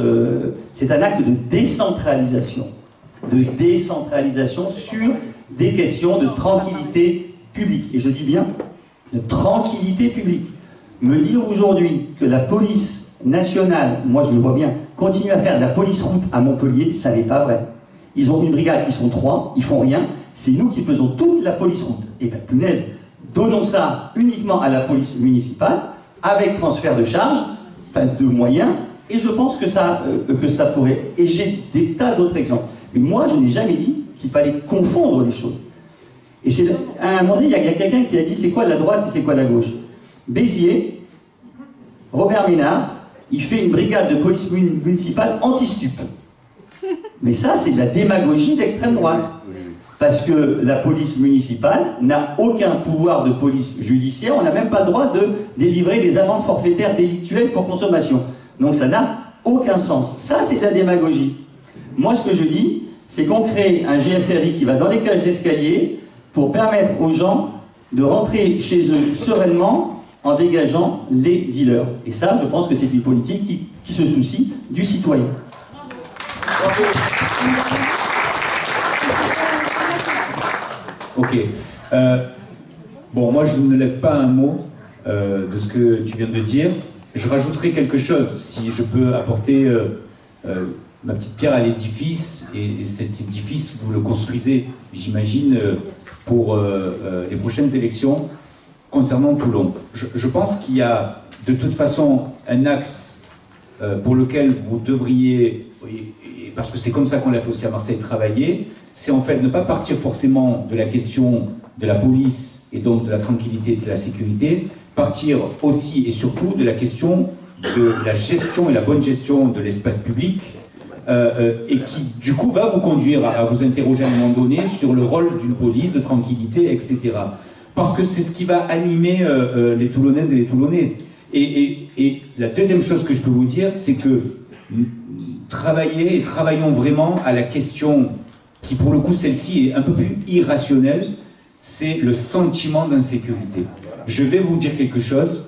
c'est un acte de décentralisation. De décentralisation sur des questions de tranquillité publique. Et je dis bien, de tranquillité publique. Me dire aujourd'hui que la police nationale, moi je le vois bien, continue à faire de la police route à Montpellier, ça n'est pas vrai. Ils ont une brigade, ils sont 3, ils font rien, c'est nous qui faisons toute la police route. Et bien, punaise, donnons ça uniquement à la police municipale, avec transfert de charges, enfin de moyens, et je pense que ça pourrait. Et j'ai des tas d'autres exemples. Mais moi, je n'ai jamais dit qu'il fallait confondre les choses. Et c'est à un moment donné, il y a quelqu'un qui a dit c'est quoi la droite et c'est quoi la gauche. Béziers, Robert Ménard, il fait une brigade de police municipale anti-stup. Mais ça, c'est de la démagogie d'extrême droite. Parce que la police municipale n'a aucun pouvoir de police judiciaire, on n'a même pas le droit de délivrer des amendes forfaitaires délictuelles pour consommation. Donc ça n'a aucun sens. Ça, c'est de la démagogie. Moi, ce que je dis, c'est qu'on crée un GSRI qui va dans les cages d'escalier pour permettre aux gens de rentrer chez eux sereinement en dégageant les dealers. Et ça, je pense que c'est une politique qui se soucie du citoyen. Ok. Bon, moi, je ne lève pas un mot de ce que tu viens de dire. Je rajouterai quelque chose, si je peux apporter ma petite pierre à l'édifice, et cet édifice, vous le construisez, j'imagine, pour les prochaines élections concernant Toulon. Je pense qu'il y a de toute façon un axe pour lequel vous devriez, parce que c'est comme ça qu'on l'a fait aussi à Marseille, travailler, c'est en fait ne pas partir forcément de la question de la police et donc de la tranquillité et de la sécurité, partir aussi et surtout de la question de la gestion et la bonne gestion de l'espace public, et qui du coup va vous conduire à vous interroger à un moment donné sur le rôle d'une police, de tranquillité, etc. Parce que c'est ce qui va animer les Toulonnaises et les Toulonnais. Et la deuxième chose que je peux vous dire, c'est que travaillons vraiment à la question qui pour le coup celle-ci est un peu plus irrationnelle, c'est le sentiment d'insécurité. Je vais vous dire quelque chose,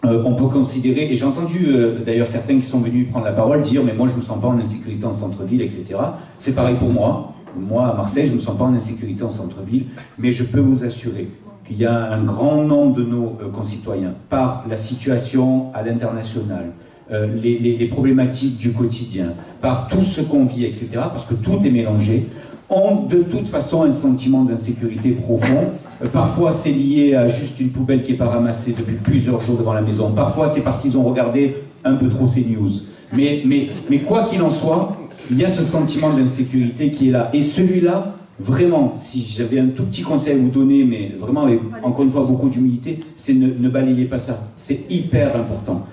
on peut considérer, et j'ai entendu d'ailleurs certains qui sont venus prendre la parole dire mais moi je ne me sens pas en insécurité en centre-ville, etc. C'est pareil pour moi. Moi à Marseille je ne me sens pas en insécurité en centre-ville, mais je peux vous assurer qu'il y a un grand nombre de nos concitoyens, par la situation à l'international, les problématiques du quotidien, par tout ce qu'on vit, etc., parce que tout est mélangé, ont de toute façon un sentiment d'insécurité profond. Parfois c'est lié à juste une poubelle qui n'est pas ramassée depuis plusieurs jours devant la maison, parfois c'est parce qu'ils ont regardé un peu trop CNews. Mais quoi qu'il en soit, il y a ce sentiment d'insécurité qui est là. Et celui-là, vraiment, si j'avais un tout petit conseil à vous donner, mais vraiment avec, encore une fois, beaucoup d'humilité, c'est ne balayez pas ça. C'est hyper important.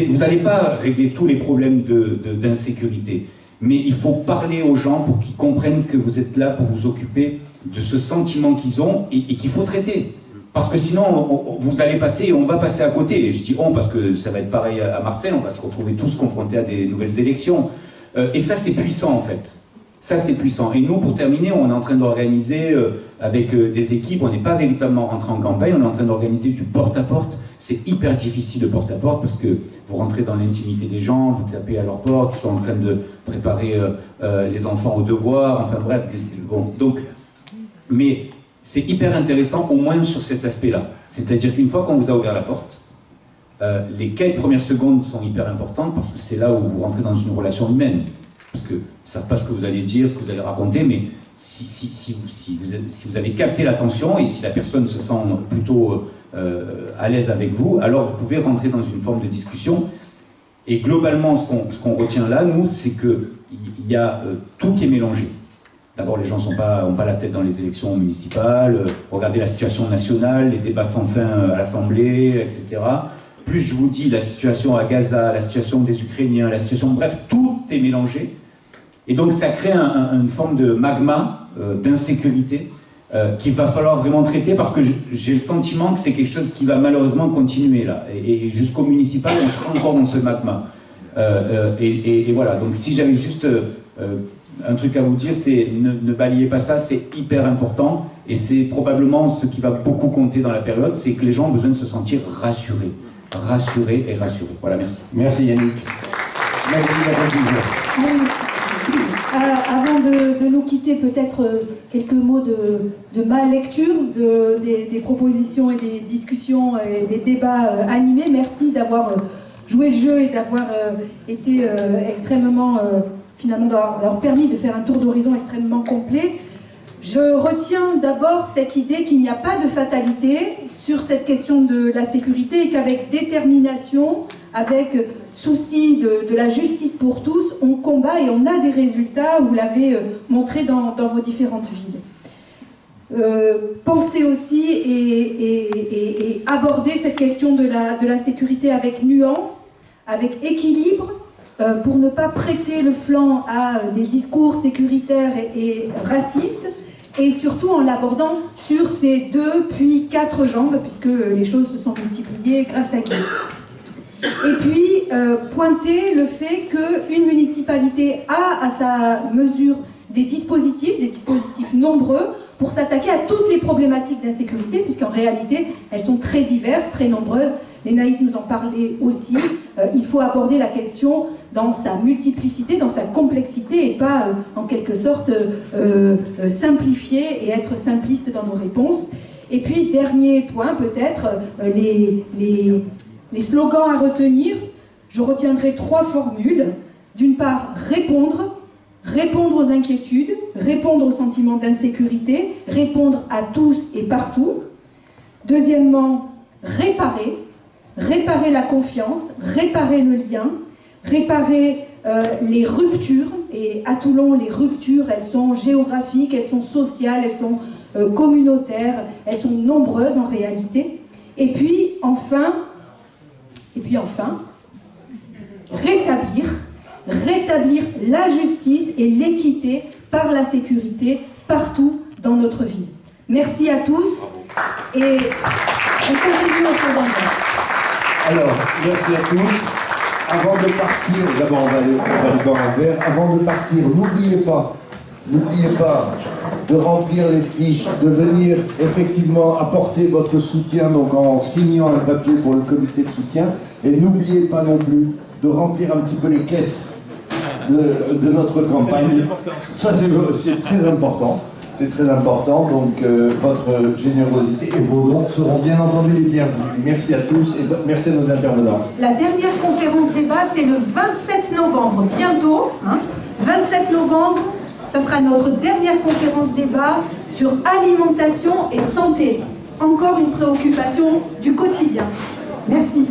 Vous n'allez pas régler tous les problèmes d'insécurité, mais il faut parler aux gens pour qu'ils comprennent que vous êtes là pour vous occuper de ce sentiment qu'ils ont et qu'il faut traiter. Parce que sinon, vous allez passer et on va passer à côté. Et je dis on parce que ça va être pareil à Marseille, on va se retrouver tous confrontés à des nouvelles élections. Et ça, c'est puissant en fait. Ça, c'est puissant. Et nous, pour terminer, on est en train d'organiser avec des équipes, on n'est pas véritablement rentré en campagne, on est en train d'organiser du porte-à-porte. C'est hyper difficile de porte-à-porte parce que vous rentrez dans l'intimité des gens, vous tapez à leur porte, ils sont en train de préparer les enfants aux devoirs, enfin bref. Bon, donc, mais c'est hyper intéressant au moins sur cet aspect-là. C'est-à-dire qu'une fois qu'on vous a ouvert la porte, les quelques premières secondes sont hyper importantes parce que c'est là où vous rentrez dans une relation humaine. Parce que ils ne savent pas ce que vous allez dire, ce que vous allez raconter, mais si vous avez capté l'attention et si la personne se sent plutôt à l'aise avec vous, alors vous pouvez rentrer dans une forme de discussion. Et globalement, ce qu'on retient là, nous, c'est qu'il y a tout qui est mélangé. D'abord, les gens n'ont pas la tête dans les élections municipales, regardez la situation nationale, les débats sans fin à l'Assemblée, etc. Plus je vous dis la situation à Gaza, la situation des Ukrainiens, la situation... Bref, tout est mélangé. Et donc ça crée une forme de magma, d'insécurité, qu'il va falloir vraiment traiter parce que j'ai le sentiment que c'est quelque chose qui va malheureusement continuer là. Et jusqu'au municipal, on sera encore dans ce magma. Et voilà, donc si j'avais juste un truc à vous dire, c'est ne balayez pas ça, c'est hyper important. Et c'est probablement ce qui va beaucoup compter dans la période, c'est que les gens ont besoin de se sentir rassurés. Rassurés et rassurés. Voilà, merci. Merci Yannick. Avant de nous quitter, peut-être quelques mots de ma lecture des propositions et des discussions et des débats animés. Merci d'avoir joué le jeu et d'avoir été extrêmement, finalement, d'avoir permis de faire un tour d'horizon extrêmement complet. Je retiens d'abord cette idée qu'il n'y a pas de fatalité sur cette question de la sécurité et qu'avec détermination, avec souci de la justice pour tous, on combat et on a des résultats, vous l'avez montré dans vos différentes villes. Pensez aussi et aborder cette question de la sécurité avec nuance, avec équilibre, pour ne pas prêter le flanc à des discours sécuritaires et racistes, et surtout en l'abordant sur ses 2 puis 4 jambes, puisque les choses se sont multipliées grâce à Guy. Et puis, pointer le fait qu'une municipalité a à sa mesure des dispositifs nombreux pour s'attaquer à toutes les problématiques d'insécurité, puisqu'en réalité, elles sont très diverses, très nombreuses. Les naïfs nous en parlaient aussi. Il faut aborder la question dans sa multiplicité, dans sa complexité, et pas, en quelque sorte, simplifier et être simpliste dans nos réponses. Et puis, dernier point, peut-être, les slogans à retenir. Je retiendrai 3 formules. D'une part, répondre aux inquiétudes, répondre aux sentiments d'insécurité, répondre à tous et partout. Deuxièmement, réparer la confiance, réparer le lien, réparer les ruptures. Et à Toulon, les ruptures, elles sont géographiques, elles sont sociales, elles sont communautaires, elles sont nombreuses en réalité. Et puis enfin, rétablir la justice et l'équité par la sécurité partout dans notre vie. Merci à tous et on continue notre débat. Alors, merci à tous. Avant de partir, d'abord on va aller boire un verre. Avant de partir, n'oubliez pas de remplir les fiches, de venir effectivement apporter votre soutien, donc en signant un papier pour le comité de soutien. Et n'oubliez pas non plus de remplir un petit peu les caisses de notre campagne. Ça c'est très important. C'est très important, donc votre générosité et vos dons seront bien entendu les bienvenus. Merci à tous et merci à nos intervenants. La dernière conférence débat, c'est le 27 novembre, bientôt. 27 novembre, ça sera notre dernière conférence débat sur alimentation et santé. Encore une préoccupation du quotidien. Merci.